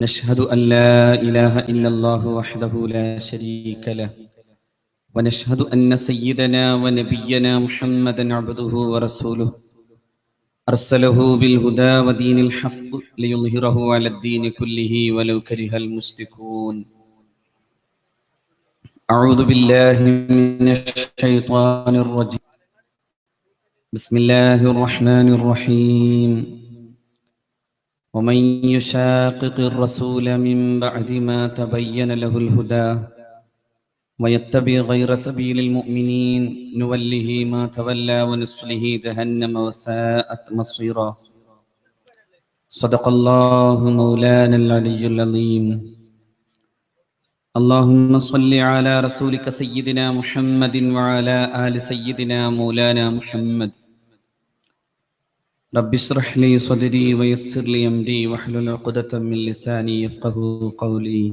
نشهد أن لا إله إلا الله وحده لا شريك له ونشهد أن سيدنا ونبينا محمدا عبده ورسوله أرسله بالهدى ودين الحق ليظهره على الدين كله ولو كره المشركون. أعوذ بالله من الشيطان الرجيم. بسم الله الرحمن الرحيم. ومن يشاقق الرسول من بعد ما تبين له الهدى ويتبع غير سبيل المؤمنين نوله ما تولى ونصله جهنم وساءت مصيرا. صدق الله مولانا العلي العظيم. اللهم صل على رسولك سيدنا محمد وعلى آل سيدنا مولانا محمد. رب اشرح لي صدري ويسر لي أمري واحلل عقدة من لساني يفقهوا قولي.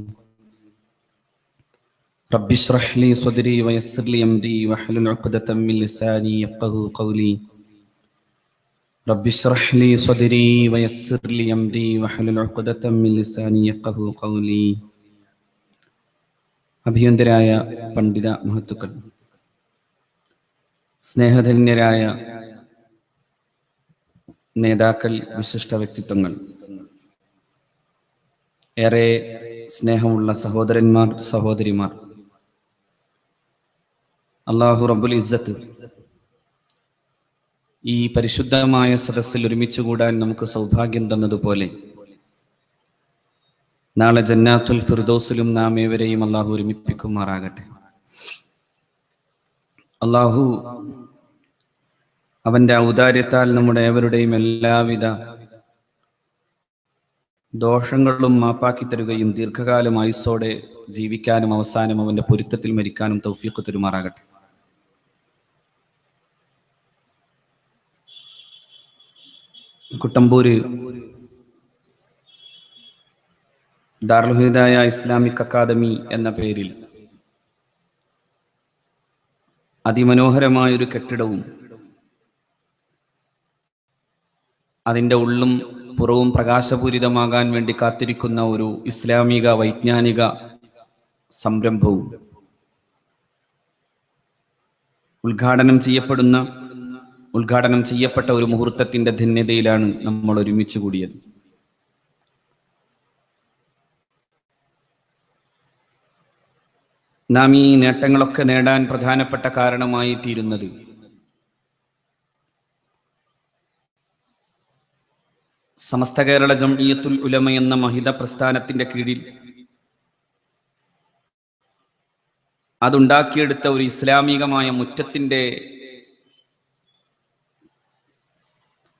رب اشرح لي صدري ويسر لي أمري واحلل عقدة من لساني يفقهوا قولي. رب اشرح لي صدري ويسر لي أمري واحلل عقدة من لساني يفقهوا قولي. അഭിയന്തരായ പണ്ഡിത മഹത്തുക്കൾ, സ്നേഹധന്യരായ നേതാക്കൾ, വിശിഷ്ട വ്യക്തിത്വങ്ങൾ, ഏറെ സ്നേഹമുള്ള സഹോദരന്മാർ, സഹോദരിമാർ, അല്ലാഹു റബ്ബുൽ ഇസ്സത്ത് ഈ പരിശുദ്ധമായ സദസ്സിൽ ഒരുമിച്ച് കൂടാൻ നമുക്ക് സൗഭാഗ്യം തന്നതുപോലെ നാളെ ജന്നാത്തുൽ ഫിർദൗസിലും നാം ഏവരെയും അല്ലാഹു ഒരുമിപ്പിക്കുമാറാകട്ടെ. അല്ലാഹു അവന്റെ ഔദാര്യത്താൽ നമ്മുടെ ഏവരുടെയും എല്ലാവിധ ദോഷങ്ങളും മാപ്പാക്കി തരുകയും ദീർഘകാലം ആയുസ്സോടെ ജീവിക്കാനും അവസാനം അവന്റെ പൊരുത്തത്തിൽ മരിക്കാനും തൗഫീഖ് തരുമാറാകട്ടെ. കുട്ടമ്പൂര് ദാറുൽ ഹിദായ ഇസ്ലാമിക് അക്കാദമി എന്ന പേരിൽ അതിമനോഹരമായൊരു കെട്ടിടവും അതിൻ്റെ ഉള്ളും പുറവും പ്രകാശപൂരിതമാകാൻ വേണ്ടി കാത്തിരിക്കുന്ന ഒരു ഇസ്ലാമിക വൈജ്ഞാനിക സംരംഭവും ഉദ്ഘാടനം ചെയ്യപ്പെട്ട ഒരു മുഹൂർത്തത്തിന്റെ ധന്യതയിലാണ് നമ്മൾ ഒരുമിച്ച് കൂടിയത്. നാം ഈ നേട്ടങ്ങളൊക്കെ നേടാൻ പ്രധാനപ്പെട്ട കാരണമായി തീരുന്നത് സമസ്ത കേരള ജംഇയ്യത്തുൽ ഉലമ എന്ന മഹിത പ്രസ്ഥാനത്തിന്റെ കീഴിൽ അതുണ്ടാക്കിയെടുത്ത ഒരു ഇസ്ലാമികമായ മുറ്റത്തിന്റെ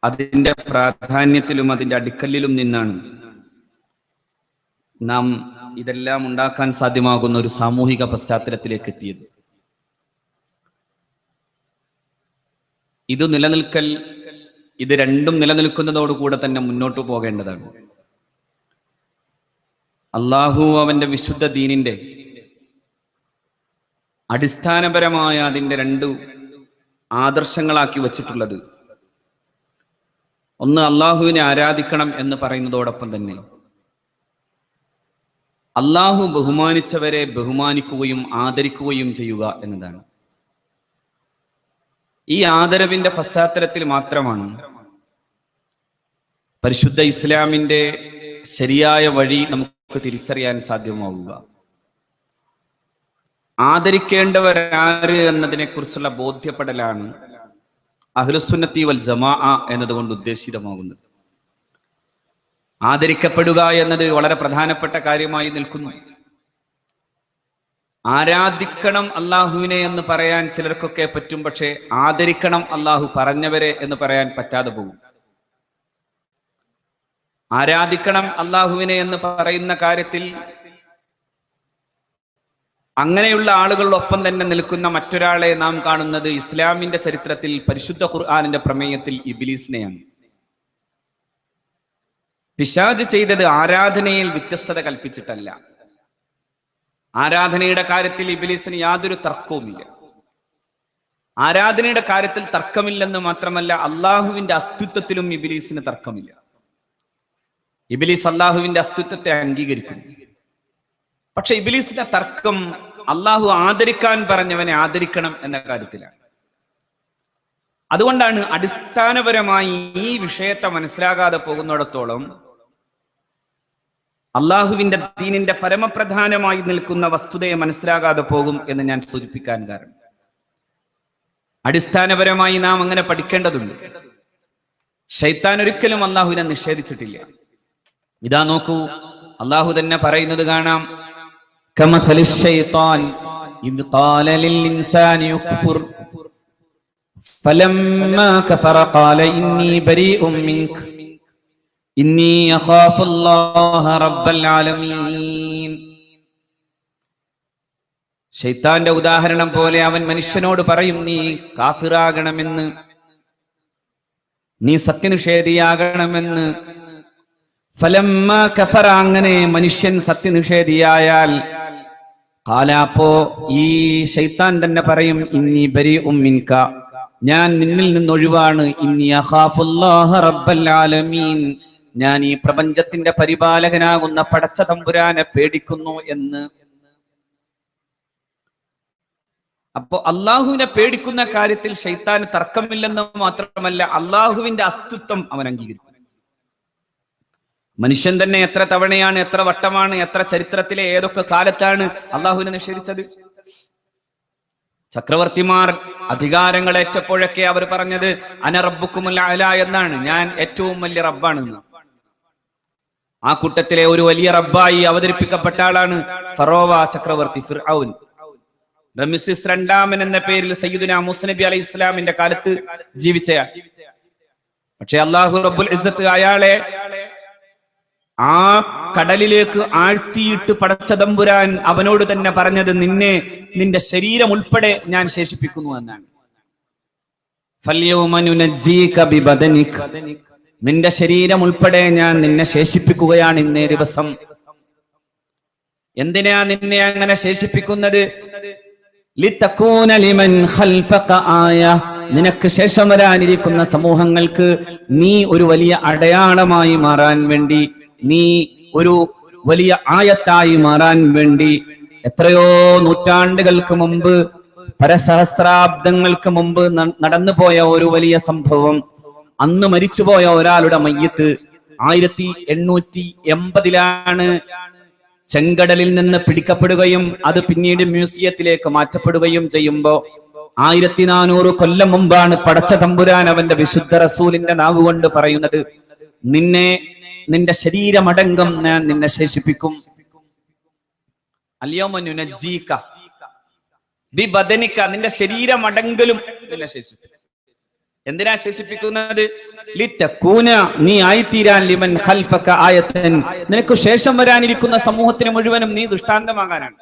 അതിന്റെ പ്രാധാന്യത്തിലും അതിന്റെ അടിക്കല്ലിലും നിന്നാണ് നാം ഇതെല്ലാം ഉണ്ടാക്കാൻ സാധ്യമാകുന്ന ഒരു സാമൂഹിക പശ്ചാത്തലത്തിലേക്ക് എത്തിയത്. ഇത് രണ്ടും നിലനിൽക്കുന്നതോടുകൂടെ തന്നെ മുന്നോട്ട് പോകേണ്ടതാണ്. അള്ളാഹു അവന്റെ വിശുദ്ധ ദീനിന്റെ അടിസ്ഥാനപരമായ അതിന്റെ രണ്ട് ആദർശങ്ങളാക്കി വച്ചിട്ടുള്ളത്, ഒന്ന് അള്ളാഹുവിനെ ആരാധിക്കണം എന്ന് പറയുന്നതോടൊപ്പം തന്നെ അള്ളാഹു ബഹുമാനിച്ചവരെ ബഹുമാനിക്കുകയും ആദരിക്കുകയും ചെയ്യുക എന്നതാണ്. ഈ ആദരവിന്റെ പശ്ചാത്തലത്തിൽ മാത്രമാണ് പരിശുദ്ധ ഇസ്ലാമിന്റെ ശരിയായ വഴി നമുക്ക് തിരിച്ചറിയാൻ സാധ്യമാവുക. ആദരിക്കേണ്ടവരാര് എന്നതിനെ കുറിച്ചുള്ള ബോധ്യപ്പെടലാണ് അഹ്ലുസുന്നത്തി വൽ ജമാഅ എന്നതുകൊണ്ട് ഉദ്ദേശിതമാകുന്നത്. ആദരിക്കപ്പെടുക എന്നത് വളരെ പ്രധാനപ്പെട്ട കാര്യമായി നിൽക്കുന്നു. ആരാധിക്കണം അള്ളാഹുവിനെ എന്ന് പറയാൻ ചിലർക്കൊക്കെ പറ്റും, പക്ഷെ ആദരിക്കണം അള്ളാഹു പറഞ്ഞവരെ എന്ന് പറയാൻ പറ്റാതെ പോകും. ആരാധിക്കണം അള്ളാഹുവിനെ എന്ന് പറയുന്ന കാര്യത്തിൽ അങ്ങനെയുള്ള ആളുകളോടൊപ്പം തന്നെ നിൽക്കുന്ന മറ്റൊരാളെ നാം കാണുന്നത് ഇസ്ലാമിന്റെ ചരിത്രത്തിൽ പരിശുദ്ധ ഖുർആനിന്റെ പ്രമേയത്തിൽ ഇബ്ലീസിനെയാണ്. പിശാച് ചെയ്തത് ആരാധനയിൽ വ്യത്യസ്തത കൽപ്പിച്ചിട്ടല്ല. ആരാധനയുടെ കാര്യത്തിൽ ഇബ്ലീസിന് യാതൊരു തർക്കവുമില്ല. ആരാധനയുടെ കാര്യത്തിൽ തർക്കമില്ലെന്ന് മാത്രമല്ല, അള്ളാഹുവിന്റെ അസ്തിത്വത്തിലും ഇബ്ലീസിന് തർക്കമില്ല. ഇബ്ലീസ് അള്ളാഹുവിന്റെ അസ്തിത്വത്തെ അംഗീകരിക്കുന്നു. പക്ഷെ ഇബ്ലീസിന്റെ തർക്കം അള്ളാഹു ആദരിക്കാൻ പറഞ്ഞവനെ ആദരിക്കണം എന്ന കാര്യത്തിലാണ്. അതുകൊണ്ടാണ് അടിസ്ഥാനപരമായി ഈ വിഷയത്തെ മനസ്സിലാകാതെ പോകുന്നിടത്തോളം അള്ളാഹുവിന്റെ ദീനിന്റെ പരമപ്രധാനമായി നിൽക്കുന്ന വസ്തുതയെ മനസ്സിലാകാതെ പോകും എന്ന് ഞാൻ സൂചിപ്പിക്കാൻ കാരണം. അടിസ്ഥാനപരമായി നാം അങ്ങനെ പഠിക്കേണ്ടതുണ്ട്. ശൈത്താൻ ഒരിക്കലും അള്ളാഹുവിനെ നിഷേധിച്ചിട്ടില്ല. ഇതാ നോക്കൂ, അള്ളാഹു തന്നെ പറയുന്നത് കാണാം, കമസലി ശൈത്താൻ ഇദ് ഖാല ലിൽ ഇൻസാനി യുക്ഫുർ ഫലമ്മാ കഫറ ഖാല ഇന്നി ബരീഉം മിൻക ഇന്നി അഖാഫുല്ലാഹ റബ്ബൽ ആലമീൻ. ശൈത്താന്റെ ഉദാഹരണം പോലെ അവൻ മനുഷ്യനോട് പറയും, നീ കാഫിറാകണമെന്ന്, നീ സത്യനിഷേധിയാകണമെന്ന്. ഫലമ്മാ കഫറ, അങ്ങനെ മനുഷ്യൻ സത്യനിഷേധിയായാൽ, ഖാല, അപ്പോ ഈ ശൈത്താൻ തന്നെ പറയും, ഇന്നി ബരീഉം മിൻക, ഞാൻ നിന്നിൽ നിന്നൊഴിവാണ്. ഇന്നി അഖാഫുല്ലാഹ റബ്ബൽ ആലമീൻ, ഞാൻ ഈ പ്രപഞ്ചത്തിന്റെ പരിപാലകനാകുന്ന പടച്ച തമ്പുരാനെ പേടിക്കുന്നു എന്ന്. അപ്പോ അള്ളാഹുവിനെ പേടിക്കുന്ന കാര്യത്തിൽ ശൈത്താന് തർക്കമില്ലെന്ന് മാത്രമല്ല, അള്ളാഹുവിന്റെ അസ്തിത്വം അവൻ അംഗീകരിക്കും. മനുഷ്യൻ തന്നെ എത്ര തവണയാണ്, എത്ര വട്ടമാണ്, എത്ര ചരിത്രത്തിലെ ഏതൊക്കെ കാലത്താണ് അള്ളാഹുവിനെ നിഷേധിച്ചത്? ചക്രവർത്തിമാർ അധികാരങ്ങളേറ്റപ്പോഴൊക്കെ അവർ പറഞ്ഞത് അന റബ്ബുക്കുമുൽ അഅ്ലാ എന്നാണ്, ഞാൻ ഏറ്റവും വലിയ റബ്ബാണെന്ന്. ആ കൂട്ടത്തിലെ ഒരു വലിയ റബ്ബായി അവതരിപ്പിക്കപ്പെട്ട ആളാണ് ഫറോവ ചക്രവർത്തി ഫിർഔൻ. റംസിസ് രണ്ടാമൻ എന്ന പേരിൽ സയ്യിദുനാ മൂസ നബി അലൈഹി ഇസ്ലാമിന്റെ കാലത്ത് ജീവിച്ചയാൾ. പക്ഷെ അല്ലാഹു റബ്ബുൽ ഇസ്സത്ത് അയാളെ ആ കടലിലേക്ക് ആഴ്ത്തിയിട്ട് പടച്ച തമ്പുരാൻ അവനോട് തന്നെ പറഞ്ഞത്, നിന്റെ ശരീരം ഉൾപ്പെടെ ഞാൻ ശേഷിപ്പിക്കുന്നു എന്നാണ്. ഫൽയൗമ നുനജ്ജീക ബിബദനിക, നിന്റെ ശരീരം ഉൾപ്പെടെ ഞാൻ നിന്നെ ശേഷിപ്പിക്കുകയാണ് ഇന്നേ ദിവസം. എന്തിനാ നിന്നെ അങ്ങനെ ശേഷിപ്പിക്കുന്നത്? ലിതകൂന ലിമൻ ഖൽഫക ആയ, നിനക്ക് ശേഷം വരാനിരിക്കുന്ന സമൂഹങ്ങൾക്ക് നീ ഒരു വലിയ അടയാളമായി മാറാൻ വേണ്ടി, നീ ഒരു വലിയ ആയത്തായി മാറാൻ വേണ്ടി. എത്രയോ നൂറ്റാണ്ടുകൾക്ക് മുമ്പ്, പരസഹസ്രാബ്ദങ്ങൾക്ക് മുമ്പ് നടന്നുപോയ ഒരു വലിയ സംഭവം. അന്ന് മരിച്ചുപോയ ഒരാളുടെ മയ്യത്ത് 1880 ചെങ്കടലിൽ നിന്ന് പിടിക്കപ്പെടുകയും അത് പിന്നീട് മ്യൂസിയത്തിലേക്ക് മാറ്റപ്പെടുകയും ചെയ്യുമ്പോ 1400 കൊല്ലം മുമ്പാണ് പടച്ച തമ്പുരാൻ അവന്റെ വിശുദ്ധ റസൂലിന്റെ നാവ് കൊണ്ട് പറയുന്നത്, നിന്റെ ശരീരമടങ്കം ഞാൻ നിന്നെ ശേഷിപ്പിക്കും. അൽയൗമ നുനജ്ജീക ബിബദനിക, നിന്റെ ശരീരമടങ്കലും നിന്നെ ശേഷിപ്പിക്കും. എന്തിനാ ശേഷിപ്പിക്കുന്നത്? ലിതകൂന, നീ ആയിത്തീരാൻ, ലിമൻ ഖൽഫക ആയതൻ, നിനക്ക് ശേഷം വരാനിരിക്കുന്ന സമൂഹത്തിന് മുഴുവനും നീ ദൃഷ്ടാന്തമാകാനാണ്.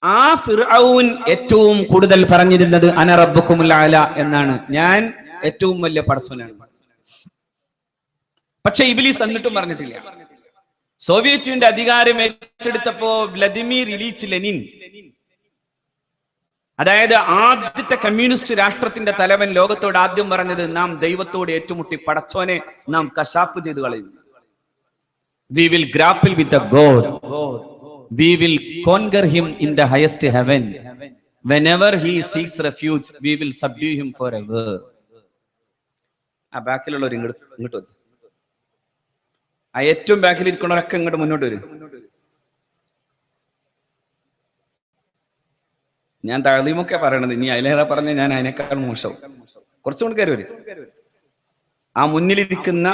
ആ ഫിർഔൻ ഏറ്റവും കൂടുതൽ പറഞ്ഞിരുന്നത് അന റബ്ബുക്കുമുൽ അഅ്ലാ എന്നാണ്, ഞാൻ ഏറ്റവും വലിയ പടച്ചവനാണ്. പക്ഷെ ഇബ്ലീസ് എന്നിട്ടും പറഞ്ഞിട്ടില്ല. സോവിയറ്റ് യൂണിയന്റെ അധികാരം ഏറ്റെടുത്തപ്പോ വ്ളാദിമിർ ഇലീച്ച് ലെനിൻ, അതായത് ആദ്യത്തെ കമ്മ്യൂണിസ്റ്റ് രാഷ്ട്രത്തിന്റെ തലവൻ, ലോകത്തോട് ആദ്യം പറഞ്ഞത്, നാം ദൈവത്തോട് ഏറ്റുമുട്ടി പടച്ചോനെ നാം കശാപ്പ് ചെയ്ത് കളയും. We will grapple with the God. We will conquer him in the highest heaven. Whenever he seeks refuge, we will subdue him forever. ആ ബാക്കിലുള്ളവർ ഇങ്ങോട്ട് വരും. ആ ഏറ്റവും ബാക്കിൽ ഇരിക്കുന്നവരൊക്കെ ഇങ്ങോട്ട് മുന്നോട്ട് വരും. ഞാൻ തഅ്ലീമൊക്കെ പറയണത്, ഇനി അതിലേറെ പറഞ്ഞ ഞാൻ അതിനേക്കാൾ മോശം. കുറച്ചുകൊണ്ട് കയറി വരും. ആ മുന്നിലിരിക്കുന്ന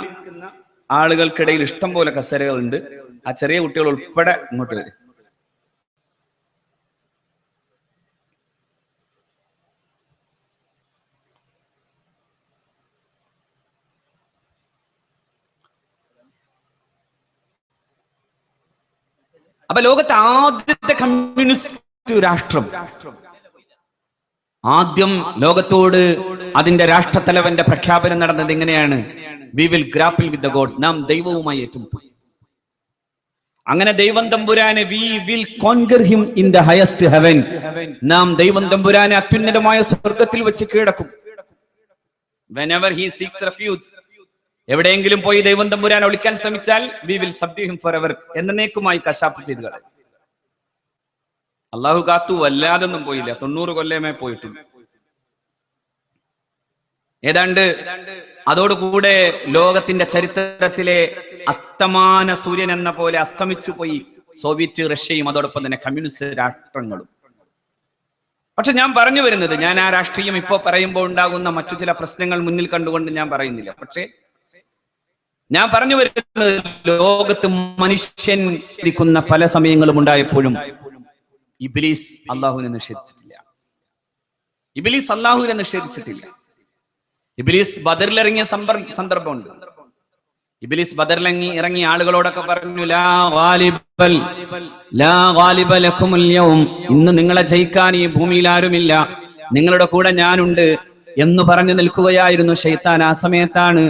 ആളുകൾക്കിടയിൽ ഇഷ്ടം പോലെ കസേരകളുണ്ട്. ആ ചെറിയ കുട്ടികൾ ഉൾപ്പെടെ ഇങ്ങോട്ട് വരും. അപ്പൊ ലോകത്തെ ആദ്യത്തെ കമ്മ്യൂണിസ്റ്റ് രാഷ്ട്രം, ആദ്യം ലോകത്തോട് അതിന്റെ രാഷ്ട്രത്തലവന്റെ പ്രഖ്യാപനം നടന്നത് എങ്ങനെയാണ്? We will grapple with the god, നാം ദൈവവുമായി ഏറ്റുമുട്ടും. അങ്ങനെ ദൈവം തമ്പുരാനെ, we will conquer him in the highest heaven, നാം ദൈവം തമ്പുരാനെ അത്യുന്നതമായ സ്വർഗത്തിൽ വെച്ച് കീഴടക്കും. വെനെവർ ഹി സീക്സ് റെഫ്യൂജ്, എവിടെയെങ്കിലും പോയി ദൈവം തമ്പുരാൻ ഒളിക്കാൻ ശ്രമിച്ചാൽ we will subdue him for ever എന്നേക്കുമായി കശാപ്പ് ചെയ്തു കളയും. അള്ളാഹു കാത്തു, വല്ലാതൊന്നും പോയില്ല, 90 കൊല്ലമേ പോയിട്ടുള്ളൂ. ഏതാണ്ട് അതോടുകൂടെ ലോകത്തിന്റെ ചരിത്രത്തിലെ അസ്തമാന സൂര്യൻ എന്ന പോലെ അസ്തമിച്ചു പോയി സോവിയറ്റ് റഷ്യയും അതോടൊപ്പം തന്നെ കമ്മ്യൂണിസ്റ്റ് രാഷ്ട്രങ്ങളും. പക്ഷെ ഞാൻ പറഞ്ഞു വരുന്നത്, ഞാൻ ആ രാഷ്ട്രീയം ഇപ്പോ പറയുമ്പോൾ ഉണ്ടാകുന്ന മറ്റു ചില പ്രശ്നങ്ങൾ മുന്നിൽ കണ്ടുകൊണ്ട് ഞാൻ പറയുന്നില്ല. പക്ഷെ ഞാൻ പറഞ്ഞു വരുന്നത്, ലോകത്ത് മനുഷ്യൻ ഇരിക്കുന്ന പല സമയങ്ങളും ഉണ്ടായപ്പോഴും ഇബ്ലീസ് അള്ളാഹുവിനെ നിഷേധിച്ചിട്ടില്ല. ഇബ്ലീസ് അള്ളാഹുവിനെ നിഷേധിച്ചിട്ടില്ല. ഇബ്ലീസ് ബദറിലിറങ്ങിയ സന്ദർഭമുണ്ട്. ഇബ്ലീസ് ബദറിലിറങ്ങിയ ആളുകളോടൊക്കെ പറഞ്ഞു, ഇന്ന് നിങ്ങളെ ജയിക്കാൻ ഈ ഭൂമിയിൽ ആരുമില്ല, നിങ്ങളുടെ കൂടെ ഞാനുണ്ട് എന്ന് പറഞ്ഞു നിൽക്കുകയായിരുന്നു ശൈത്താൻ. ആ സമയത്താണ്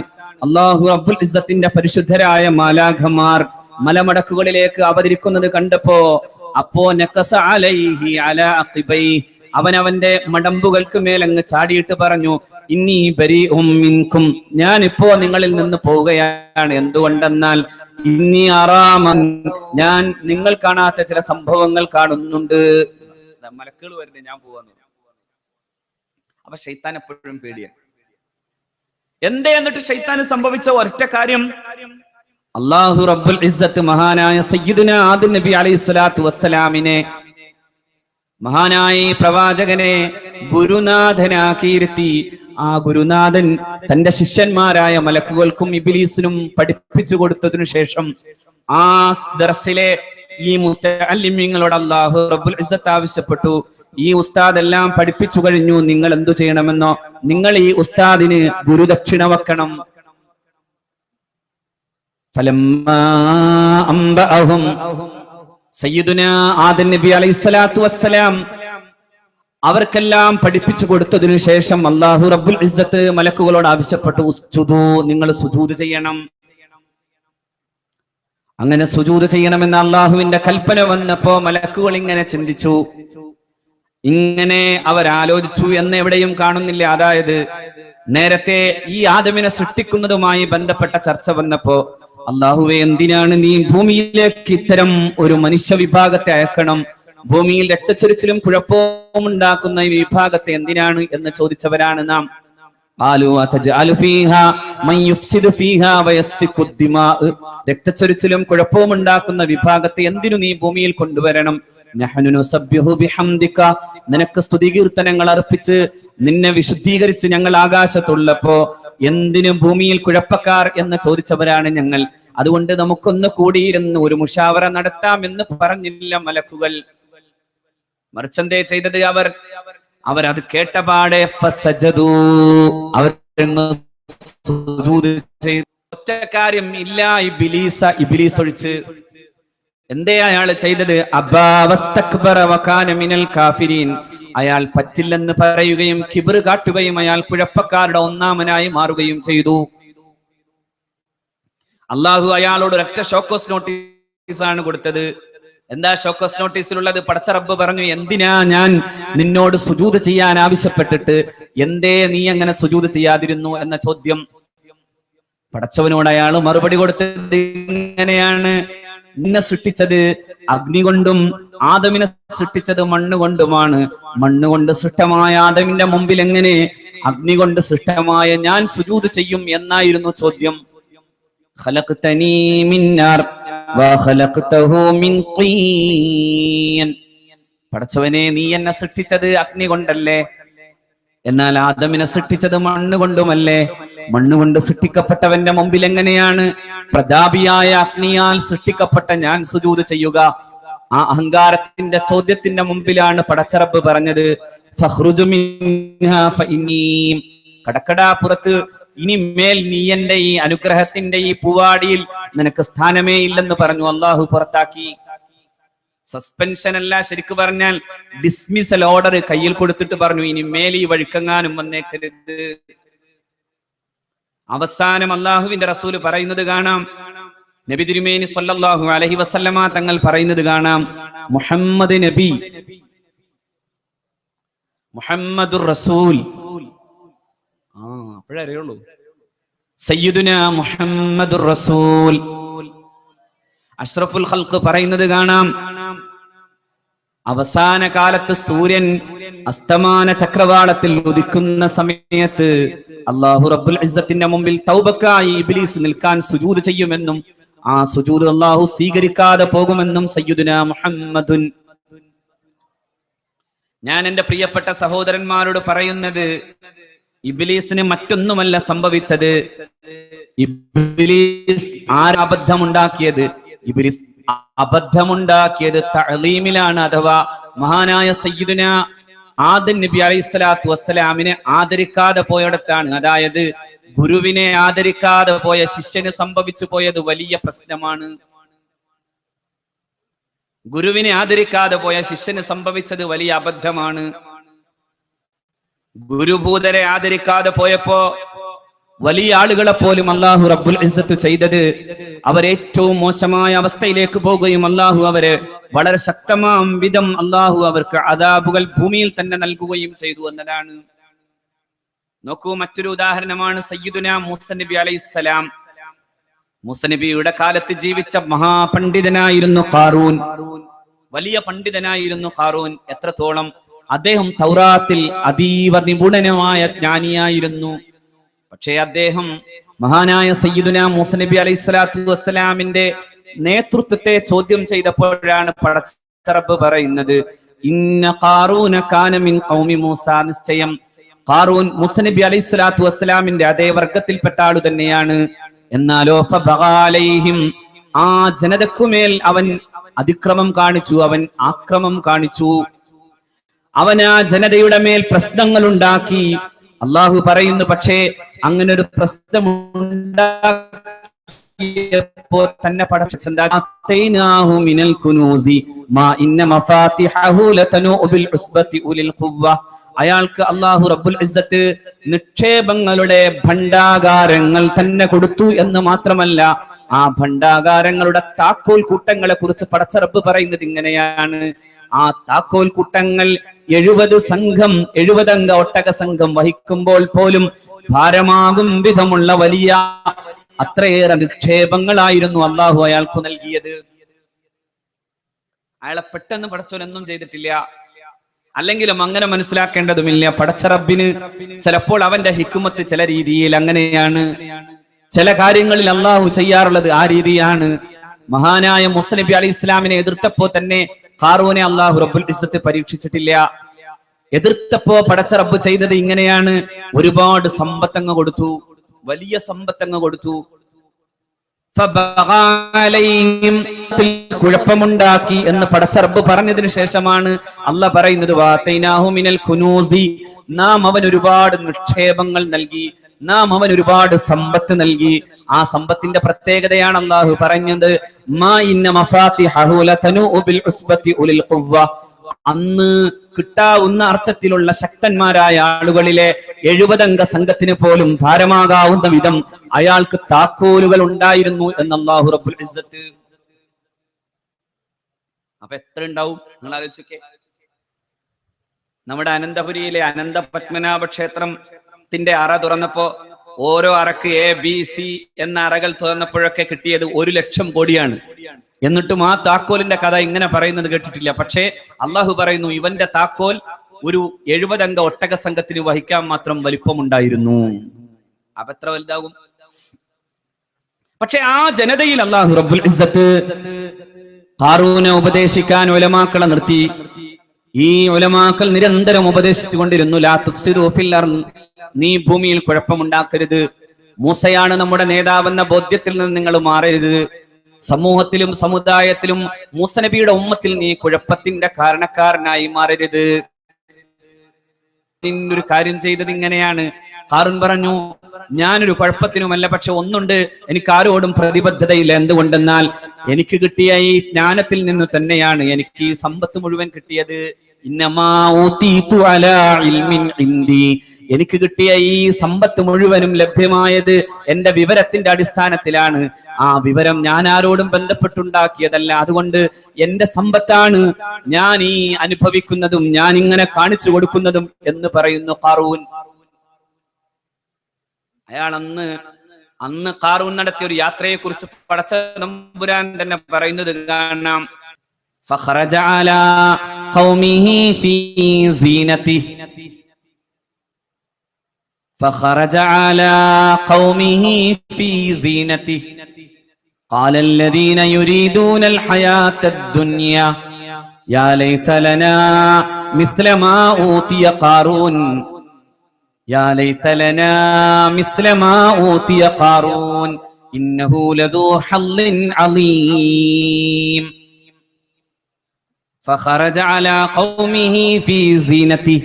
അല്ലാഹു റബ്ബുൽ ഇസ്സത്തിന്റെ പരിശുദ്ധരായ മാലാഖമാർ മലമടക്കുകളിലേക്ക് അവതരിക്കുന്നത് കണ്ടപ്പോ നഖസ അലൈഹി അലാ അഖിബൈ, അവന്റെ മടമ്പുകൾക്ക് മേലങ്ങ് ചാടിയിട്ട് പറഞ്ഞു, ഇന്നി ബരീഉം മിൻകും, ഞാൻ ഇപ്പോ നിങ്ങളിൽ നിന്ന് പോവുകയാണ്. എന്തുകൊണ്ടെന്നാൽ ഇന്നി അറാമൻ, ഞാൻ നിങ്ങൾ കാണാത്ത ചില സംഭവങ്ങൾ കാണുന്നുണ്ട്. മലക്കുകൾ വരുന്നത് ഞാൻ പോവാന്ന്. അപ്പൊ ശൈത്താൻ എപ്പോഴും പേടിയാണ്. എന്തേ എന്നിട്ട് ശൈത്താന് സംഭവിച്ച ഒറ്റ കാര്യം, അല്ലാഹു റബ്ബുൽ ഇസ്സത്ത് മഹാനായ സയ്യിദുനാ ആദം നബി അലൈഹിസ്സലാത്തു വസ്സലാമിനെ, മഹാനായ പ്രവാചകനെ ഗുരുനാഥനാക്കിയിരുത്തി. ആ ഗുരുനാഥൻ തന്റെ ശിഷ്യന്മാരായ മലക്കുകൾക്കും ഇബ്ലീസിനും പഠിപ്പിച്ചു കൊടുത്തതിനു ശേഷം ആ ദർസിലെ ഈ മുത്തഅല്ലിമീങ്ങളോട് അല്ലാഹു റബ്ബുൽ ഇസ്സത്ത് ആവശ്യപ്പെട്ടു, ഈ ഉസ്താദ് എല്ലാം പഠിപ്പിച്ചു കഴിഞ്ഞു, നിങ്ങൾ എന്തു ചെയ്യണമെന്നോ, നിങ്ങൾ ഈ ഉസ്താദിന് ഗുരുദക്ഷിണ വെക്കണം. സയ്യിദുനാ ആദം നബി അലൈഹിസ്സലാത്തു വസ്സലാം അവർക്കെല്ലാം പഠിപ്പിച്ചു കൊടുത്തതിനു ശേഷം അല്ലാഹു റബ്ബുൽ ഇസ്സത്ത് മലക്കുകളോട് ആവശ്യപ്പെട്ടു, ഉസ്ജുദൂ, നിങ്ങൾ സുജൂദ് ചെയ്യണം. അങ്ങനെ സുജൂദ് ചെയ്യണമെന്ന അല്ലാഹുവിന്റെ കൽപ്പന വന്നപ്പോ മലക്കുകൾ ഇങ്ങനെ ചിന്തിച്ചു, ഇങ്ങനെ അവരാലോചിച്ചു എന്ന് എവിടെയും കാണുന്നില്ല. അതായത് നേരത്തെ ഈ ആദമിനെ സൃഷ്ടിക്കുന്നതുമായി ബന്ധപ്പെട്ട ചർച്ച വന്നപ്പോ, അല്ലാഹുവേ, എന്തിനാണ് നീ ഭൂമിയിലേക്ക് ഇത്തരം ഒരു മനുഷ്യ വിഭാഗത്തെ അയക്കണം, ഭൂമിയിൽ രക്തച്ചൊരിച്ചിലും കുഴപ്പവും ഉണ്ടാക്കുന്ന ഈ വിഭാഗത്തെ എന്തിനാണ് എന്ന് ചോദിച്ചവരാണ് നാം. രക്തച്ചൊരിച്ചിലും കുഴപ്പവും ഉണ്ടാക്കുന്ന വിഭാഗത്തെ എന്തിനു നീ ഭൂമിയിൽ കൊണ്ടുവരണം? നിനക്ക് സ്തുതികീർത്തനങ്ങൾ അർപ്പിച്ച് നിന്നെ വിശുദ്ധീകരിച്ച് ഞങ്ങൾ ആകാശത്തുള്ളപ്പോ എന്തിനു ഭൂമിയിൽ കുഴപ്പക്കാർ എന്ന് ചോദിച്ചവരാണ് ഞങ്ങൾ. അതുകൊണ്ട് നമുക്കൊന്ന് കൂടിയിരുന്ന് ഒരു മുഷാവറ നടത്താം എന്ന് പറഞ്ഞില്ല മലക്കുകൾ. മറിച്ചെന്തേ ചെയ്തത്? അവരത് കേട്ടപാടെ ഒറ്റ കാര്യം ഇല്ല, ഇബ്ലീസ് ഒഴിച്ച്. എന്തേ അയാൾ ചെയ്തത്? അയാൾ പറ്റില്ലെന്ന് പറയുകയും കിബ്ർ കാട്ടുകയും അയാൾ കുഴപ്പക്കാരുടെ ഒന്നാമനായി മാറുകയും ചെയ്തു. അള്ളാഹു അയാളോട് ഒരൊറ്റ ഷോക്കോസ് നോട്ടീസ് ആണ് കൊടുത്തത്. എന്താ ഷോക്കോസ് നോട്ടീസിലുള്ളത്? പടച്ച റബ്ബ് പറഞ്ഞു, എന്തിനാ ഞാൻ നിന്നോട് സുജൂദ് ചെയ്യാൻ ആവശ്യപ്പെട്ടിട്ട് എന്തേ നീ അങ്ങനെ സുജൂദ് ചെയ്യാതിരുന്നു എന്ന ചോദ്യം. പടച്ചവനോട് അയാൾ മറുപടി കൊടുത്തത് ഇങ്ങനെയാണ്, നിന്നെ സൃഷ്ടിച്ചത് അഗ്നി കൊണ്ടും ആദമിനെ സൃഷ്ടിച്ചത് മണ്ണുകൊണ്ടുമാണ്. മണ്ണുകൊണ്ട് സൃഷ്ടമായ ആദമിന്റെ മുമ്പിൽ എങ്ങനെ അഗ്നി കൊണ്ട് സൃഷ്ടമായ ഞാൻ സുജൂദ് ചെയ്യും എന്നായിരുന്നു ചോദ്യം. ഖലഖ്തനീ മിൻ നാർ വഖലഖ്തഹു മിൻ ഖീൻ. പടച്ചവനെ, നീ എന്നെ സൃഷ്ടിച്ചത് അഗ്നി കൊണ്ടല്ലേ, എന്നാൽ ആദമിനെ സൃഷ്ടിച്ചത് മണ്ണുകൊണ്ടുമല്ലേ? മണ്ണുകൊണ്ട് സൃഷ്ടിക്കപ്പെട്ടവന്റെ മുമ്പിൽ എങ്ങനെയാണ് പ്രതാപിയായ അഗ്നിയാൽ സൃഷ്ടിക്കപ്പെട്ട ഞാൻ സുജൂദ് ചെയ്യുക? ആ അഹങ്കാരത്തിന്റെ ചോദ്യത്തിന്റെ മുമ്പിലാണ് പടച്ചറബ് പറഞ്ഞത്, ഫഖ്റുജു മിൻഹാ ഫഇന്നീ, കടക്കടാ പുറത്ത്, ഇനി മേൽ നീ എന്റെ ഈ അനുഗ്രഹത്തിന്റെ ഈ പൂവാടിയിൽ നിനക്ക് സ്ഥാനമേ ഇല്ലെന്ന് പറഞ്ഞു. അള്ളാഹു പുറത്താക്കി. സസ്പെൻഷൻ അല്ല, ശരിക്കു പറഞ്ഞാൽ ഡിസ്മിസൽ ഓർഡർ കയ്യിൽ കൊടുത്തിട്ട് പറഞ്ഞു, ഇനി മേൽ ഈ വഴുക്കെങ്ങാനും വന്നേക്കരുത്. അവസാനം അള്ളാഹുവിന്റെ റസൂല് പറയുന്നത് കാണാം, നബി തിരുമേനി സ്വല്ലല്ലാഹു അലൈഹി വസല്ലമ തങ്ങൾ പറയുന്നത് കാണാം, മുഹമ്മദ് നബി, മുഹമ്മദുർ റസൂൽ, അപ്പോഴേ അറിയുള്ളൂ, സയ്യിദുനാ മുഹമ്മദുർ റസൂൽ അഷ്റഫുൽ ഖൽഖ് പറയുന്നത് കാണാം, അവസാന കാലത്ത് സൂര്യൻ അസ്തമാന ചക്രവാളത്തിൽ ഉദിക്കുന്ന സമയത്ത് അല്ലാഹു റബ്ബുൽ ഇസ്സത്തിന്റെ മുമ്പിൽ തൗബക്കായി ഇബ്ലീസ് നിൽക്കാൻ സുജൂദ് ചെയ്യുമെന്നും ആ സുജൂദ് അല്ലാഹു സ്വീകരിക്കാതെ പോകുമെന്നും സയ്യിദുനാ മുഹമ്മദുൻ. ഞാൻ എന്റെ പ്രിയപ്പെട്ട സഹോദരന്മാരോട് പറയുന്നത്, ഇബ്ലീസിന് മറ്റൊന്നുമല്ല സംഭവിച്ചത്. ഇബ്ലീസ് ആരബദ്ധമുണ്ടാക്കിയത്? ഇബ്ലീസ് അബദ്ധമുണ്ടാക്കിയത് തഅലീമിലാണ്, അഥവാ മഹാനായ സയ്യിദുനാ ആദം നബി അലൈഹിസ്സലാത്തു വസ്സലാമിനെ ആദരിക്കാതെ പോയിടത്താണ്. അതായത് ഗുരുവിനെ ആദരിക്കാതെ പോയ ശിഷ്യന് സംഭവിച്ചു പോയത് വലിയ പ്രശ്നമാണ്. ഗുരുവിനെ ആദരിക്കാതെ പോയ ശിഷ്യന് സംഭവിച്ചത് വലിയ അബദ്ധമാണ്. ഗുരുഭൂതരെ ആദരിക്കാതെ പോയപ്പോ വലിയ ആളുകളെ പോലും അല്ലാഹു റബ്ബുൽ ഇസ്സത്ത് ചെയ്തത് അവരേറ്റവും മോശമായ അവസ്ഥയിലേക്ക് പോകുകയും അല്ലാഹു അവരെ വളരെ ശക്തമാം വിധം അല്ലാഹു അവർക്ക് അദാബുകൾ ഭൂമിയിൽ തന്നെ നൽകുകയും ചെയ്തു എന്നതാണ്. നോക്കൂ, മറ്റൊരു ഉദാഹരണമാണ് സയ്യിദുനാ മൂസ നബി അലൈഹിസ്സലാം. മൂസ നബിയുടെ കാലത്ത് ജീവിച്ച മഹാപണ്ഡിതനായിരുന്നു ഖാറൂൻ. വലിയ പണ്ഡിതനായിരുന്നു ഖാറൂൻ. എത്രത്തോളം? അദ്ദേഹം തൗറാത്തിൽ അതീവ നിപുണനായ ജ്ഞാനിയായിരുന്നു. പക്ഷേ അദ്ദേഹം മഹാനായ സയ്യിദുനാ മൂസ നബി അലൈഹിസ്സലാത്തു വസ്സലാമിന്റെ നേതൃത്വത്തെ ചോദ്യം ചെയ്തപ്പോഴാണ് പടച്ച റബ്ബ് പറയുന്നത്, ഇന്ന ഖാറൂന കാന മിൻ ഖൗമി മൂസ. നിശ്ചയം ഖാറൂൻ മൂസ നബി അലൈഹിസ്സലാത്തു വസ്സലാമിന്റെ അതേ വർഗത്തിൽപ്പെട്ട ആളു തന്നെയാണ്. എന്നാലോ ഫബഗാലൈഹിം, ആ ജനതക്കുമേൽ അവൻ അതിക്രമം കാണിച്ചു, അവൻ ആക്രമം കാണിച്ചു, അവൻ ആ ജനതയുടെ മേൽ പ്രശ്നങ്ങൾ ഉണ്ടാക്കി. അള്ളാഹു പറയുന്നു, പക്ഷേ അങ്ങനെ ഒരു പ്രശ്നമുണ്ടാക്കിയപ്പോ തന്നെ അയാൾക്ക് അല്ലാഹു റബ്ബുൽ ഇസ്സത്ത് നിക്ഷേപങ്ങളുടെ ഭണ്ഡാകാരങ്ങൾ തന്നെ കൊടുത്തു എന്ന് മാത്രമല്ല, ആ ഭണ്ഡാകാരങ്ങളുടെ താക്കോൽ കൂട്ടങ്ങളെ കുറിച്ച് പടച്ച റബ്ബ് പറയുന്നത് ഇങ്ങനെയാണ്, ആ താക്കോൽ കൂട്ടങ്ങൾ 70 അംഗ ഒട്ടക സംഘം വഹിക്കുമ്പോൾ പോലും ഭാരമാകും വിധമുള്ള വലിയ അത്രയേറെ നിക്ഷേപങ്ങളായിരുന്നു അള്ളാഹു അയാൾക്ക് നൽകിയത്. അയാളെ പെട്ടെന്ന് പടച്ചോനൊന്നും ചെയ്തിട്ടില്ല. അല്ലെങ്കിലും അങ്ങനെ മനസ്സിലാക്കേണ്ടതുമില്ല. പടച്ച റബ്ബിന് ചിലപ്പോൾ അവന്റെ ഹിക്മത്ത് ചില രീതിയിൽ അങ്ങനെയാണ്. ചില കാര്യങ്ങളിൽ അള്ളാഹു ചെയ്യാറുള്ളത് ആ രീതിയാണ്. മഹാനായ മൂസ നബി അലൈഹി ഇസ്ലാമിനെ എതിർത്തപ്പോ തന്നെ ഖാറൂനെ അല്ലാഹു റബ്ബുൽ ഇസ്സത്ത് പരീക്ഷിച്ചിട്ടില്ല. എതിർത്തപ്പോ പടച്ച റബ്ബ് ചെയ്തത് ഇങ്ങനെയാണ്, ഒരുപാട് സമ്പത്തങ്ങ് കൊടുത്തു, വലിയ സമ്പത്തങ്ങ് കൊടുത്തു. കുഴപ്പമുണ്ടാക്കി എന്ന് പടച്ച റബ്ബ് പറഞ്ഞതിന് ശേഷമാണ് അല്ലാഹ് പറയുന്നത്, വാതൈനാഹു മിനൽ കുനൂസി, നാം അവൻ ഒരുപാട് നിക്ഷേപങ്ങൾ നൽകി, നാം അവൻ ഒരുപാട് സമ്പത്ത് നൽകി. ആ സമ്പത്തിന്റെ പ്രത്യേകതയാണ് അല്ലാഹു പറഞ്ഞത്, മാ ഇന്ന മഫാത്തിഹു ലതനൂ ബിൽ ഉസ്ബതി ഉലിൽ ഖുവ്വ. അന്ന് കിട്ടാവുന്ന അർത്ഥത്തിലുള്ള ശക്തന്മാരായ ആളുകളിലെ 70 അംഗ സംഘത്തിന് പോലും ഭാരമാകാവുന്ന വിധം അയാൾക്ക് താക്കോലുകൾ ഉണ്ടായിരുന്നു എന്ന് അല്ലാഹു റബ്ബുൽ ഇസ്സത്ത്. അപ്പൊ എത്ര ഉണ്ടാവും നിങ്ങൾ ആലോചിച്ചേ. നമ്മുടെ അനന്തപുരിയിലെ അനന്ത പത്മനാഭ ക്ഷേത്രത്തിന്റെ അറ തുറന്നപ്പോ ഓരോ അറക്ക് ABC എന്ന അറകൾ തുറന്നപ്പോഴൊക്കെ കിട്ടിയത് 1,00,000 കോടിയാണ്. എന്നിട്ടും ആ താക്കോലിന്റെ കഥ ഇങ്ങനെ പറയുന്നത് കേട്ടിട്ടില്ല. പക്ഷേ അള്ളാഹു പറയുന്നു, ഇവന്റെ താക്കോൽ ഒരു 70 അംഗ ഒട്ടക സംഘത്തിന് വഹിക്കാൻ മാത്രം വലിപ്പമുണ്ടായിരുന്നു. അപ്പൊ എത്ര വലുതാകും? പക്ഷെ ആ ജനതയിൽ അല്ലാഹു റബ്ബുൽ ഇസ്സത്ത് ഖാറൂനെ ഉപദേശിക്കാൻ ഉലമാക്കളെ നിർത്തി. ഈ ഉലമാക്കൾ നിരന്തരം ഉപദേശിച്ചു കൊണ്ടിരുന്നു, ലാ തുഫ്സിദു ഫിൽ അർദ്, നീ ഭൂമിയിൽ കുഴപ്പമുണ്ടാക്കരുത്. മൂസയാണ് നമ്മുടെ നേതാവെന്ന ബോധ്യത്തിൽ നിന്ന് നിങ്ങൾ മാറരുത്. സമൂഹത്തിലും സമുദായത്തിലും മൂസ നബിയുടെ ഉമ്മത്തിൽ നീ കുഴപ്പത്തിന്റെ കാരണക്കാരനായി മാറരുത്. ഒരു കാര്യം ചെയ്തത് ഇങ്ങനെയാണ്. ഖാറൂൻ പറഞ്ഞു, ഞാനൊരു കുഴപ്പത്തിനുമല്ല, പക്ഷെ ഒന്നുണ്ട്, എനിക്ക് ആരോടും പ്രതിബദ്ധതയില്ല. എന്തുകൊണ്ടെന്നാൽ എനിക്ക് കിട്ടിയ ഈ ജ്ഞാനത്തിൽ നിന്ന് തന്നെയാണ് എനിക്ക് ഈ സമ്പത്ത് മുഴുവൻ കിട്ടിയത്. ഇന്നമാ ഊതീതു അലാ ഇൽമിൻ ഇൻദി, എനിക്ക് കിട്ടിയ ഈ സമ്പത്ത് മുഴുവനും ലഭ്യമായത് എന്റെ വിവരത്തിന്റെ അടിസ്ഥാനത്തിലാണ്. ആ വിവരം ഞാൻ ആരോടും ബന്ധപ്പെട്ടുണ്ടാക്കിയതല്ല. അതുകൊണ്ട് എന്റെ സമ്പത്താണ് ഞാൻ ഈ അനുഭവിക്കുന്നതും ഞാൻ ഇങ്ങനെ കാണിച്ചു കൊടുക്കുന്നതും എന്ന് പറയുന്നു ഖാറൂൻ. അയാൾ അന്ന് അന്ന് ഖാറൂൻ നടത്തിയ ഒരു യാത്രയെ കുറിച്ച് പടച്ച തമ്പുരാൻ തന്നെ പറയുന്നത് കാണാം. ഫഖറജ അലാ ഖൗമിഹി ഫീ സീനതിഹി فخرج على قومه في زينته قال الذين يريدون الحياة الدنيا يا ليت لنا مثل ما أوتي قارون يا ليت لنا مثل ما أوتي قارون إنه لذو حظ عظيم فخرج على قومه في زينته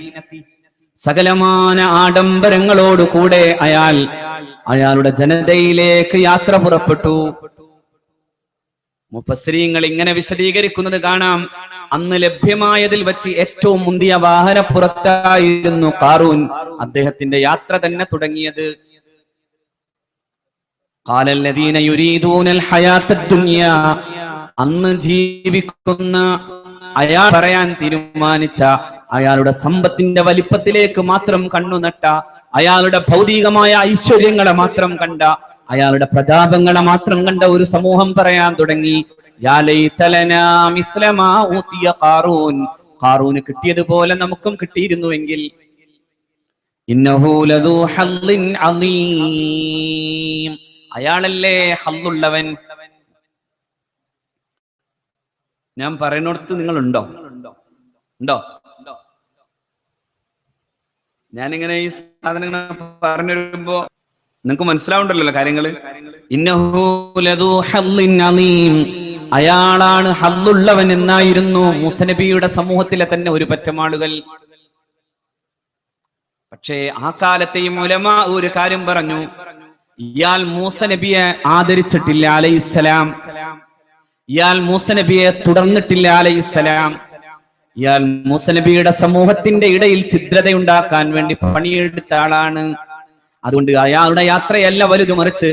സകലമാന ആഡംബരങ്ങളോട് കൂടെ അയാളുടെ ജനതയിലേക്ക് യാത്ര പുറപ്പെട്ടു. മുഫസ്സിരീങ്ങൾ ഇങ്ങനെ വിശദീകരിക്കുന്നത് കാണാം. അന്ന് ലഭ്യമായതിൽ വെച്ച് ഏറ്റവും മുന്തിയ വാഹനപ്പുറത്തായിരുന്നു ഖാറൂൻ അദ്ദേഹത്തിന്റെ യാത്ര തന്നെ തുടങ്ങിയത്. ഖാലല്ലദീന യുരീദൂനൽ ഹയാത്തദ് ദുനിയാ, അന്ന് ജീവിക്കുന്ന അയാൾ പറയാൻ തീരുമാനിച്ച, അയാളുടെ സമ്പത്തിന്റെ വലിപ്പത്തിലേക്ക് മാത്രം കണ്ണുനട്ട, അയാളുടെ ഭൗതികമായ ഐശ്വര്യങ്ങളെ മാത്രം കണ്ട, അയാളുടെ പ്രതാപങ്ങളെ മാത്രം കണ്ട ഒരു സമൂഹം പറയാൻ തുടങ്ങി, യാ ലൈതലനാ മിസ്ല മാ ഊതിയ ഖാറൂൻ, ഖാറൂന് കിട്ടിയതുപോലെ നമുക്കും കിട്ടിയിരുന്നുവെങ്കിൽ. ഇന്നഹു ലദൂ ഹള്ളിൻ അളീം, അയാളല്ലേ ഹള്ളുള്ളവൻ. ഞാൻ പറയുന്നിടത്ത് നിങ്ങൾ ഉണ്ടോ? ഞാനിങ്ങനെ ഈ സാധനങ്ങൾ പറഞ്ഞു വരുമ്പോ നിങ്ങൾക്ക് മനസ്സിലാവുണ്ടല്ലോ കാര്യങ്ങള്. ഇന്നഹു ലദൂ ഹള്ളിൻ അളീം, അയാളാണ് ഹള്ളുള്ളവൻ എന്നായിരുന്നു മൂസ നബിയുടെ സമൂഹത്തിലെ തന്നെ ഒരു പറ്റം ആളുകൾ. പക്ഷേ ആ കാലത്തെയും ഉലമാ ഒരു കാര്യം പറഞ്ഞു, ഇയാൾ മൂസ നബിയെ ആദരിച്ചിട്ടില്ല അലൈഹിസ്സലാം, ഇയാൾ മൂസ നബിയെ തുടർന്നിട്ടില്ല അലൈഹിസ്സലാം, ഇയാൾ മൂസ നബിയുടെ സമൂഹത്തിന്റെ ഇടയിൽ ഛിദ്രതയുണ്ടാക്കാൻ വേണ്ടി പണിയെടുത്ത ആളാണ്. അതുകൊണ്ട് അയാളുടെ യാത്രയല്ല വലുത്, മറിച്ച്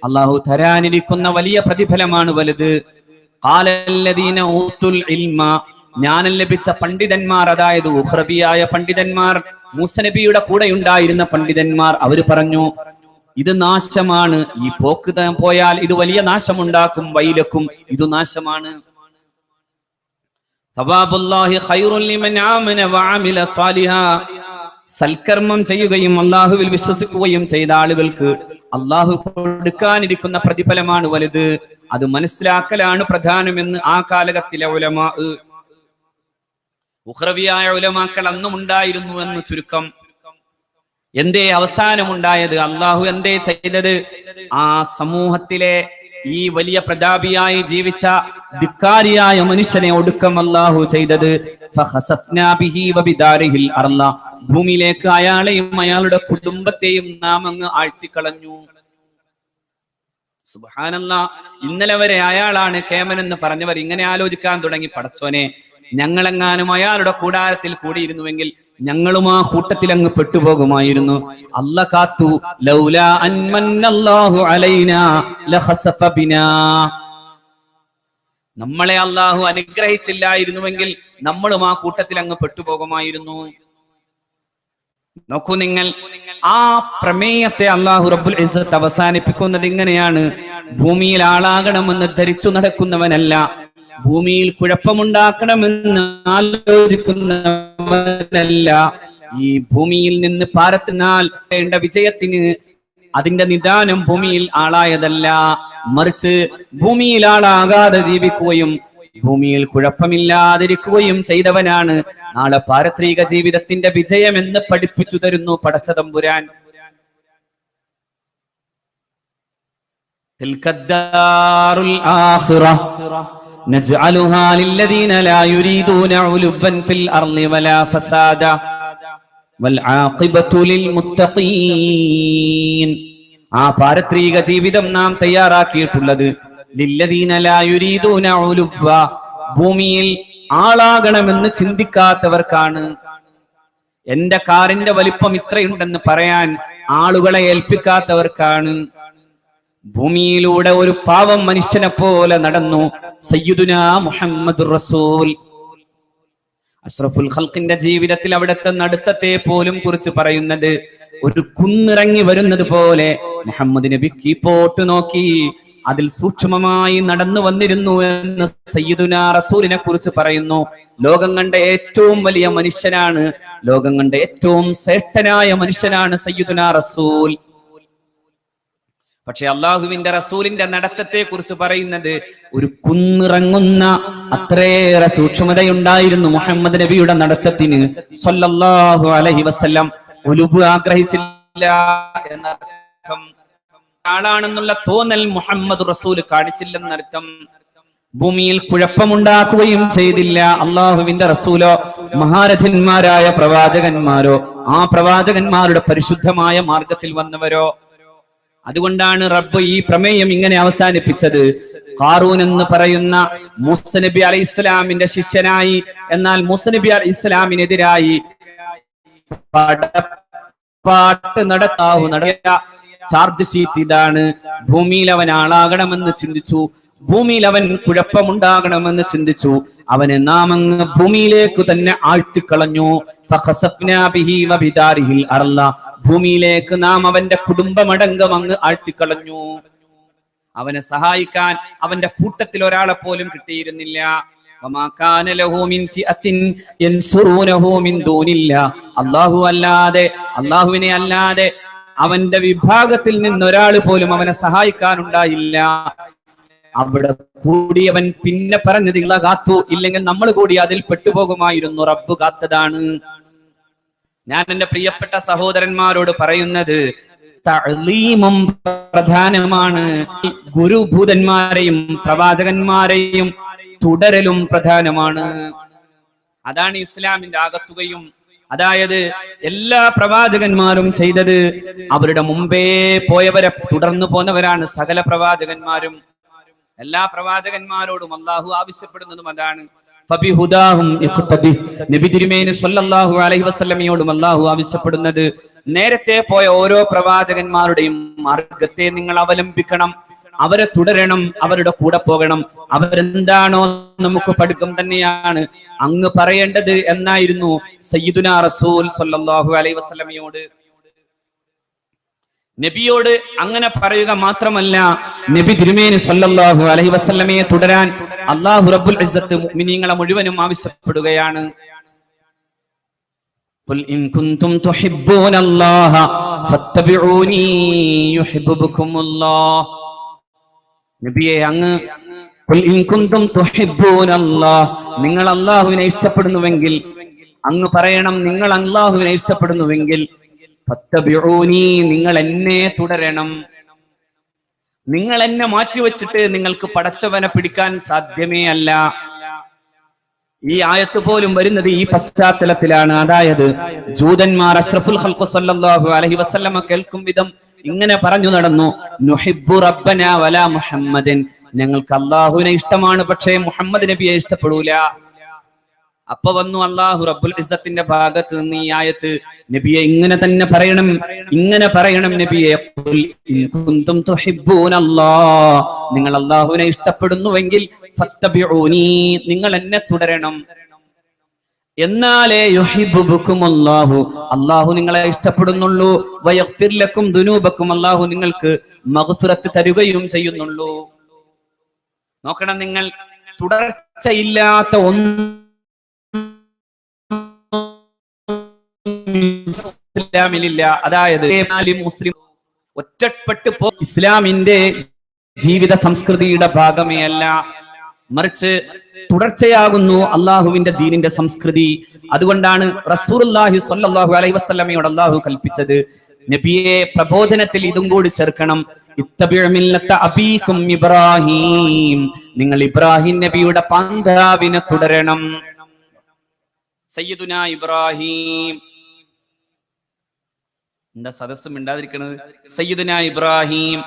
അള്ളാഹു തരാനിരിക്കുന്ന വലിയ പ്രതിഫലമാണ് വലുത്. ഖാലല്ലദീന ഊതുൽ ഇൽമ, ജ്ഞാനം ലഭിച്ച പണ്ഡിതന്മാർ, അതായത് ഉഖ്റബിയായ പണ്ഡിതന്മാർ, മൂസ നബിയുടെ കൂടെ ഉണ്ടായിരുന്ന പണ്ഡിതന്മാർ, അവര് പറഞ്ഞു, ഇത് നാശമാണ്, ഈ പോക്ക് പോയാൽ ഇത് വലിയ നാശമുണ്ടാക്കും, വൈലക്കും, ഇത് നാശമാണ്. സവാബുല്ലാഹി ഖൈറുൽ ലിമൻ ആമന വഅമില സാലിഹാ, സൽക്കർമ്മം ചെയ്യുകയും അല്ലാഹുവിൽ വിശ്വസിക്കുകയും ചെയ്ത ആളുകൾക്ക് അല്ലാഹു കൊടുക്കാനിരിക്കുന്ന പ്രതിഫലമാണ് വലുത്. അത് മനസ്സിലാക്കലാണ് പ്രധാനമെന്ന് ആ കാലഘട്ടത്തിലെ ഉലമാ, ഉഖ്റവിയായ ഉലമാക്കൾ അന്നും ഉണ്ടായിരുന്നു എന്ന് ചുരുക്കം. എന്തേ അവസാനമുണ്ടായത്? അള്ളാഹു എന്തേ ചെയ്തത്? ആ സമൂഹത്തിലെ ഈ വലിയ പ്രതാപിയായി ജീവിച്ച ധിക്കാരിയായ മനുഷ്യനെ ഒടുക്കം അള്ളാഹു ചെയ്തത് ഫഖസഫ്നാ ബിഹി വബിദാരിഹിൽ അർള, ഭൂമിയിലേക്ക് അയാളെയും അയാളുടെ കുടുംബത്തെയും നാം അങ്ങ് ആഴ്ത്തിക്കളഞ്ഞു. സുബ്ഹാനല്ലാഹ്. ഇന്നലെ വരെ അയാളാണ് കേമൻ എന്ന് പറഞ്ഞവർ ഇങ്ങനെ ആലോചിക്കാൻ തുടങ്ങി, പടച്ചോനെ, ഞങ്ങളെങ്ങാനും അയാളുടെ കൂടാരത്തിൽ കൂടിയിരുന്നുവെങ്കിൽ ഞങ്ങളും ആ കൂട്ടത്തിൽ അങ്ങ് പെട്ടുപോകുമായിരുന്നു. അല്ലാഹ് കാത്തു. ലൗലാ അൻമന്നല്ലാഹു അലൈനാ ലഖസഫ ബിനാ, നമ്മളെ അല്ലാഹു അനുഗ്രഹിച്ചില്ലായിരുന്നുവെങ്കിൽ നമ്മളും ആ കൂട്ടത്തിൽ അങ്ങ് പെട്ടുപോകുമായിരുന്നു. നോക്കൂ നിങ്ങൾ, ആ പ്രമേയത്തെ അല്ലാഹു റബ്ബുൽ ഇസ്സത്ത് അവസാനിപ്പിക്കുന്നത് ഇങ്ങനെയാണ്: ഭൂമിയിൽ ആളാകണമെന്ന് ധരിച്ചു നടക്കുന്നവനല്ല, ഭൂമിയിൽ കുഴപ്പമുണ്ടാക്കണമെന്ന് ആലോചിക്കുന്നവനല്ല, ഈ ഭൂമിയിൽ നിന്ന് പാരത്തിനാൽ വേണ്ട വിജയത്തിന് അതിന്റെ നിദാനം ഭൂമിയിൽ ആളായതല്ല, മറിച്ച് ഭൂമിയിൽ ആളാകാതെ ജീവിക്കുകയും ഭൂമിയിൽ കുഴപ്പമില്ലാതിരിക്കുകയും ചെയ്തവനാണ് നാളെ പാരത്രിക ജീവിതത്തിന്റെ വിജയമെന്ന് പഠിപ്പിച്ചു തരുന്നു പടച്ച തമ്പുരാൻ. തിൽക്കദ്ദാറുൽ ആഖിറ നജ്അലുഹാ ലില്ലദീന ലാ യുരീദൂന ഉലുബൻ ഫിൽ അർളി വലാ ഫസാദ വൽ ആഖിബതു ലിൽ മുത്തഖീൻ. ആ പാരത്രിക ജീവിതം നാം തയ്യാറാക്കിയിട്ടുള്ളത് ലില്ലദീന ലാ യുരീദൂന ഉലുബ, ഭൂമിയിൽ ആളാകണമെന്ന് ചിന്തിക്കാത്തവർക്കാണ്. എന്റെ കാറിന്റെ വലിപ്പം ഇത്രയുണ്ടെന്ന് പറയാൻ ആളുകളെ ഏൽപ്പിക്കാത്തവർക്കാണ്. ഭൂമിയിലൂടെ ഒരു പാവം മനുഷ്യനെ പോലെ നടന്നു സയ്യിദുനാ മുഹമ്മദുർ റസൂൽ. അഷ്റഫുൽ ഖൽഖിന്റെ ജീവിതത്തിൽ അവിടുത്തെ നടുത്തത്തെ പോലും കുറിച്ച് പറയുന്നത് ഒരു കുന്നിറങ്ങി വരുന്നത് പോലെ മുഹമ്മദ് നബി കീപ്പോട്ട് നോക്കി, അതിൽ സൂക്ഷ്മമായി നടന്നു വന്നിരുന്നു എന്ന് സയ്യിദുനാ റസൂലിനെ കുറിച്ച് പറയുന്നു. ലോകം കണ്ട ഏറ്റവും വലിയ മനുഷ്യനാണ്, ലോകം കണ്ട ഏറ്റവും ശ്രേഷ്ഠനായ മനുഷ്യനാണ് സയ്യിദുനാ റസൂൽ. പക്ഷെ അള്ളാഹുവിന്റെ റസൂലിന്റെ നടത്തത്തെ കുറിച്ച് പറയുന്നത് ഒരു കുന്നിറങ്ങുന്ന അത്രയേറെ സൂക്ഷ്മതയുണ്ടായിരുന്നു മുഹമ്മദ് നബിയുടെ നടത്തത്തിന്. സ്വല്ലല്ലാഹു അലൈഹി വസല്ലം ഉലുബ് ആഗ്രഹിച്ചില്ല എന്നർത്ഥം. ആളാണെന്നുള്ള തോന്നൽ മുഹമ്മദ് റസൂൽ കാണിച്ചില്ലെന്നർത്ഥം. ഭൂമിയിൽ കുഴപ്പമുണ്ടാക്കുകയും ചെയ്തില്ല. അള്ളാഹുവിന്റെ റസൂലോ മഹാരഥന്മാരായ പ്രവാചകന്മാരോ ആ പ്രവാചകന്മാരുടെ പരിശുദ്ധമായ മാർഗത്തിൽ വന്നവരോ. അതുകൊണ്ടാണ് റബ്ബ് ഈ പ്രമേയം ഇങ്ങനെ അവസാനിപ്പിച്ചത്. ഖാറൂൻ എന്ന് പറയുന്ന മൂസ നബി അലൈഹി ഇസ്ലാമിന്റെ ശിഷ്യനായി, എന്നാൽ മൂസ നബി അലൈഹി ഇസ്ലാമിനെതിരായി പാട്ട് നടത്തിയ ചാർജ് ഷീറ്റ് ഇതാണ്. ഭൂമിയിൽ അവൻ ആളാകണമെന്ന് ചിന്തിച്ചു, ഭൂമിയിൽ അവൻ കുഴപ്പമുണ്ടാകണമെന്ന് ചിന്തിച്ചു. അവനെ നാം അങ്ങ് ഭൂമിയിലേക്ക് തന്നെ ആഴ്ത്തിക്കളഞ്ഞു. ഭൂമിയിലേക്ക് നാം അവന്റെ കുടുംബമടങ്കം അങ്ങ് ആഴ്ത്തിക്കളഞ്ഞു. അവനെ സഹായിക്കാൻ അവന്റെ കൂട്ടത്തിൽ ഒരാളെ പോലും കിട്ടിയിരുന്നില്ല. അല്ലാഹുവിനെ അല്ലാതെ അവന്റെ വിഭാഗത്തിൽ നിന്ന് ഒരാൾ പോലും അവനെ സഹായിക്കാനുണ്ടായില്ല. അവിടെ കൂടി അവൻ പിന്നെ പറഞ്ഞത് ഇള കാത്തു, ഇല്ലെങ്കിൽ നമ്മൾ കൂടി അതിൽ പെട്ടുപോകുമായിരുന്നു. റബ്ബ് കാത്തതാണ്. ഞാൻ എന്റെ പ്രിയപ്പെട്ട സഹോദരന്മാരോട് പറയുന്നത്, തഅ്ലീമും പ്രധാനമാണ്. ഗുരുഭൂതന്മാരെയും പ്രവാചകന്മാരെയും തുടരലും പ്രധാനമാണ്. അതാണ് ഇസ്ലാമിന്റെ ആകത്തുകയും. അതായത് എല്ലാ പ്രവാചകന്മാരും ചെയ്തത് അവരുടെ മുമ്പേ പോയവരെ തുടർന്നു പോന്നവരാണ് സകല പ്രവാചകന്മാരും. എല്ലാ പ്രവാചകന്മാരോടും അള്ളാഹു ആവശ്യപ്പെടുന്നതും അതാണ്. നബി തിരുമേനി സ്വല്ലല്ലാഹു അലൈഹി വസല്ലമയോടും അള്ളാഹു ആവശ്യപ്പെടുന്നത് നേരത്തെ പോയ ഓരോ പ്രവാചകന്മാരുടെയും മാർഗത്തെ നിങ്ങൾ അവലംബിക്കണം, അവരെ തുടരണം, അവരുടെ കൂടെ പോകണം. അവരെന്താണോ നമുക്ക് പഠിക്കും തന്നെയാണ് അങ്ങ് പറയേണ്ടത് എന്നായിരുന്നു സയ്യിദുനാ റസൂൽ സ്വല്ലല്ലാഹു അലൈഹി വസല്ലമയോട്. നബിയോട് അങ്ങനെ പറയുക മാത്രമല്ല, നബി തിരുമേനി സ്വല്ലല്ലാഹു അലൈഹി വസല്ലമയെ തുടരാൻ അല്ലാഹു റബ്ബുൽ ഇസ്സത്ത് മുഅ്മിനീങ്ങളെ മുഴുവനും ആവശ്യപ്പെടുകയാണ്. ഖുൽ ഇൻ കുൻതും തുഹിബ്ബൂനല്ലാഹ ഫത്തബിഊനി യുഹിബ്ബുകുമുല്ലാഹ്. നബിയെ അങ്ങ് ഖുൽ ഇൻ കുൻതും തുഹിബ്ബൂനല്ലാഹ്, നിങ്ങൾ അല്ലാഹുവിനെ ഇഷ്ടപ്പെടുന്നുവെങ്കിൽ അങ്ങ് പറയണം, നിങ്ങൾ അല്ലാഹുവിനെ ഇഷ്ടപ്പെടുന്നുവെങ്കിൽ ഫത്തബിഊനി, നിങ്ങൾ എന്നെ തുടരണം. നിങ്ങൾ എന്നെ മാറ്റിവെച്ചിട്ട് നിങ്ങൾക്ക് പടച്ചവനെ പിടിക്കാൻ സാധ്യമേ അല്ല. ഈ ആയത്ത് പോലും വരുന്നത് ഈ പശ്ചാത്തലത്തിലാണ്. അതായത് ജൂതന്മാർ അഷ്റഫുൽ ഖൽഖ് സ്വല്ലല്ലാഹു അലൈഹി വസല്ലമ കേൾക്കും വിധം ഇങ്ങനെ പറഞ്ഞു നടന്നു, നുഹിബ്ബു റബ്ബന വലാ മുഹമ്മദൻ, ഞങ്ങൾക്ക് അല്ലാഹുവിനെ ഇഷ്ടമാണ്, പക്ഷേ മുഹമ്മദ് നബിയെ ഇഷ്ടപ്പെടൂല. അപ്പൊ വന്നു അല്ലാഹു റബ്ബുൽ ഇസ്സത്തിന്റെ ഭാഗത്ത് നിന്ന് ഈ ആയത്ത്, നബിയെ ഇങ്ങനെ തന്നെ പറയണം, ഇങ്ങനെ പറയണം നബിയെ, ഖുൽ ഇൻ കുൻതും തുഹിബ്ബൂനല്ലാഹ്, നിങ്ങൾ അല്ലാഹുവിനെ ഇഷ്ടപ്പെടുന്നുവെങ്കിൽ ഫത്തബിഊനി, നിങ്ങൾ എന്നെ തുടരണം. എന്നാലേ യുഹിബ്ബുകുമുല്ലാഹു, അല്ലാഹു നിങ്ങളെ ഇഷ്ടപ്പെടുന്നുള്ളൂ. വയഗ്ഫിർ ലക്കും ദുനൂബക്കും, അല്ലാഹു നിങ്ങൾക്ക് മഗ്ഫിറത്ത് തരുകയും ചെയ്യുന്നുള്ളൂ. നോക്കണം, നിങ്ങൾ തുടർച്ചയില്ലാത്ത ഇസ്ലാമിലില്ല. അതായത് മുസ്ലിം ഒറ്റപ്പെട്ടു ഇസ്ലാമിന്റെ ജീവിത സംസ്കൃതിയുടെ ഭാഗമേ അല്ല, മറിച്ച് തുടർച്ചയാകുന്നു അള്ളാഹുവിന്റെ ദീനിന്റെ സംസ്കൃതി. അതുകൊണ്ടാണ് റസൂലുള്ളാഹി സ്വല്ലല്ലാഹു അലൈഹി വസല്ലമയോട് അള്ളാഹു കൽപ്പിച്ചത്, നബിയെ പ്രബോധനത്തിൽ ഇതും കൂടി ചേർക്കണം, ഇത്തബിഉ മില്ലത അബീകും ഇബ്രാഹിം, നിങ്ങൾ ഇബ്രാഹിം നബിയുടെ പന്ഥാവിനെ തുടരണം. സയ്യിദുനാ ഇബ്രാഹിം, എന്താ സദസ്സ് മിണ്ടാതിരിക്കുന്നത്? സയ്യിദുനാ ഇബ്രാഹിം,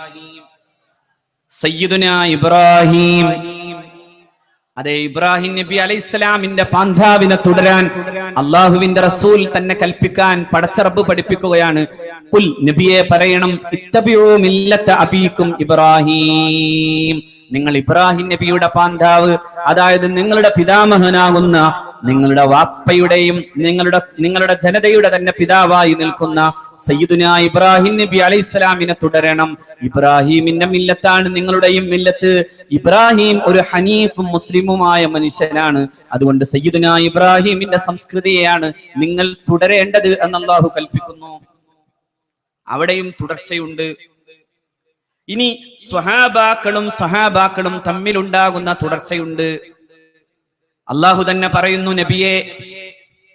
സയ്യിദുനാ ഇബ്രാഹിം. അതെ, ഇബ്രാഹിം നബി അലൈഹിസ്സലാമിന്റെ പാന്താവിനെ തുടരാൻ അള്ളാഹുവിന്റെ റസൂൽ തന്നെ കൽപ്പിക്കാൻ പടച്ചറബ് പഠിപ്പിക്കുകയാണ്. ഖുൽ, നബിയെ പറയണം, ഇത്തബിഉ മില്ലത അബീകും ഇബ്രാഹിം, നിങ്ങൾ ഇബ്രാഹിം നബിയുടെ പാന്താവ്, അതായത് നിങ്ങളുടെ പിതാമഹനാകുന്ന നിങ്ങളുടെ വാപ്പയുടെയും നിങ്ങളുടെ ജനതയുടെ തന്നെ പിതാവായി നിൽക്കുന്ന സയ്യിദുനാ ഇബ്രാഹിം നബി അലൈഹിസ്സലാമിനെ തുടരണം. ഇബ്രാഹിമിന്റെ മില്ലത്താണ് നിങ്ങളുടെയും മില്ലത്ത്. ഇബ്രാഹിം ഒരു ഹനീഫും മുസ്ലിമുമായ മനുഷ്യനാണ്. അതുകൊണ്ട് സയ്യിദുനാ ഇബ്രാഹിമിന്റെ സംസ്കൃതിയെയാണ് നിങ്ങൾ തുടരേണ്ടത് എന്ന് അല്ലാഹു കൽപ്പിക്കുന്നു. അവിടെയും തുടർച്ചയുണ്ട്. ഇനി സ്വഹാബാക്കളും തമ്മിലുണ്ടാകുന്ന തുടർച്ചയുണ്ട്. അള്ളാഹു തന്നെ പറയുന്നു, നബിയെ,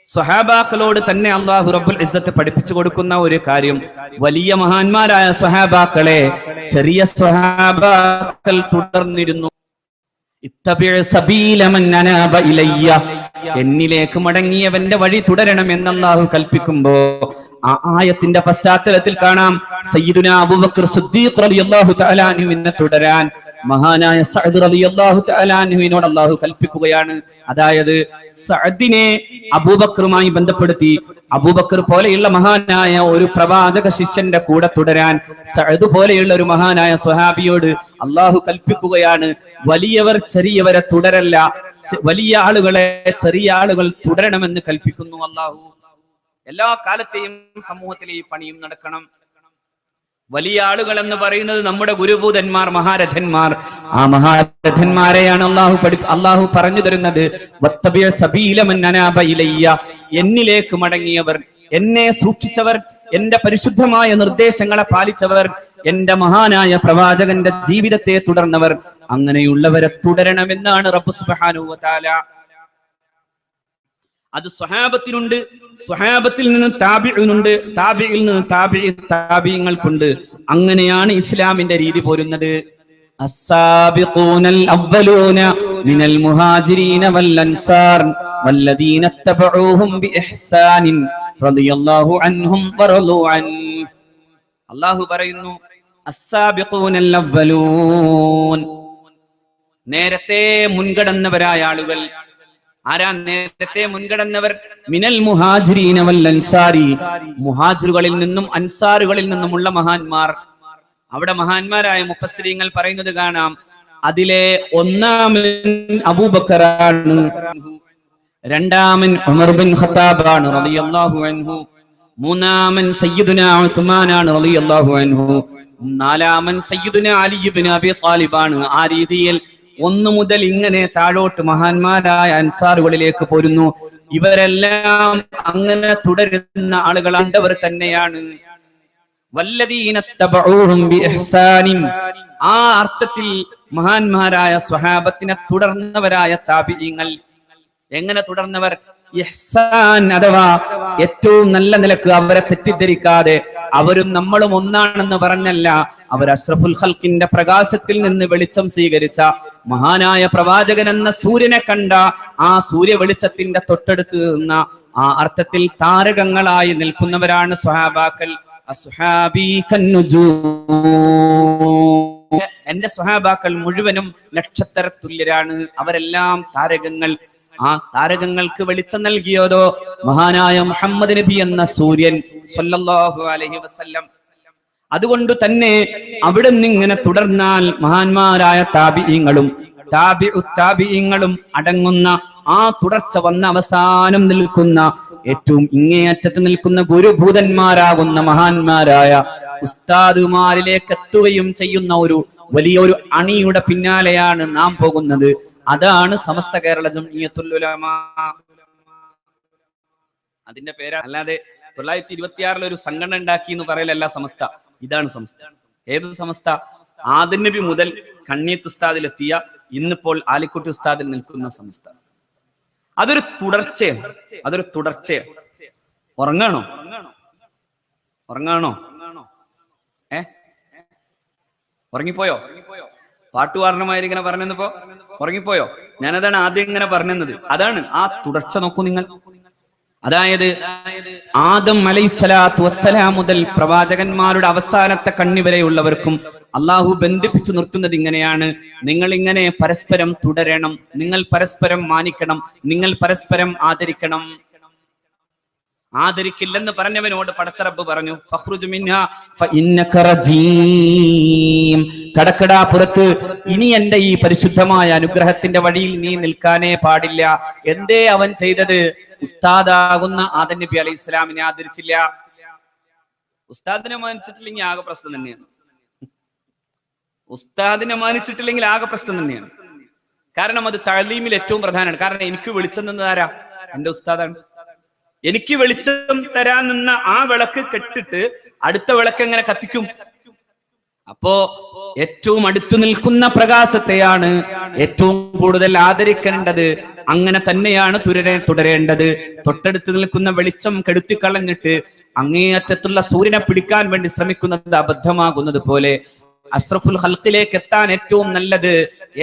സ്വഹാബാക്കളോട് തന്നെ അള്ളാഹു റബ്ബുൽ ഇസ്സത്ത് പഠിപ്പിച്ചു കൊടുക്കുന്ന ഒരു കാര്യം, വലിയ മഹാന്മാരായ സ്വഹാബാക്കളെ ചെറിയ സ്വഹാബാക്കൾ തുടർന്നിരുന്നു. ഇത്തബിഅ സബീല മൻ അനാബ ഇലയ്യ, എന്നിലേക്ക് മടങ്ങിയവന്റെ വഴി തുടരണം എന്ന് അള്ളാഹു കൽപ്പിക്കുമ്പോ ആ ആയത്തിന്റെ പശ്ചാത്തലത്തിൽ കാണാം സയ്യിദുനാ അബൂബക്കർ സിദ്ദീഖ് റളിയല്ലാഹു തആല അൻഹുവിനെ തുടരാൻ മഹാനായ സഅദ് റളിയല്ലാഹു തആല അൻഹുവിനോട് അല്ലാഹു കൽപ്പിക്കുകയാണ്. അതായത് സഅദിനെ അബൂബക്കറുമായി ബന്ധപ്പെടുത്തി അബൂബക്കർ പോലെയുള്ള മഹാനായ ഒരു പ്രവാചക ശിഷ്യന്റെ കൂടെ തുടരാൻ സഅദ് പോലെയുള്ള ഒരു മഹാനായ സ്വഹാബിയോട് അല്ലാഹു കൽപ്പിക്കുകയാണ്. വലിയവർ ചെറിയവരെ തുടരല്ല, വലിയ ആളുകളെ ചെറിയ ആളുകൾ തുടരണമെന്ന് കൽപ്പിക്കുന്നു അല്ലാഹു. എല്ലാ കാലത്തെയും സമൂഹത്തിൽ ഈ പണിയും നടക്കണം. വലിയ ആളുകൾ എന്ന് പറയുന്നത് നമ്മുടെ ഗുരുഭൂതന്മാർ, മഹാരഥന്മാർ. ആ മഹാരഥന്മാരെയാണ് അള്ളാഹു പറഞ്ഞു തരുന്നത്. വത്തബിഅ സബീല മൻ അനാബ ഇലയ്യ, എന്നിലേക്ക് മടങ്ങിയവർ, എന്നെ സൂക്ഷിച്ചവർ, എന്റെ പരിശുദ്ധമായ നിർദ്ദേശങ്ങളെ പാലിച്ചവർ, എന്റെ മഹാനായ പ്രവാചകന്റെ ജീവിതത്തെ തുടർന്നവർ, അങ്ങനെയുള്ളവരെ തുടരണമെന്നാണ് റബ്ബ് സുബ്ഹാനഹു വ തആല. അത് സ്വഹാബത്തിനുണ്ട്, സ്വഹാബത്തിൽ നിന്ന് താബിഈനുണ്ട്, താബിഈൽ നിന്ന് താബിഈങ്ങൾക്കുണ്ട്. അങ്ങനെയാണ് ഇസ്ലാമിന്റെ രീതി പോരുന്നത്. അസ്സാബിഖൂനൽ അവ്വലൂന മിനൽ മുഹാജിരീന വൽ അൻസാർ വല്ലദീന തബഊഹും ബിഇഹ്സാനിൻ റളിയല്ലാഹു അൻഹും വറളൂ അൻ. അല്ലാഹു പറയുന്നു, അസ്സാബിഖൂനൽ അവ്വലൂൻ, നേരത്തെ മുൻകടന്നവരായ ആളുകൾ. ആരാ നേരത്തെ മുൻകടന്നവർ? മിനൽ മുഹാജിരീന വൽ അൻസാരി, മുഹാജിറുകളിൽ നിന്നും അൻസാറുകളിൽ നിന്നുമുള്ള മഹാന്മാർ. അവിടെ മഹാന്മാരായ മുഫസ്സിരീങ്ങൾ പറയുന്നത് കാണാം. അതിലെ ഒന്നാമൻ അബൂബക്കറാണ്, രണ്ടാമൻ ഉമർ ബിൻ ഖത്താബാണ് റളിയല്ലാഹു അൻഹു, മൂന്നാമൻ സയ്യിദുനാ ഉസ്മാനാണ് റളിയല്ലാഹു അൻഹു, നാലാമൻ സയ്യിദുനാ അലി ഇബ്നു അബി ത്വാലിബാണ്. ആ രീതിയിൽ ഒന്നു മുതൽ ഇങ്ങനെ താഴോട്ട് മഹാന്മാരായ അൻസാറുകളിലേക്ക് പോരുന്നു. ഇവരെല്ലാം അങ്ങനെ തുടരുന്ന ആളുകളാണ്ടവർ തന്നെയാണ്. വല്ലദീന തബഊഹും ബിഇഹ്സാനിൻ, ആ അർത്ഥത്തിൽ മഹാന്മാരായ സ്വഹാബത്തിനെ തുടർന്നവരായ താബിഈങ്ങൾ. എങ്ങനെ തുടർന്നവർ? ഇഹ്സാൻ, അഥവാ ഏറ്റവും നല്ല നിലക്ക് അവരെ തെറ്റിദ്ധരിക്കാതെ, അവരും നമ്മളും ഒന്നാണെന്ന് പറഞ്ഞല്ല, അവർ അഷ്റഫുൽ ഖൽഖിന്റെ പ്രകാശത്തിൽ നിന്ന് വെളിച്ചം സ്വീകരിച്ച മഹാനായ പ്രവാചകൻ എന്ന സൂര്യനെ കണ്ട ആ സൂര്യ വെളിച്ചത്തിന്റെ തൊട്ടടുത്ത് നിന്ന ആ അർത്ഥത്തിൽ താരകങ്ങളായി നിൽക്കുന്നവരാണ് സ്വഹാബാക്കൾ. എന്റെ സ്വഹാബാക്കൾ മുഴുവനും നക്ഷത്ര തുല്യരാണ്, അവരെല്ലാം താരകങ്ങൾ. ആ താരകങ്ങൾക്ക് വെളിച്ചം നൽകിയതോ മഹാനായ മുഹമ്മദ് നബി എന്ന സൂര്യൻ സ്വല്ലല്ലാഹു അലൈഹി വസല്ലം. അതുകൊണ്ട് തന്നെ അവിടെ നിന്നിങ്ങനെ തുടർന്നാൽ മഹാന്മാരായ താബിഈങ്ങളും താബിഈങ്ങളും അടങ്ങുന്ന ആ തുടർച്ച വന്ന അവസാനം നിൽക്കുന്ന ഏറ്റവും ഇങ്ങേയറ്റത്ത് നിൽക്കുന്ന ഗുരുഭൂതന്മാരാകുന്ന മഹാന്മാരായ ഉസ്താദുമാരിലേക്ക് എത്തുകയും ചെയ്യുന്ന ഒരു വലിയൊരു അണിയുടെ പിന്നാലെയാണ് നാം പോകുന്നത്. അതാണ് സമസ്ത കേരള ജംഇയ്യത്തുൽ ഉലമ. അതിന്റെ പേരാ, അല്ലാതെ 926 ഒരു സംഘടന ഉണ്ടാക്കി എന്ന് പറയലല്ല സമസ്ത. ഇതാണ് സമസ്ത. ഏത് സമസ്ത? ആദം നബി മുതൽ കണ്ണീത്ത് ഉസ്താദിലെത്തിയ ഇന്നിപ്പോൾ ആലിക്കുട്ടി ഉസ്താദിൽ നിൽക്കുന്ന സമസ്ത. അതൊരു തുടർച്ചയാണ്, അതൊരു തുടർച്ചയാണ്. ഉറങ്ങാണോ? ഉറങ്ങിപ്പോയോ? പാട്ടുകാരനമായിരിങ്ങനെ പറഞ്ഞപ്പോ ഉറങ്ങിപ്പോയോ? ഞാനതാണ് ആദ്യം ഇങ്ങനെ പറഞ്ഞത്. അതാണ് ആ തുടർച്ച. നോക്കൂ നിങ്ങൾ. അതായത് ആദം അലൈഹിസ്സലാത്തു വസ്സലാം മുതൽ പ്രവാചകന്മാരുടെ അവസാനത്തെ കണ്ണി വരെയുള്ളവർക്കും അള്ളാഹു ബന്ധിപ്പിച്ചു നിർത്തുന്നത് ഇങ്ങനെയാണ്. നിങ്ങൾ ഇങ്ങനെ പരസ്പരം തുടരണം, നിങ്ങൾ പരസ്പരം മാനിക്കണം, നിങ്ങൾ പരസ്പരം ആദരിക്കണം. ആദരിക്കില്ലെന്ന് പറഞ്ഞവനോട് പടച്ചറബ്ബ് പറഞ്ഞു, ഫഖ്റുജ് മിൻഹാ ഫഇന്നക റജീം, കടക്കടാ പുറത്ത്, ഇനി എന്റെ ഈ പരിശുദ്ധമായ അനുഗ്രഹത്തിന്റെ വഴിയിൽ നീ നിൽക്കാനേ പാടില്ല. എന്തേ അവൻ ചെയ്തത്? ഉസ്താദാകുന്ന ആദം നബി അലൈഹി ഇസ്ലാമിനെ ആദരിച്ചില്ല. ഉസ്താദിനെ മാനിച്ചിട്ടില്ലെങ്കിൽ ആകെ പ്രശ്നം തന്നെയാണ്. ഉസ്താദിനെ മാനിച്ചിട്ടില്ലെങ്കിൽ ആകെ പ്രശ്നം തന്നെയാണ്. കാരണം അത് തഅലീമിൽ ഏറ്റവും പ്രധാനമാണ്. കാരണം എനിക്ക് വെളിച്ചം നിന്നത് ആരാ? എന്റെ ഉസ്താദാണ്. എനിക്ക് വെളിച്ചം തരാൻ നിന്ന ആ വിളക്ക് കെട്ടിട്ട് അടുത്ത വിളക്ക് എങ്ങനെ കത്തിക്കും? അപ്പോ ഏറ്റവും അടുത്തു നിൽക്കുന്ന പ്രകാശത്തെയാണ് ഏറ്റവും കൂടുതൽ ആദരിക്കേണ്ടത്. അങ്ങനെ തന്നെയാണ് തുടരേണ്ടത്. തൊട്ടടുത്ത് നിൽക്കുന്ന വെളിച്ചം കെടുത്തിക്കളഞ്ഞിട്ട് അങ്ങേയറ്റത്തുള്ള സൂര്യനെ പിടിക്കാൻ വേണ്ടി ശ്രമിക്കുന്നത് അബദ്ധമാകുന്നത് പോലെ അഷ്റഫുൽ ഖൽഖിലേക്ക് എത്താൻ ഏറ്റവും നല്ലത്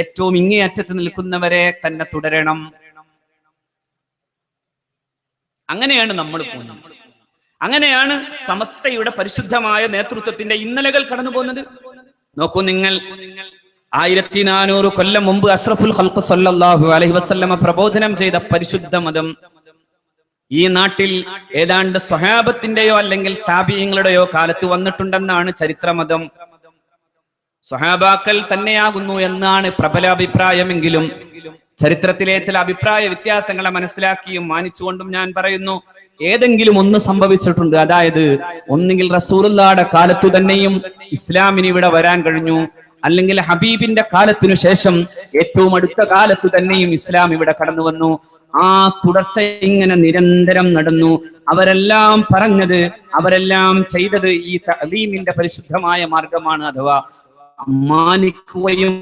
ഏറ്റവും ഇങ്ങേയറ്റത്ത് നിൽക്കുന്നവരെ തന്നെ തുടരണം. അങ്ങനെയാണ് നമ്മൾ പോകുന്നത്. അങ്ങനെയാണ് സമസ്തയുടെ പരിശുദ്ധമായ നേതൃത്വത്തിന്റെ ഇന്നലകൾ കടന്നു പോകുന്നത്. നോക്കൂ നിങ്ങൾ, 1400 കൊല്ലം മുമ്പ് അഷ്റഫുൽ ഖൽഖ് സല്ലല്ലാഹു അലൈഹി വസല്ലമ പ്രബോധനം ചെയ്ത പരിശുദ്ധ മതം ഈ നാട്ടിൽ ഏതാണ്ട് സ്വഹാബത്തിന്റെയോ അല്ലെങ്കിൽ താബിഈങ്ങളുടെയോ കാലത്ത് വന്നിട്ടുണ്ടെന്നാണ് ചരിത്രമതം. സ്വഹാബാക്കൾ തന്നെയാകുന്നു എന്നാണ് പ്രബല അഭിപ്രായമെങ്കിലും ചരിത്രത്തിലെ ചില അഭിപ്രായ വ്യത്യാസങ്ങളെ മനസ്സിലാക്കിയും മാനിച്ചുകൊണ്ടും ഞാൻ പറയുന്നു, ഏതെങ്കിലും ഒന്ന് സംഭവിച്ചിട്ടുണ്ട്. അതായത് ഒന്നുകിൽ റസൂലുള്ളാഹിയുടെ കാലത്തു തന്നെയും ഇസ്ലാമിന് ഇവിടെ വരാൻ കഴിഞ്ഞു, അല്ലെങ്കിൽ ഹബീബിന്റെ കാലത്തിനു ശേഷം ഏറ്റവും അടുത്ത കാലത്തു തന്നെയും ഇസ്ലാം ഇവിടെ കടന്നു വന്നു. ആ തുടർച്ച ഇങ്ങനെ നിരന്തരം നടന്നു. അവരെല്ലാം പറഞ്ഞത്, അവരെല്ലാം ചെയ്തത് ഈ തഅലീമിന്റെ പരിശുദ്ധമായ മാർഗമാണ്, അഥവാ മാനിക്കുകയും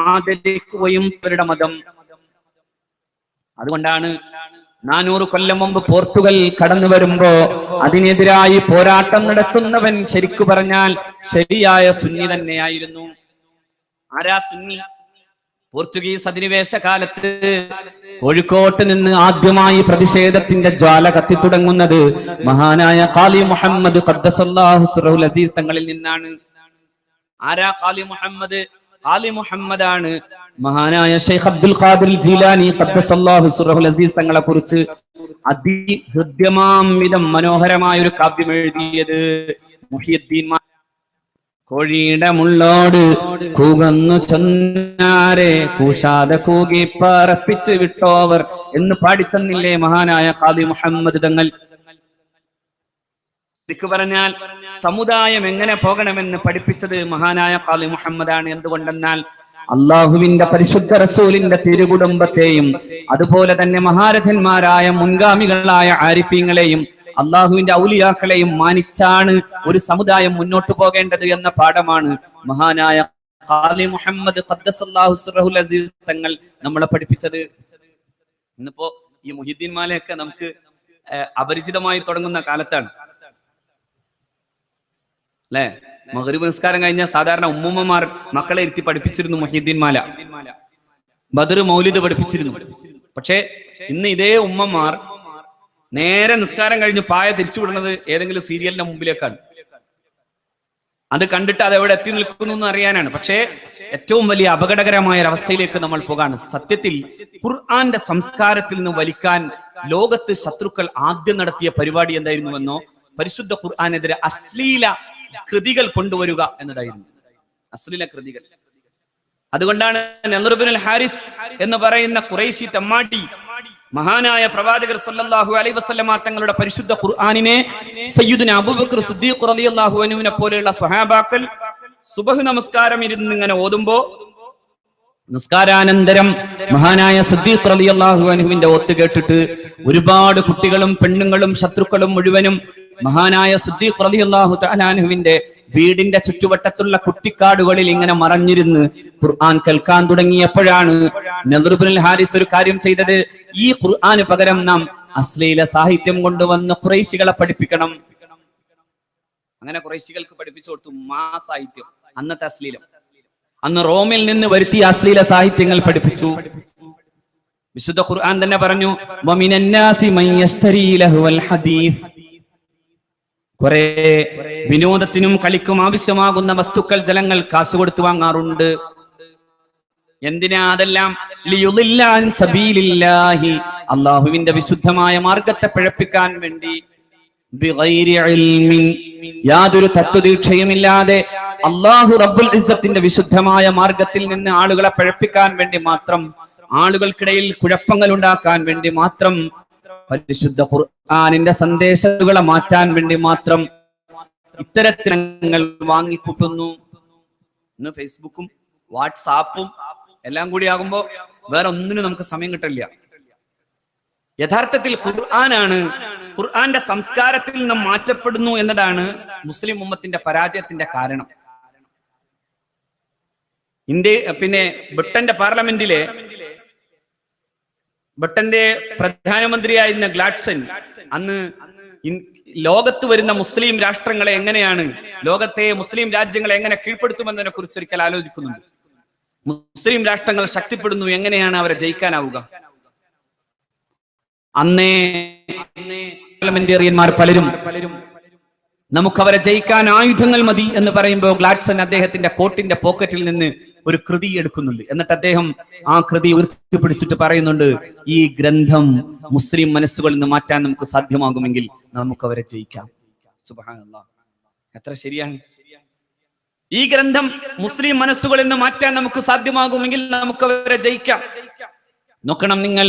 ആദരിക്കുകയും അവരുടെ മതം. അതുകൊണ്ടാണ് 400 കൊല്ലം മുമ്പ് പോർട്ടുഗൽ കടന്നു വരുമ്പോ അതിനെതിരായി പോരാട്ടം നടത്തുന്നവൻ ശരിക്കു പറഞ്ഞാൽ ശരിയായ സുന്നി തന്നെയായിരുന്നു. ആരാ സുന്നി? പോർച്ചുഗീസ് അധിനിവേശ കാലത്ത് കോഴിക്കോട്ട് നിന്ന് ആദ്യമായി പ്രതിഷേധത്തിന്റെ ജ്വാല കത്തിത്തുടങ്ങുന്നത് മഹാനായ ഖാലി മുഹമ്മദ് ഖദ്ദസല്ലാഹു സിറഹുൽ അസീസ് തങ്ങളിൽ നിന്നാണ്. ആരാ ഖാലി മുഹമ്മദ്? ഖാലി മുഹമ്മദാണ് മഹാനായ ശൈഖ് അബ്ദുൽ ഖാദിർ ജീലാനി ഖദ്ദസല്ലാഹു സിറഹുൽ അസീസ് തങ്ങളെ കുറിച്ച് അതിഹൃദ്യമാം വിധം മനോഹരമായ ഒരു കാവ്യം എഴുതിയത്. മുഹിയുദ്ദീൻ കോഴിയുടെ മുള്ളോട് കൂകന്നു ചെന്നാരെ കൂശാതെ കൂകി പറപ്പിച്ച് വിട്ടോവർ എന്ന് പാടിത്തന്നില്ലേ മഹാനായ ഖാദി മുഹമ്മദ് തങ്ങൾ. ശരിക്കു പറഞ്ഞാൽ സമുദായം എങ്ങനെ പോകണമെന്ന് പഠിപ്പിച്ചത് മഹാനായ ഖാദി മുഹമ്മദാണ്. എന്തുകൊണ്ടെന്നാൽ അള്ളാഹുവിന്റെ പരിശുദ്ധ റസൂലിന്റെ തിരുകുടുംബത്തെയും അതുപോലെ തന്നെ മഹാരഥന്മാരായ മുൻഗാമികളായ ആരിഫീങ്ങളെയും അള്ളാഹുവിന്റെ ഔലിയാക്കളെയും മാനിച്ചാണ് ഒരു സമുദായം മുന്നോട്ട് പോകേണ്ടത് എന്ന പാഠമാണ് മഹാനായ ഖാദി മുഹമ്മദ് ഖദ്ദസല്ലാഹു സിറഹുൽ അസീസ് തങ്ങൾ നമ്മളെ പഠിപ്പിച്ചത്. ഇന്നിപ്പോ ഈ മുഹിദ്ദീൻ മാലയൊക്കെ നമുക്ക് അപരിചിതമായി തുടങ്ങുന്ന കാലത്താണ് അല്ലെ. മഗ്രിബ് നിസ്കാരം കഴിഞ്ഞാൽ സാധാരണ ഉമ്മുമ്മമാർ മക്കളെ ഇരുത്തി പഠിപ്പിച്ചിരുന്നു മുഹിദ്ദീൻ മാല, ബദർ മൗലിദ് പഠിപ്പിച്ചിരുന്നു. പക്ഷെ ഇന്ന് ഇതേ ഉമ്മമാർ നേരെ നിസ്കാരം കഴിഞ്ഞ് പായ തിരിച്ചു വിടുന്നത് ഏതെങ്കിലും സീരിയലിന്റെ മുമ്പിലേക്കാണ്. അത് കണ്ടിട്ട് അത് എവിടെ എത്തി നിൽക്കുന്നു എന്ന് അറിയാനാണ്. പക്ഷേ ഏറ്റവും വലിയ അപകടകരമായ ഒരവസ്ഥയിലേക്ക് നമ്മൾ പോകാണ്. സത്യത്തിൽ ഖുർആന്റെ സംസ്കാരത്തിൽ നിന്ന് വലിക്കാൻ ലോകത്ത് ശത്രുക്കൾ ആദ്യം നടത്തിയ പരിപാടി എന്തായിരുന്നുവെന്നോ, പരിശുദ്ധ ഖുർആനെതിരെ അശ്ലീല കൃതികൾ കൊണ്ടുവരിക എന്നതായിരുന്നു. അശ്ലീല കൃതികൾ. അതുകൊണ്ടാണ് നളർ ഇബ്നുൽ ഹാരിസ് എന്ന് പറയുന്ന ഖുറൈശി തമ്മാടി മഹാനായ പ്രവാചകർ സല്ലല്ലാഹു അലൈഹി വസല്ലമ തങ്ങളുടെ പരിശുദ്ധ ഖുർആനിനെ സയ്യിദുനാ അബൂബക്കർ സിദ്ദീഖ് റളിയല്ലാഹു അൻഹുവിനെ പോലെയുള്ള സ്വഹാബാക്കൾ സുബ്ഹ് നമസ്കാരം ഇരുന്ന് ഇങ്ങനെ ഓതുമ്പോ നിസ്കാരാനന്തരം മഹാനായ സിദ്ദീഖ് റളിയല്ലാഹു അൻഹുവിന്റെ ഓത്ത് കേട്ടിട്ട് ഒരുപാട് കുട്ടികളും പെണ്ണുങ്ങളും ശത്രുക്കളും മുഴുവനും മഹാനായ സിദ്ദീഖ് റളിയല്ലാഹു തആല അൻഹുവിന്റെ വീടിന്റെ ചുറ്റുവട്ടത്തുള്ള കുട്ടിക്കാടുകളിൽ ഇങ്ങനെ മറഞ്ഞിരുന്ന് ഖുർആൻ കേൾക്കാൻ തുടങ്ങിയപ്പോഴാണ് നളർ ഇബ്നുൽ ഹാരിസ് ഒരു കാര്യം ചെയ്തത്. ഈ ഖുർആന് പകരം നാം അശ്ലീല സാഹിത്യം കൊണ്ടുവന്ന് ഖുറൈശികളെ പഠിപ്പിക്കണം. അങ്ങനെ ഖുറൈശികൾക്ക് പഠിപ്പിച്ചു കൊടുത്തു സാഹിത്യം, അന്നത്തെ അശ്ലീലം. അന്ന് റോമിൽ നിന്ന് വരുത്തിയ അശ്ലീല സാഹിത്യങ്ങൾ പഠിപ്പിച്ചു. വിശുദ്ധ ഖുർആൻ തന്നെ പറഞ്ഞു, വമിനന്നാസി മൻ യസ്തരി ലഹുവൽ ഹദീസ്. കുറെ വിനോദത്തിനും കളിക്കും ആവശ്യമാകുന്ന വസ്തുക്കൾ ജനങ്ങൾ കാശ് കൊടുത്തു വാങ്ങാറുണ്ട്. എന്തിനാ അതെല്ലാം? ലിയുളില്ല അൻ സബീലില്ലാഹി, അള്ളാഹുവിന്റെ വിശുദ്ധമായ മാർഗത്തെ പിഴപ്പിക്കാൻ വേണ്ടി യാതൊരു തത്വദീക്ഷയുമില്ലാതെ അള്ളാഹു റബ്ബുൽ ഇസ്സത്തിന്റെ വിശുദ്ധമായ മാർഗത്തിൽ നിന്ന് ആളുകളെ പിഴപ്പിക്കാൻ വേണ്ടി മാത്രം, ആളുകൾക്കിടയിൽ കുഴപ്പങ്ങൾ ഉണ്ടാക്കാൻ വേണ്ടി മാത്രം, പരിശുദ്ധ ഖുർആനിന്റെ സന്ദേശങ്ങളെ മാറ്റാൻ വേണ്ടി മാത്രം ഇത്തരത്തിലങ്ങൾ വാങ്ങിക്കൂട്ടുന്നു. ഇന്ന് ഫേസ്ബുക്കും വാട്സാപ്പും എല്ലാം കൂടി ആകുമ്പോ വേറെ ഒന്നിനും നമുക്ക് സമയം കിട്ടില്ല. യഥാർത്ഥത്തിൽ ഖുർആനാണ്, ഖുർആന്റെ സംസ്കാരത്തിൽ നിന്നും മാറ്റപ്പെടുന്നു എന്നതാണ് മുസ്ലിം ഉമ്മത്തിന്റെ പരാജയത്തിന്റെ കാരണം. ബ്രിട്ടന്റെ പാർലമെന്റിലെ ബ്രിട്ടന്റെ പ്രധാനമന്ത്രിയായിരുന്ന ഗ്ലാഡ്സൺ അന്ന് ലോകത്ത് വരുന്ന മുസ്ലിം രാഷ്ട്രങ്ങളെ എങ്ങനെയാണ്, ലോകത്തെ മുസ്ലിം രാജ്യങ്ങളെ എങ്ങനെ കീഴ്പ്പെടുത്തുമെന്നതിനെ കുറിച്ച് ഒരിക്കൽ ആലോചിക്കുന്നുണ്ട്. മുസ്ലിം രാഷ്ട്രങ്ങൾ ശക്തിപ്പെടുന്നു, എങ്ങനെയാണ് അവരെ ജയിക്കാനാവുക? അന്നേ പാർലമെന്റേറിയന്മാർ പലരും നമുക്കവരെ ജയിക്കാൻ ആയുധങ്ങൾ മതി എന്ന് പറയുമ്പോൾ ഗ്ലാഡ്സൺ അദ്ദേഹത്തിന്റെ കോട്ടിന്റെ പോക്കറ്റിൽ നിന്ന് ഒരു കൃതി എടുക്കുന്നുണ്ട്. എന്നിട്ട് അദ്ദേഹം ആ കൃതി ഉയർത്തിപ്പിടിച്ചിട്ട് പറയുന്നുണ്ട്, ഈ ഗ്രന്ഥം മുസ്ലിം മനസ്സുകളിൽ നിന്ന് മാറ്റാൻ നമുക്ക് സാധ്യമാകുമെങ്കിൽ നമുക്കവരെ ജയിക്കാം. സുബ്ഹാനല്ലാഹ്, എത്ര ശരിയാണ്! ഈ ഗ്രന്ഥം മുസ്ലിം മനസ്സുകളിൽ നിന്ന് മാറ്റാൻ നമുക്ക് സാധ്യമാകുമെങ്കിൽ നമുക്കവരെ ജയിക്കാം. നോക്കണം നിങ്ങൾ,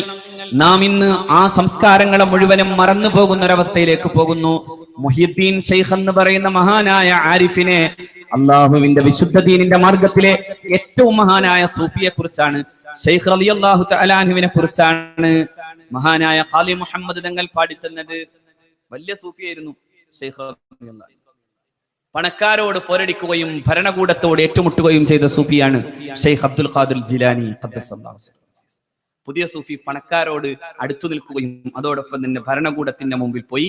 നാം ഇന്ന് ആ സംസ്കാരങ്ങളെ മുഴുവനും മറന്നു പോകുന്ന ഒരവസ്ഥയിലേക്ക് പോകുന്നു. മുഹ്യിദ്ദീൻ ശൈഖ് എന്ന് പറയുന്ന മഹാനായ ആരിഫിനെ, അള്ളാഹുവിന്റെ വിശുദ്ധ ദീനിന്റെ മാർഗത്തിലെ ഏറ്റവും മഹാനായ സൂഫിയെ കുറിച്ചാണ്, ശൈഖ് റളിയല്ലാഹു തആല അൻഹുവിനെ കുറിച്ചാണ് മഹാനായ ഖാലി മുഹമ്മദ് തങ്ങൾ പാടിത്തന്നത്. വലിയ സൂഫിയായിരുന്നു ശൈഖ് റളിയല്ലാഹു. പണക്കാരോട് പോരടിക്കുകയും ഭരണകൂടത്തോട് ഏറ്റുമുട്ടുകയും ചെയ്ത സൂഫിയാണ് ശൈഖ് അബ്ദുൽ ഖാദിർ ജിലാനി ഖദ്ദസല്ലാഹു. പുതിയ സൂഫി പണക്കാരോട് അടുത്തു നിൽക്കുകയും അതോടൊപ്പം തന്നെ ഭരണകൂടത്തിന്റെ മുമ്പിൽ പോയി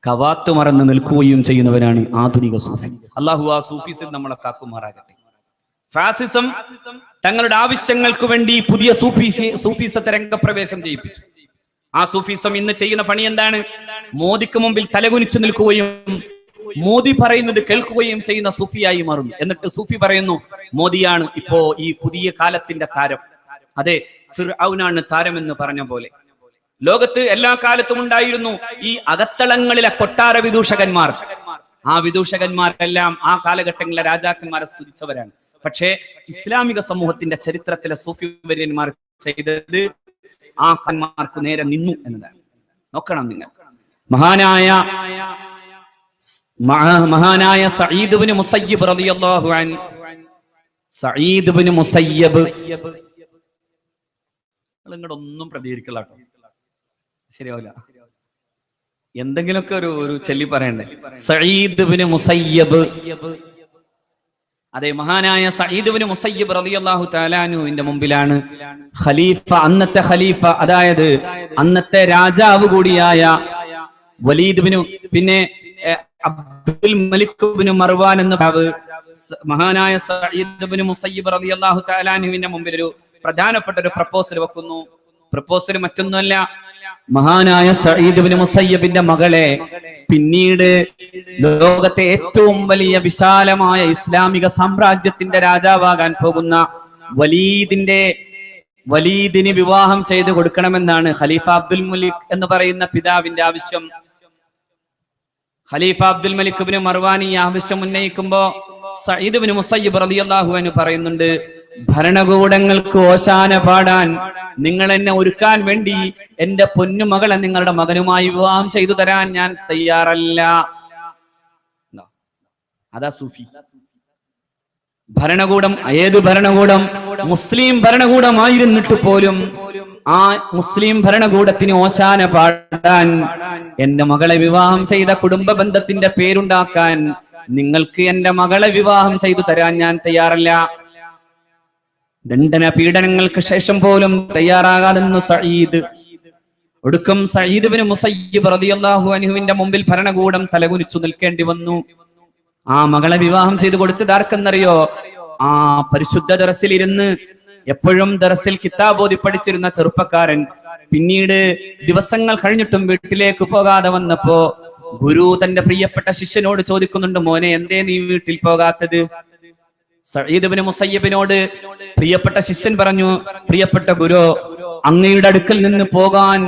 കവാത്ത് മറന്ന് നിൽക്കുകയും ചെയ്യുന്നവരാണ് ആധുനിക സൂഫി. അള്ളാഹു ആ സൂഫിസം നമ്മളെ കാക്കുമാറാകട്ടെ. ഫാസിസം തങ്ങളുടെ ആവശ്യങ്ങൾക്ക് വേണ്ടി പുതിയ സൂഫിസത്തെ രംഗപ്രവേശം ചെയ്യിപ്പിച്ചു. ആ സൂഫിസം ഇന്ന് ചെയ്യുന്ന പണി എന്താണ്? മോദിക്ക് മുമ്പിൽ തലകുനിച്ചു നിൽക്കുകയും മോദി പറയുന്നത് കേൾക്കുകയും ചെയ്യുന്ന സൂഫിയായി മാറുന്നു. എന്നിട്ട് സൂഫി പറയുന്നു, മോദിയാണ് ഇപ്പോ ഈ പുതിയ കാലത്തിന്റെ താരം. അതെ, ഫിർഔനാണ് താരമെന്ന് പറഞ്ഞ പോലെ ലോകത്ത് എല്ലാ കാലത്തും ഉണ്ടായിരുന്നു ഈ അകത്തളങ്ങളിലെ കൊട്ടാര വിദൂഷകന്മാർ. ആ വിദൂഷകന്മാരെല്ലാം ആ കാലഘട്ടങ്ങളിലെ രാജാക്കന്മാരെ സ്തുതിച്ചവരാണ്. പക്ഷേ ഇസ്ലാമിക സമൂഹത്തിന്റെ ചരിത്രത്തിലെ സൂഫി വര്യന്മാർ ചെയ്തത് ആ കന്മാർക്ക് നേരെ നിന്നു എന്നതാണ്. നോക്കണം നിങ്ങൾ, മഹാനായ സഈദ് ഇബ്നു മുസയ്യിബ് റളിയല്ലാഹു അൻഹു, സഈദ് ഇബ്നു മുസയ്യിബ്, നിങ്ങളൊന്നും പ്രതികരിക്കില്ല കേട്ടോ, ശരിയാവില്ല. എന്തെങ്കിലുമൊക്കെ ഒരു ചൊല്ലി പറയണ്ടേ. സഈദ് ഇബ്നു മുസയ്യിബ്, അതെ, മഹാനായ സഈദ് ഇബ്നു മുസയ്യിബ് റളിയല്ലാഹു തആല അൻഹുവിന്റെ മുമ്പിലാണ് ഖലീഫ, അന്നത്തെ ഖലീഫ, അതായത് അന്നത്തെ രാജാവ് കൂടിയായ വലീദ് ഇബ്നു, പിന്നെ അബ്ദുൽ മലിക് ഇബ്നു മർവാൻ എന്ന മഹാനായ സഈദ് ഇബ്നു മുസയ്യിബ് റളിയല്ലാഹു തആല അൻഹുവിന്റെ മുമ്പിൽ ഒരു പ്രധാനപ്പെട്ട ഒരു പ്രപ്പോസൽ വെക്കുന്നു. പ്രപ്പോസൽ മറ്റൊന്നുമല്ല, മഹാനായ സഈദ് ഇബ്നു മുസയ്യിബിന്റെ മകളെ പിന്നീട് ലോകത്തെ ഏറ്റവും വലിയ വിശാലമായ ഇസ്ലാമിക സാമ്രാജ്യത്തിന്റെ രാജാവാകാൻ പോകുന്ന വലീദിന് വിവാഹം ചെയ്തു കൊടുക്കണമെന്നാണ് ഖലീഫ അബ്ദുൽ മലിക് എന്ന് പറയുന്ന പിതാവിന്റെ ആവശ്യം. ഖലീഫ അബ്ദുൽ മലിക് ഇബ്നു മർവാൻ ഈ ആവശ്യം ഉന്നയിക്കുമ്പോ സഈദ് ഇബ്നു മുസയ്യിബ് റളിയല്ലാഹു അൻഹു പറയുന്നുണ്ട്, ഭരണകൂടങ്ങൾക്ക് ഓശാന പാടാൻ നിങ്ങൾ എന്നെ ഒരുക്കാൻ വേണ്ടി എന്റെ പൊന്നുമകളെ നിങ്ങളുടെ മകനുമായി വിവാഹം ചെയ്തു തരാൻ ഞാൻ തയ്യാറല്ല. അതാ സൂഫി. ഭരണകൂടം, ഏത് ഭരണകൂടം? മുസ്ലിം ഭരണകൂടമായിരുന്നിട്ട് പോലും ആ മുസ്ലിം ഭരണകൂടത്തിന് ഓശാന പാടാൻ, എന്റെ മകളെ വിവാഹം ചെയ്ത കുടുംബ ബന്ധത്തിന്റെ പേരുണ്ടാക്കാൻ നിങ്ങൾക്ക് എന്റെ മകളെ വിവാഹം ചെയ്തു തരാൻ ഞാൻ തയ്യാറല്ല. ദണ്ഡന പീഡനങ്ങൾക്ക് ശേഷം പോലും തയ്യാറാകാതെന്നു സഈദ്. ഒടുക്കം സഈദ് ഇബ്നു മുസയ്യിബ് റളിയല്ലാഹു അൻഹുവിന്റെ മുമ്പിൽ ഭരണകൂടം തലകുനിച്ചു നിൽക്കേണ്ടി വന്നു. ആ മകളെ വിവാഹം ചെയ്തു കൊടുത്തത് ആർക്കെന്നറിയോ? ആ പരിശുദ്ധ ദർസിൽ ഇരുന്ന് എപ്പോഴും ദർസിൽ കിതാബ് ഓതി പഠിച്ചിരുന്ന ചെറുപ്പക്കാരൻ പിന്നീട് ദിവസങ്ങൾ കഴിഞ്ഞിട്ടും വീട്ടിലേക്ക് പോകാതെ വന്നപ്പോ ഗുരു തന്റെ പ്രിയപ്പെട്ട ശിഷ്യനോട് ചോദിക്കുന്നുണ്ട്, മോനെ എന്തേ നീ വീട്ടിൽ പോകാത്തത്? സഈദ് ഇബ്നു മുസയ്യിബിനോട് പ്രിയപ്പെട്ട ശിഷ്യൻ പറഞ്ഞു, പ്രിയപ്പെട്ട ഗുരു, അങ്ങയുടെ അടുക്കൽ നിന്ന് പോകാൻ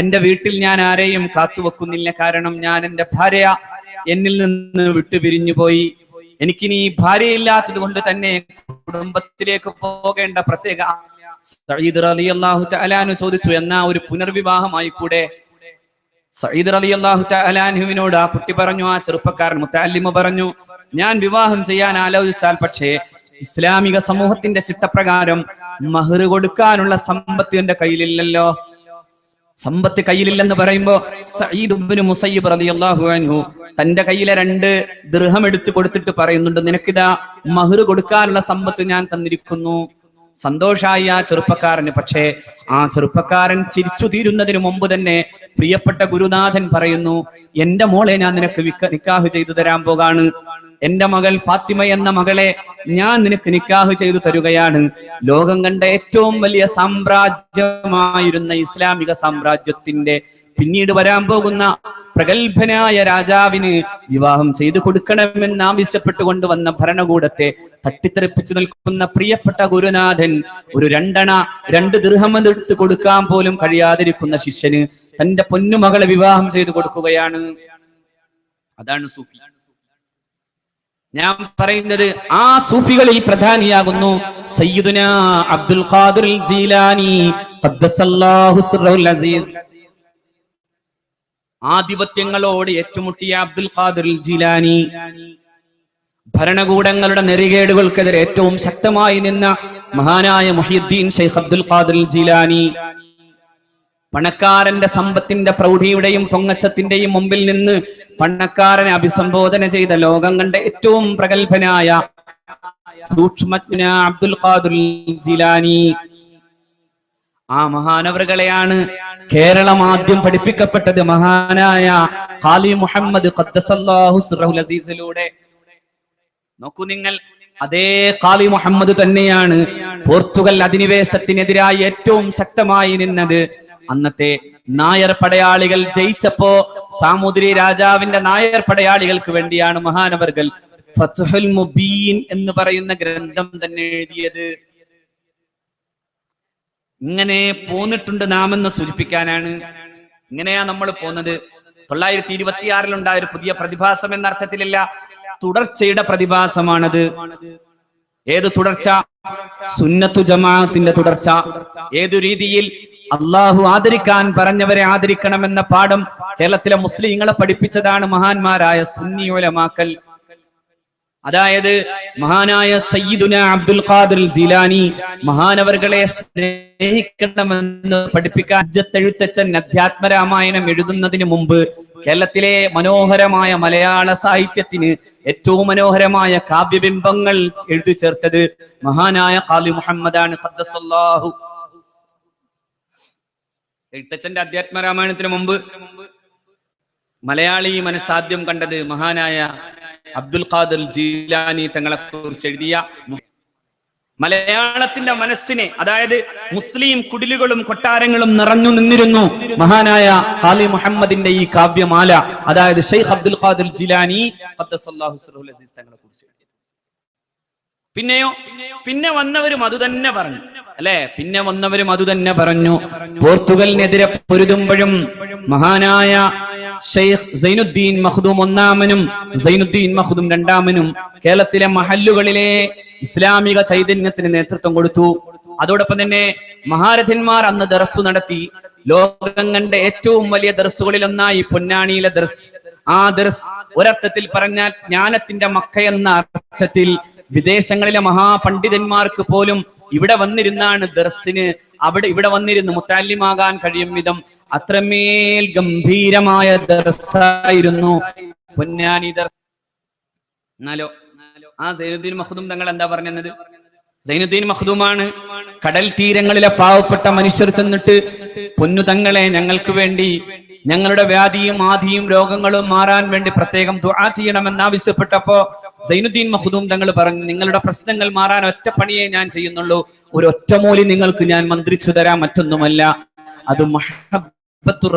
എന്റെ വീട്ടിൽ ഞാൻ ആരെയും കാത്തുവെക്കുന്നില്ല. കാരണം ഞാൻ എന്റെ ഭാര്യ എന്നിൽ നിന്ന് വിട്ടുപിരിഞ്ഞു പോയി. എനിക്കിനി ഭാര്യയില്ലാത്തത് കൊണ്ട് തന്നെ കുടുംബത്തിലേക്ക് പോകേണ്ട പ്രത്യേക. സഈദ് റളിയല്ലാഹു തആല അൻഹു ചോദിച്ചു, എന്നാ ഒരു പുനർവിവാഹമായി കൂടെ? സഈദ് റളിയല്ലാഹു തആല അൻഹുവിനോട് ആ കുട്ടി പറഞ്ഞു, ആ ചെറുപ്പക്കാരൻ മുതഅല്ലിമ പറഞ്ഞു, ഞാൻ വിവാഹം ചെയ്യാൻ ആലോചിച്ചാൽ പക്ഷേ ഇസ്ലാമിക സമൂഹത്തിന്റെ ചിട്ടപ്രകാരം മഹർ കൊടുക്കാനുള്ള സമ്പത്ത് എന്റെ കയ്യിലില്ലല്ലോ. സമ്പത്ത് കയ്യിലില്ലെന്ന് പറയുമ്പോ സഈദ് ഇബ്നു മുസയ്യിബ് റളിയല്ലാഹു അൻഹു തന്റെ കയ്യിലെ 2 ദിർഹം എടുത്തു കൊടുത്തിട്ട് പറയുന്നുണ്ട്, നിനക്കിതാ മഹർ കൊടുക്കാനുള്ള സമ്പത്ത് ഞാൻ തന്നിരിക്കുന്നു. സന്തോഷായി ആ ചെറുപ്പക്കാരന്. പക്ഷേ ആ ചെറുപ്പക്കാരൻ ചിരിച്ചു തീരുന്നതിന് മുമ്പ് തന്നെ പ്രിയപ്പെട്ട ഗുരുനാഥൻ പറയുന്നു, എന്റെ മോളെ ഞാൻ നിനക്ക് നിക്കാഹ് ചെയ്തു തരാൻ പോകാണ്. എന്റെ മകൾ ഫാത്തിമ എന്ന മകളെ ഞാൻ നിനക്ക് നിക്കാഹ് ചെയ്തു തരുകയാണ്. ലോകം കണ്ട ഏറ്റവും വലിയ സാമ്രാജ്യമായിരുന്ന ഇസ്ലാമിക സാമ്രാജ്യത്തിന്റെ പിന്നീട് വരാൻ പോകുന്ന പ്രഗത്ഭനായ രാജാവിന് വിവാഹം ചെയ്തു കൊടുക്കണമെന്ന് ആവശ്യപ്പെട്ടുകൊണ്ട് വന്ന ഭരണകൂടത്തെ തട്ടിത്തെറിപ്പിച്ചു നിൽക്കുന്ന പ്രിയപ്പെട്ട ഗുരുനാഥൻ ഒരു 2 ദിർഹം എടുത്ത് കൊടുക്കാൻ പോലും കഴിയാതിരിക്കുന്ന ശിഷ്യന് തന്റെ പൊന്നുമകളെ വിവാഹം ചെയ്തു കൊടുക്കുകയാണ്. അതാണ് സൂഫി. ഞാൻ പറയുന്നത് ആ സൂഫികളിൽ പ്രധാനിയാകുന്നു സയ്യിദുന അബ്ദുൽ ഖാദിർ ജീലാനി ഖദ്ദസല്ലാഹു സിർറുൽ അസീസ്. ആധിപത്യങ്ങളോട് ഏറ്റുമുട്ടിയ അബ്ദുൽ ഖാദിർ ജീലാനി, ഭരണകൂടങ്ങളുടെ നെറികേടുകൾക്കെതിരെ ഏറ്റവും ശക്തമായി നിന്ന മഹാനായ മുഹ്യിദ്ദീൻ ശൈഖ് അബ്ദുൽ ഖാദിർ ജീലാനി, പണക്കാരന്റെ സമ്പത്തിന്റെ പ്രൗഢിയുടെയും പൊങ്ങച്ചത്തിന്റെയും മുമ്പിൽ നിന്ന് പണക്കാരനെ അഭിസംബോധന ചെയ്ത ലോകം കണ്ട ഏറ്റവും പ്രഗത്ഭനായ സൂക്ഷ്മജ്ഞ അബ്ദുൽ ഖാദിർ ജീലാനി. ആ മഹാനവറുകളെയാണ് കേരളം ആദ്യം പഠിപ്പിക്കപ്പെട്ടത് മഹാനായ ഖാലി മുഹമ്മദ് ഖദ്ദസല്ലാഹു സിർറഹുൽ അസീസിലൂടെ. നോക്കൂ നിങ്ങൾ, അതേ ഖാലി മുഹമ്മദ് തന്നെയാണ് പോർച്ചുഗൽ അധിനിവേശത്തിനെതിരായി ഏറ്റവും ശക്തമായി നിന്നത്. അന്നത്തെ നായർ പടയാളികൾ ജയിച്ചപ്പോ സാമൂതിരി രാജാവിന്റെ നായർ പടയാളികൾക്ക് വേണ്ടിയാണ് മഹാനവർകൾ ഫത്ഹുൽ മുബീൻ എന്ന് പറയുന്ന ഗ്രന്ഥം തന്നെ എഴുതിയത്. ഇങ്ങനെ പോന്നിട്ടുണ്ട് നാം എന്ന് സൂചിപ്പിക്കാനാണ്. ഇങ്ങനെയാ നമ്മൾ പോന്നത്. 926 ഉണ്ടായ ഒരു പുതിയ പ്രതിഭാസം എന്ന അർത്ഥത്തിലല്ല, തുടർച്ചയുടെ പ്രതിഭാസമാണത്. ഏത് തുടർച്ച? സുന്നത്തു ജമാഅത്തിന്റെ തുടർച്ച. ഏതു രീതിയിൽ? അള്ളാഹു ആദരിക്കാൻ പറഞ്ഞവരെ ആദരിക്കണമെന്ന പാഠം കേരളത്തിലെ മുസ്ലിങ്ങളെ പഠിപ്പിച്ചതാണ് മഹാന്മാരായ സുന്നി ഉലമാക്കൾ. അതായത് മഹാനായ സയ്യിദുന അബ്ദുൽ ഖാദിർ ജീലാനി മഹാനവർകളെ സ്നേഹിക്കണമെന്ന് പഠിപ്പിക്കാൻ എഴുത്തച്ഛൻ അധ്യാത്മരാമായണം എഴുതുന്നതിന് മുമ്പ് കേരളത്തിലെ മനോഹരമായ മലയാള സാഹിത്യത്തിന് ഏറ്റവും മനോഹരമായ കാവ്യബിംബങ്ങൾ എഴുതി ചേർത്തത് മഹാനായ ഖാലി മുഹമ്മദാണ് ഖദ്ദസല്ലാഹു. എഴുത്തച്ഛന്റെ അധ്യാത്മരാമായണത്തിന് മുമ്പ് മലയാളി മനസ്സാദ്യം കണ്ടത് മഹാനായ അബ്ദുൽ ഖാദിർ ജീലാനി തങ്ങളെ കുറിച്ച് എഴുതിയ മലയാളത്തിന്റെ മനസ്സിനെ, അതായത് മുസ്ലിം കുടിലുകളും കൊട്ടാരങ്ങളും നിറഞ്ഞു നിന്നിരുന്നു മഹാനായ ഖാലി മുഹമ്മദിന്റെ ഈ കാവ്യമാല, അതായത് ഷെയ്ഖ് അബ്ദുൽ ഖാദിർ ജീലാനി ഖദ്ദസല്ലാഹു സിർറുൽ അസീസ് തങ്ങളെ കുറിച്ച്. പിന്നെ വന്നവരും അത് തന്നെ പറഞ്ഞു, അല്ലെ? പിന്നെ വന്നവരും അത് തന്നെ പറഞ്ഞു. പോർച്ചുഗലിനെതിരെ പൊരുതുമ്പോഴും മഹാനായ ഷെയ്ഖ് സൈനുദ്ദീൻ മഖ്ദൂം ഒന്നാമനും സൈനുദ്ദീൻ മഖ്ദൂം രണ്ടാമനും കേരളത്തിലെ മഹല്ലുകളിലെ ഇസ്ലാമിക ചൈതന്യത്തിന് നേതൃത്വം കൊടുത്തു. അതോടൊപ്പം തന്നെ മഹാരഥന്മാർ അന്ന് ദർസ് നടത്തി. ലോകം കണ്ട ഏറ്റവും വലിയ ദർസുകളിൽ ഒന്നായി പൊന്നാനിയിലെ ദർസ്. ആ ദർസ് ഒരർത്ഥത്തിൽ പറഞ്ഞാൽ ജ്ഞാനത്തിന്റെ മക്ക എന്ന അർത്ഥത്തിൽ വിദേശങ്ങളിലെ മഹാപണ്ഡിതന്മാർക്ക് പോലും ഇവിടെ വന്നിരുന്നാണ് ദർസിന് ഇവിടെ വന്നിരുന്ന് മുത്തല്ലിമാകാൻ കഴിയും വിധം അത്രമേൽ ഗംഭീരമായ ദർസായിരുന്നു പൊന്നാനി ദർസ്. എന്നാലോ ആ സൈനുദ്ദീൻ മഖ്ദൂം തങ്ങൾ എന്താ പറഞ്ഞത്? സൈനുദ്ദീൻ മഖ്ദൂമാണ് കടൽ തീരങ്ങളിലെ പാവപ്പെട്ട മനുഷ്യർ ചെന്നിട്ട് പൊന്നു തങ്ങളെ ഞങ്ങൾക്ക് വേണ്ടി ഞങ്ങളുടെ വ്യാധിയും ആധിയും രോഗങ്ങളും മാറാൻ വേണ്ടി പ്രത്യേകം ദുആ ചെയ്യണമെന്ന് ആവശ്യപ്പെട്ടപ്പോ സൈനുദ്ദീൻ മഖ്ദൂം തങ്ങൾ പറഞ്ഞു, നിങ്ങളുടെ പ്രശ്നങ്ങൾ മാറാൻ ഒറ്റ പണിയേ ഞാൻ ചെയ്യുന്നുള്ളൂ, ഒരു ഒറ്റമൂലി നിങ്ങൾക്ക് ഞാൻ മന്ത്രിച്ചു തരാം, മറ്റൊന്നുമല്ല, അത്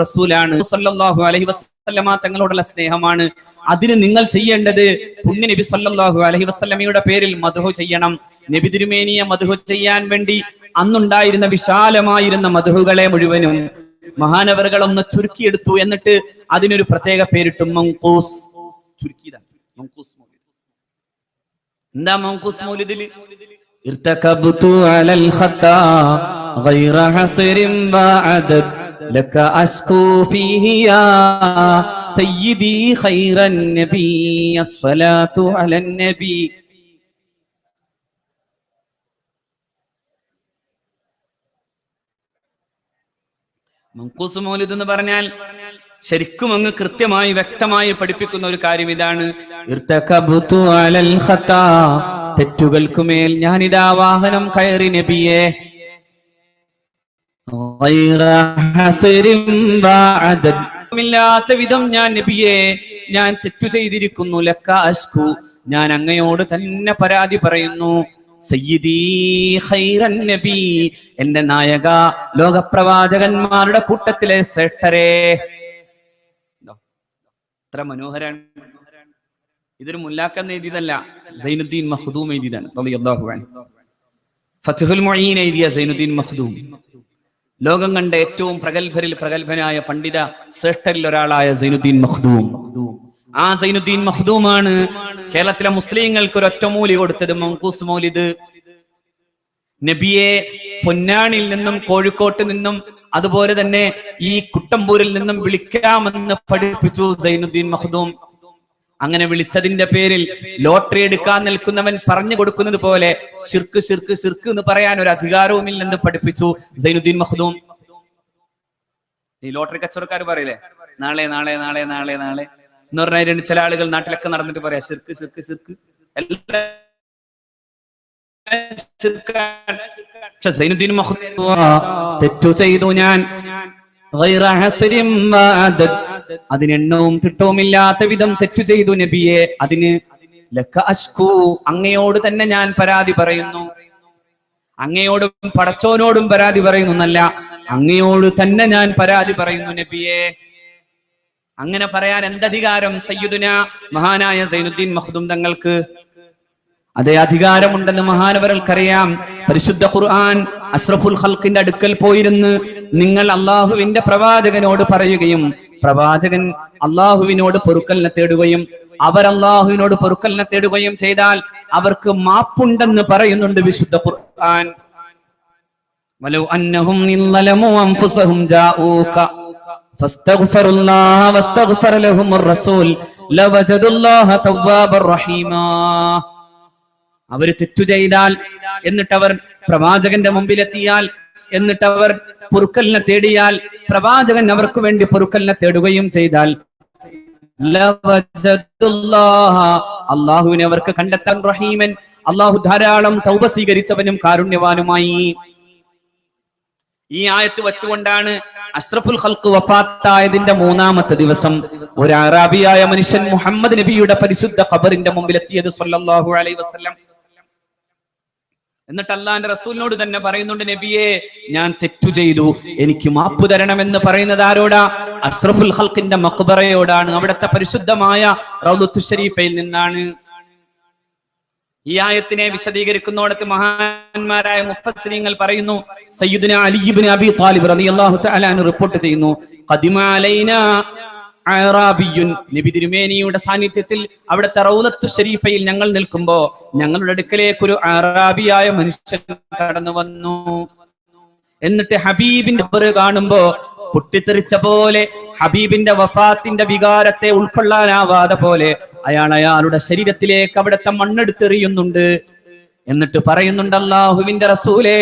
റസൂലാണ് സല്ലല്ലാഹു അലൈഹി വസല്ലമ തങ്ങളോടുള്ള സ്നേഹമാണ്. അതിന് നിങ്ങൾ ചെയ്യേണ്ടത് പുണ്യ നബി സല്ലല്ലാഹു അലൈഹി വസല്ലമയുടെ പേരിൽ മദ്ഹ് ചെയ്യണം. നബി തിരുമേനിയെ മദ്ഹ് ചെയ്യാൻ വേണ്ടി അന്നുണ്ടായിരുന്ന വിശാലമായിരുന്ന മദ്ഹുകളെ മുഴുവനും മഹാനവറുകൾ ഒന്ന് ചുരുക്കിയെടുത്തു. എന്നിട്ട് അതിനൊരു പ്രത്യേക പേരിട്ടു, മൻഖൂസ്. ചുരുക്കിയതാണ് മൻഖൂസ് മൗലിദ്. എന്താ മൻഖൂസ് മൗലിദിൽ? ഇർതകബ്തു അലൽ ഖത്താ ഗൈറ ഹസ്രിൻ വഅദദ് ലക അസ്കൂ ഫീഹി യാ സയ്യിദി ഖൈറൻ നബി അസ്സലാത്തു അലൻ നബി. മൻഖൂസ് മൗലിദ് എന്ന് പറഞ്ഞാൽ ശരിക്കും അങ്ങ് കൃത്യമായി വ്യക്തമായി പഠിപ്പിക്കുന്ന ഒരു കാര്യം ഇതാണ്. ഇർതകബ്തു അലൽ ഖത്താ, തെറ്റുകൾക്കുമേൽ ഞാനിതാ വാഹനം കയറി നബിയെ. ഗൈറ ഹസ്രിൻ വഅദദ്, ഇല്ലാത്ത വിധം ഞാൻ നബിയെ ഞാൻ തെറ്റു ചെയ്തിരിക്കുന്നു. ലക അഷ്കു, ഞാൻ അങ്ങയോട് തന്നെ പരാതി പറയുന്നു. സയ്യിദി ഖൈറൻ നബി, എന്റെ നായക, ലോകപ്രവാചകന്മാരുടെ കൂട്ടത്തിലെ ശ്രേഷ്ഠരെ. എത്ര മനോഹരാണ്. ഇതൊരു മുല്ലാക്കെന്ന് എഴുതിയതല്ല, സൈനുദ്ദീൻ മഖ്ദൂം എഴുതിയതാണ് റളിയല്ലാഹു അൻഹു. ഫത്ഹുൽ മുഈൻ എഴുതിയ സൈനുദ്ദീൻ മഖ്ദൂം ലോകം കണ്ട ഏറ്റവും പ്രഗത്ഭരിൽ പ്രഗത്ഭനായ പണ്ഡിത ശ്രേഷ്ഠരിൽ ഒരാളായ സൈനുദ്ദീൻ മഖ്ദൂം. ആ സൈനുദ്ദീൻ മഖ്ദൂമാണ് കേരളത്തിലെ മുസ്ലിങ്ങൾക്ക് ഒരു ഒറ്റമൂലി കൊടുത്തത് മൻഖൂസ് മൗലിദ്. നബിയെ പൊന്നാനിൽ നിന്നും കോഴിക്കോട്ട് നിന്നും അതുപോലെ തന്നെ ഈ കുട്ടമ്പൂരിൽ നിന്നും വിളിക്കാമെന്ന് പഠിപ്പിച്ചു സൈനുദ്ദീൻ മഖ്ദൂം. അങ്ങനെ വിളിച്ചതിന്റെ പേരിൽ ലോട്ടറി എടുക്കാൻ നിൽക്കുന്നവൻ പറഞ്ഞു കൊടുക്കുന്നത് പോലെ ശിർക്ക് ശിർക്ക് ശിർക്ക് എന്ന് പറയാൻ ഒരു അധികാരവുമില്ലെന്ന് പഠിപ്പിച്ചു സൈനുദ്ദീൻ മഖ്ദൂം. ഈ ലോട്ടറി കച്ചവടക്കാർ പറയില്ലേ, നാളെ നാളെ നാളെ നാളെ നാളെ എന്ന് പറഞ്ഞാൽ ചില ആളുകൾ നാട്ടിലൊക്കെ നടന്നിട്ട് പറയാ ശിർക്ക് ശിർക്ക് ശിർക്ക് എല്ലാം. സൈനുദ്ദീൻ മഖ്ദൂം തെറ്റു ചെയ്തു ഞാൻ, ഗൈറ ഹസ്രിൻ വഅദദ്, അതിനെണ്ണവും തിട്ടവുമില്ലാത്ത വിധം തെറ്റു ചെയ്തു നബിയെ. അതിന് ലക അഷ്കൂ, അങ്ങയോട് തന്നെ ഞാൻ പരാതി പറയുന്നു. അങ്ങയോടും പടച്ചോനോടും പരാതി പറയുന്നു എന്നല്ല, അങ്ങയോട് തന്നെ ഞാൻ പരാതി പറയുന്നു നബിയെ. അങ്ങനെ പറയാൻ എന്തധികാരം സയ്യിദുന മഹാനായ സൈനുദ്ദീൻ മഖ്ദൂം തങ്ങൾക്ക്? അതേ അധികാരമുണ്ടെന്ന് മഹാനവരൽക്കറിയാം. പരിശുദ്ധ ഖുർആൻ അഷ്റഫുൽ ഖൽഖിന്റെ അടുക്കൽ പോയിരുന്ന് നിങ്ങൾ അള്ളാഹുവിന്റെ പ്രവാചകനോട് പറയുകയും പ്രവാചകൻ അള്ളാഹുവിനോട് പൊറുക്കലിനെ തേടുകയും അവർ അള്ളാഹുവിനോട് പൊറുക്കലിനെ തേടുകയും ചെയ്താൽ അവർക്ക് മാപ്പുണ്ടെന്ന് പറയുന്നുണ്ട് വിശുദ്ധ ഖുർആൻ. വലൗ അന്നഹും ളലമു അൻഫുസഹും ജാഊക ഫസ്തഗ്ഫിറുല്ലാഹ വസ്തഗ്ഫറ ലഹുമുർ റസൂൽ ലവജദുല്ലാഹ തവ്വാബർ റഹീമാ. അവർ തെറ്റു ചെയ്താൽ, എന്നിട്ടവർ പ്രവാചകന്റെ മുമ്പിലെത്തിയാൽ, എന്നിട്ടവർ പൊറുക്കലിനെ തേടിയാൽ, പ്രവാചകൻ അവർക്ക് വേണ്ടി പൊറുക്കലിനെ തേടുകയും ചെയ്താൽ അള്ളാഹുവിനെ അവർക്ക് കണ്ടെത്താൻ റഹീമൻ, അള്ളാഹു ധാരാളം തൗബ സ്വീകരിച്ചവനും കാരുണ്യവാനുമായി. ഈ ആയത്ത് വെച്ചുകൊണ്ടാണ് അഷ്റഫുൽ ഖൽഖ് വഫാത്തായതിന്റെ 3-ാമത്തെ ദിവസം ഒരു അറാബിയായ മനുഷ്യൻ മുഹമ്മദ് നബിയുടെ പരിശുദ്ധ ഖബറിന്റെ മുമ്പിലെത്തിയത് സല്ലല്ലാഹു അലൈഹി വസല്ലം. എന്നിട്ട് അല്ലാഹുവിന്റെ റസൂലിനോട് തന്നെ പറയുന്നുണ്ട്, നബിയെ ഞാൻ തെറ്റു ചെയ്തു, എനിക്ക് മാപ്പ് തരണമെന്ന് പറയുന്നത് ആരോടാ? അഷ്റഫുൽ ഖൽഖിന്റെ മഖ്ബറയോടാണ്, അവിടുത്തെ പരിശുദ്ധമായ റൗളത്തുൽ ശരീഫയിൽ നിന്നാണ്. ഈ ആയത്തിനെ വിശദീകരിക്കുന്നോടത്ത് മഹാന്മാരായ മുഫസ്സിരീങ്ങൾ പറയുന്നു, സയ്യിദുന അലി ഇബ്നു അബി ത്വാലിബ് റളിയല്ലാഹു തആല അൻഹു റിപ്പോർട്ട് ചെയ്യുന്നു, ഖദിമ അലൈനാ അറാബിയുൻ, നബി തിരുമേനിയുടെ സാന്നിധ്യത്തിൽ അവിടുത്തെ റൗളത്തുൽ ശരീഫയിൽ ഞങ്ങൾ നിൽക്കുമ്പോ ഞങ്ങളുടെ അടുക്കലേക്ക് ഒരു അറാബിയായ മനുഷ്യൻ കടന്നു വന്നു. എന്നിട്ട് ഹബീബിന്റെ ഖബർ കാണുമ്പോ പൊട്ടിത്തെറിച്ച പോലെ, ഹബീബിന്റെ വഫാത്തിന്റെ വികാരത്തെ ഉൾക്കൊള്ളാനാവാതെ പോലെ അയാളുടെ ശരീരത്തിലേക്ക് അവിടുത്തെ മണ്ണെടുത്തെറിയുന്നുണ്ട്. എന്നിട്ട് പറയുന്നുണ്ട്, അല്ലാഹുവിന്റെ റസൂലേ,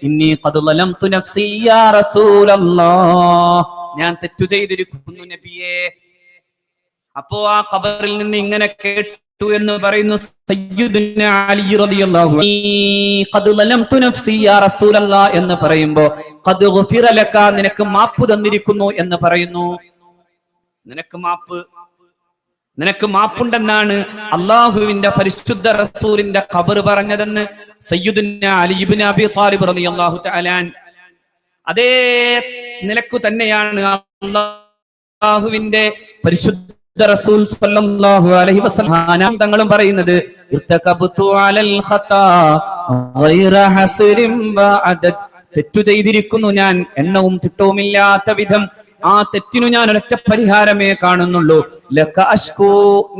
ഇന്നി ഖദ് ളലംതു നഫ്സി യാ റസൂലല്ലാഹ്, ഞാൻ തെറ്റു ചെയ്തിരിക്കുന്നു നബിയേ. അപ്പോ ആ ഖബറിൽ നിന്ന് ഇങ്ങനെ കേട്ടു എന്ന് പറയുന്നു സയ്യിദുനാ അലി റളിയല്ലാഹു അൻഹു, ഖദ് ളലംതു നഫ്സി യാ റസൂലല്ലാഹ് എന്ന് പറയുമ്പോൾ ഖദ് ഗുഫിറ ലക, നിനക്ക് മാപ്പ് തന്നിരിക്കുന്നു എന്ന് പറയുന്നു. നിനക്ക് മാപ്പുണ്ടെന്നാണ് അള്ളാഹുവിന്റെ പരിശുദ്ധ റസൂലിന്റെ ഖബർ പറഞ്ഞതെന്ന് സയ്യിദുനാ അലി ഇബ്നു അബി ത്വാലിബ് റളിയല്ലാഹു തആല. അതേ നിലക്കു തന്നെയാണ് അല്ലാഹുവിന്റെ പരിശുദ്ധ റസൂൽ സ്വല്ലല്ലാഹു അലൈഹി വസല്ലം തങ്ങളും പറയുന്നത്, ഇർതകബ്തു അലൽ ഖതാ ഗൈറ ഹസ്രിൻ വഅദദ്, തെറ്റു ചെയ്തിരിക്കുന്നു ഞാൻ, എണ്ണവും തിട്ടവുമില്ലാത്ത വിധം. ആ തെറ്റിനു ഞാൻ ഒരൊറ്റ പരിഹാരമേ കാണുന്നുള്ളൂ, ലക അഷ്കൂ,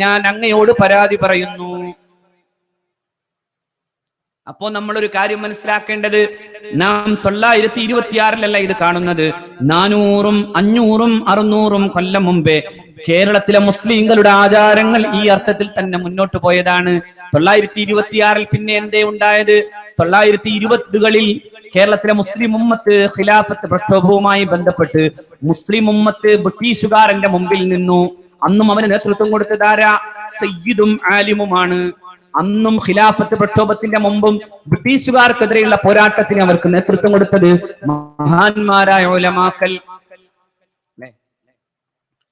ഞാൻ അങ്ങയോട് പരാതി പറയുന്നു. അപ്പോ നമ്മളൊരു കാര്യം മനസ്സിലാക്കേണ്ടത്, നാം 926 ഇത് കാണുന്നത്. 400, 500, 600 കൊല്ലം മുമ്പേ കേരളത്തിലെ മുസ്ലിങ്ങളുടെ ആചാരങ്ങൾ ഈ അർത്ഥത്തിൽ തന്നെ മുന്നോട്ട് പോയതാണ്. 926 പിന്നെ എന്തേ ഉണ്ടായത്? 920കളിൽ കേരളത്തിലെ മുസ്ലിം ഉമ്മത്ത് ഖിലാഫത്ത് പ്രക്ഷോഭവുമായി ബന്ധപ്പെട്ട് മുസ്ലിം ഉമ്മത്ത് ബ്രിട്ടീഷുകാരന്റെ മുമ്പിൽ നിന്നു. അന്നും അവന് നേതൃത്വം കൊടുത്തതാരാ? സയ്യിദും ആലിമുമാണ്. അന്നും ഖിലാഫത്ത് പ്രക്ഷോഭത്തിന്റെ മുമ്പും ബ്രിട്ടീഷുകാർക്കെതിരെയുള്ള പോരാട്ടത്തിന് അവർക്ക് നേതൃത്വം കൊടുത്തത് മഹാന്മാരായ ഉലമാക്കൾ.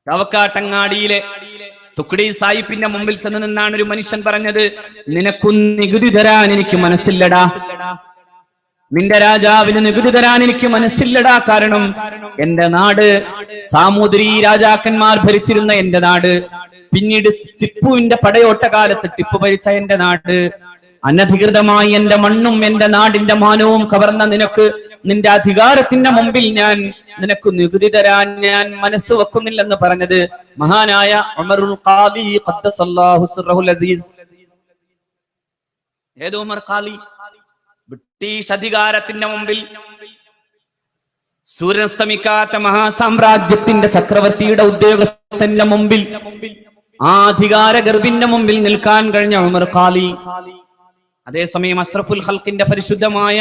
ചവക്കാട്ടങ്ങാടിയിലെ തുക്കടി സാഹിബിന്റെ മുമ്പിൽ ചെന്ന് നിന്നാണ് ഒരു മനുഷ്യൻ പറഞ്ഞത്, നിനക്കു നികുതി തരാൻ എനിക്ക് മനസ്സില്ലടാ, നിന്റെ രാജാവിന് നികുതി തരാൻ എനിക്ക് മനസ്സില്ലടാ. കാരണം എന്റെ നാട് സാമൂതിരി രാജാക്കന്മാർ ഭരിച്ചിരുന്ന എന്റെ നാട്, പിന്നീട് ടിപ്പുവിന്റെ പടയോട്ട കാലത്ത് ടിപ്പു ഭരിച്ച എന്റെ നാട്, അനധികൃതമായി എന്റെ മണ്ണും എന്റെ നാടിന്റെ മാനവും കവർന്ന നിനക്ക് നിന്റെ അധികാരത്തിന്റെ മുമ്പിൽ ഞാൻ നിനക്ക് നികുതി തരാൻ ഞാൻ മനസ്സ് വെക്കുന്നില്ലെന്ന് പറഞ്ഞത് മഹാനായ ഉമറുൽ ഖാദി ഖദ്ദസല്ലാഹു സിർറഹുൽ അസീസ്. ഏത് ഉമർ ഖാദി? ബ്രിട്ടീഷ് അധികാരത്തിന്റെ മുമ്പിൽ, സൂര്യസ്തമിക്കാത്ത മഹാസാമ്രാജ്യത്തിന്റെ ചക്രവർത്തിയുടെ ഉദ്യോഗസ്ഥന്റെ മുമ്പിൽ, ആ അധികാര ഗർഭിന്റെ മുമ്പിൽ നിൽക്കാൻ കഴിഞ്ഞ ഉമർ ഖാദി. അതേസമയം അഷ്റഫുൽ ഖൽഖിന്റെ പരിശുദ്ധമായ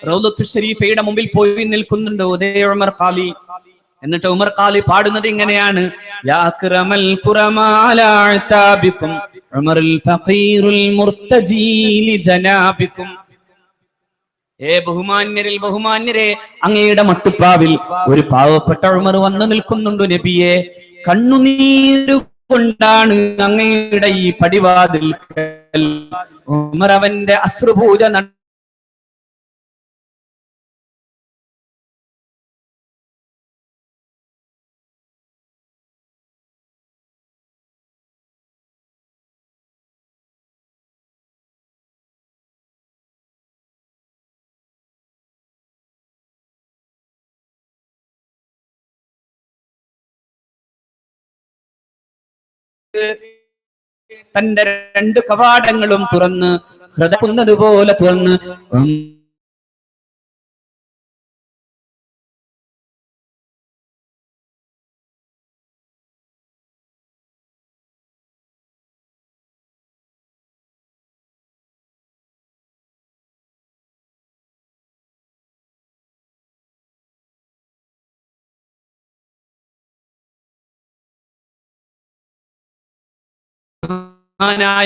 റൗളത്തു ശരീഫയുടെ മുമ്പിൽ പോയി നിൽക്കുന്നുണ്ട് ഉദയ ഉമർ ഖാദി. എന്നിട്ട് ഉമർ ഖാദി പാടുന്നത് ഇങ്ങനെയാണ്, യാ അക്രമൽ ഖുറമാ അലാ അതാബികും ഉമറുൽ ഫഖീറുൽ മുർതജി ലി ജനാബികും. ഏ ബഹുമാന്യരിൽ ബഹുമാന്യരെ, അങ്ങയുടെ മട്ടുപ്പാവിൽ ഒരു പാവപ്പെട്ട ഉമർ വന്നു നിൽക്കുന്നുണ്ട് നബിയെ. കണ്ണുനീരു കൊണ്ടാണ് അങ്ങയുടെ ഈ പടിവാതിൽ ഉമർ അവന്റെ അശ്രുപൂജ തന്റെ 2 കവാടങ്ങളും തുറന്ന് ഹൃദയക്കുന്നത് പോലെ തുറന്ന്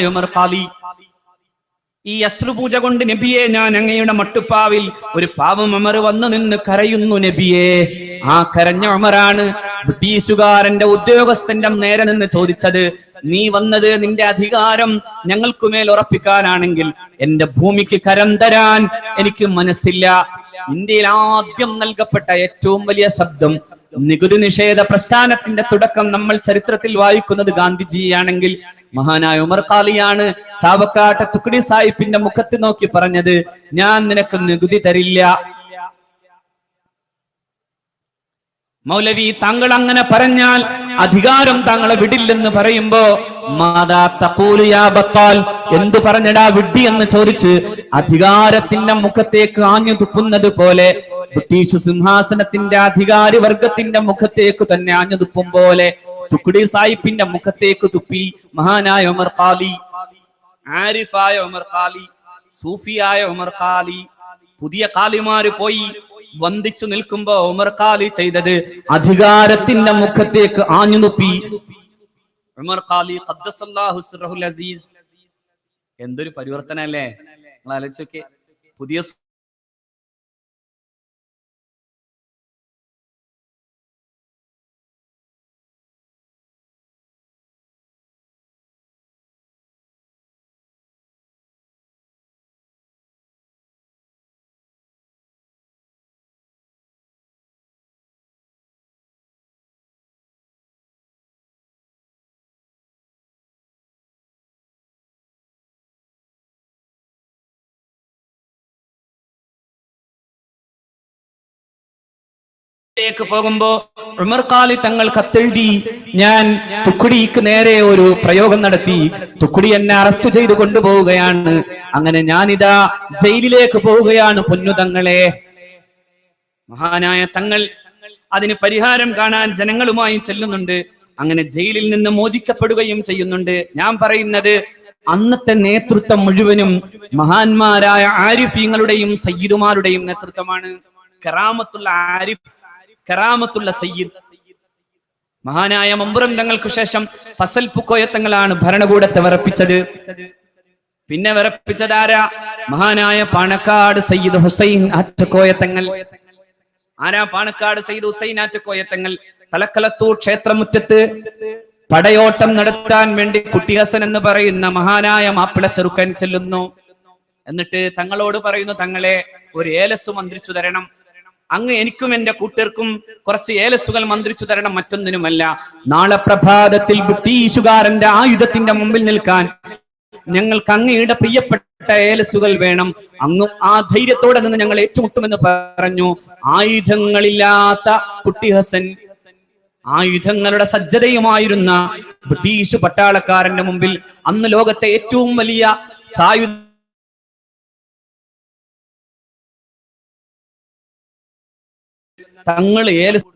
ഉമർ ഖാദി ഈ അശ്രുപൂജ കൊണ്ട്, നബിയെ ഞാൻ അങ്ങയുടെ മട്ടുപ്പാവിൽ ഒരു പാവം ഉമർ വന്നു നിന്ന് കരയുന്നു നബിയെ. ആ കരഞ്ഞ ഉമറാണ് ബ്രിട്ടീഷുകാരന്റെ ഉദ്യോഗസ്ഥന്റെ നേരെ നിന്ന് ചോദിച്ചത്, നീ വന്നത് നിന്റെ അധികാരം ഞങ്ങൾക്കുമേൽ ഉറപ്പിക്കാനാണെങ്കിൽ എന്റെ ഭൂമിക്ക് കരം തരാൻ എനിക്ക് മനസ്സില്ല. ഇന്ത്യയിൽ ആദ്യം നൽകപ്പെട്ട ഏറ്റവും വലിയ ശബ്ദം നികുതി നിഷേധ പ്രസ്ഥാനത്തിന്റെ തുടക്കം നമ്മൾ ചരിത്രത്തിൽ വായിക്കുന്നത് ഗാന്ധിജിയാണെങ്കിൽ മഹാനായ ഉമർ ഖാദിയാണ് ചാവക്കാട്ടെ തുക്കടി സാഹിബിന്റെ മുഖത്ത് നോക്കി പറഞ്ഞത്, ഞാൻ നിനക്ക് നികുതി തരില്ല. മൗലവി, താങ്കൾ അങ്ങനെ പറഞ്ഞാൽ അധികാരം താങ്കളെ വിടില്ലെന്ന് പറയുമ്പോ മാതാ തഖൂലു യാ ബത്താൽ, എന്തു പറഞ്ഞടാ വിഡ്ഢി എന്ന് ചോദിച്ച് അധികാരത്തിന്റെ മുഖത്തേക്ക് ആഞ്ഞു തുപ്പുന്നത് പോലെ, ബ്രിട്ടീഷ് സിംഹാസനത്തിന്റെ അധികാരി വർഗത്തിന്റെ മുഖത്തേക്ക് തന്നെ ആഞ്ഞു തുപ്പും പോലെ തുക്കടി സാഹിബിന്റെ മുഖത്തേക്ക് തുപ്പി മഹാനായ ഉമർ ഖാദി. ആരിഫായ ഉമർ ഖാദി, സൂഫിയായ ഉമർ ഖാദി. പുതിയ ഖാദിമാര് പോയി വന്ദിച്ചു നിൽക്കുമ്പോ ഉമർ ഖാദി ചെയ്തത് അധികാരത്തിന്റെ മുഖത്തേക്ക് ആഞ്ഞു തുപ്പി. ഉമർ ഖാദി ഖദ്ദസല്ലാഹു സിർറഹുൽ അസീസ്. എന്തൊരു പരിവർത്തനല്ലേ, നിങ്ങൾ ആലോചിച്ചോക്കെ. പുതിയ ലേക്ക് പോകുമ്പോ ഉമർ ഖാലി തങ്ങൾ കത്തെഴുതി. ഞാൻ തുക്കുടിക്ക് നേരെ ഒരു പ്രയോഗം നടത്തി. തുക്കുടി എന്നെ അറസ്റ്റ് ചെയ്ത് കൊണ്ടുപോവുകയാണ്. അങ്ങനെ ഞാനിതാ ജയിലിലേക്ക് പോവുകയാണ് പൊന്നുതങ്ങളെ. മഹാനായ തങ്ങൾ അതിന് പരിഹാരം കാണാൻ ജനങ്ങളുമായി ചെല്ലുന്നുണ്ട്. അങ്ങനെ ജയിലിൽ നിന്ന് മോചിക്കപ്പെടുകയും ചെയ്യുന്നുണ്ട്. ഞാൻ പറയുന്നത് അന്നത്തെ നേതൃത്വം മുഴുവനും മഹാന്മാരായ ആരിഫീങ്ങളുടെയും സയ്യിദുമാരുടെയും നേതൃത്വമാണ്. കറാമത്തുള്ള ആരിഫ്, കറാമത്തുള്ള സയ്യിദ്. മഹാനായ മമ്പുറം തങ്ങൾക്ക് ശേഷം ഫസൽ പുക്കോയ തങ്ങളാണ് ഭരണകൂടത്തെ വിറപ്പിച്ചത്. പിന്നെ വിറപ്പിച്ചതാരാ? മഹാനായ പാണക്കാട് സയ്യിദ് ഹുസൈൻ ആറ്റക്കോയ തങ്ങൾ. ആരാ പാണക്കാട് സയ്യിദ് ഹുസൈൻ ആറ്റക്കോയ തങ്ങൾ? തലക്കലത്തൂർ ക്ഷേത്രമുറ്റത്ത് പടയോട്ടം നടത്താൻ വേണ്ടി കുട്ടി ഹസൻ എന്ന് പറയുന്ന മഹാനായ മാപ്പിള ചെറുക്കൻ ചെല്ലുന്നു. എന്നിട്ട് തങ്ങളോട് പറയുന്നു, തങ്ങളെ ഒരു ഏലസ് മന്ത്രിച്ചു തരണം. അങ്ങ് എനിക്കും എന്റെ കൂട്ടർക്കും കുറച്ച് ഏലസുകൾ മന്ത്രിച്ചു തരണം, മറ്റൊന്നിനുമല്ല. നാളെ പ്രഭാതത്തിൽ ബ്രിട്ടീഷുകാരന്റെ ആയുധത്തിന്റെ മുമ്പിൽ നിൽക്കാൻ ഞങ്ങൾക്ക് അങ്ങയുടെ പ്രിയപ്പെട്ട ഏലസുകൾ വേണം. അങ്ങ് ആ ധൈര്യത്തോടെ നിന്ന് ഞങ്ങൾ ഏറ്റുമുട്ടുമെന്ന് പറഞ്ഞു. ആയുധങ്ങളില്ലാത്ത കുട്ടി ഹസൻ ആയുധങ്ങളുടെ സജ്ജതയുമായിരുന്ന ബ്രിട്ടീഷ് പട്ടാളക്കാരന്റെ മുമ്പിൽ, അന്ന് ലോകത്തെ ഏറ്റവും വലിയ സായുധ തങ്ങൾ ഏലസ്.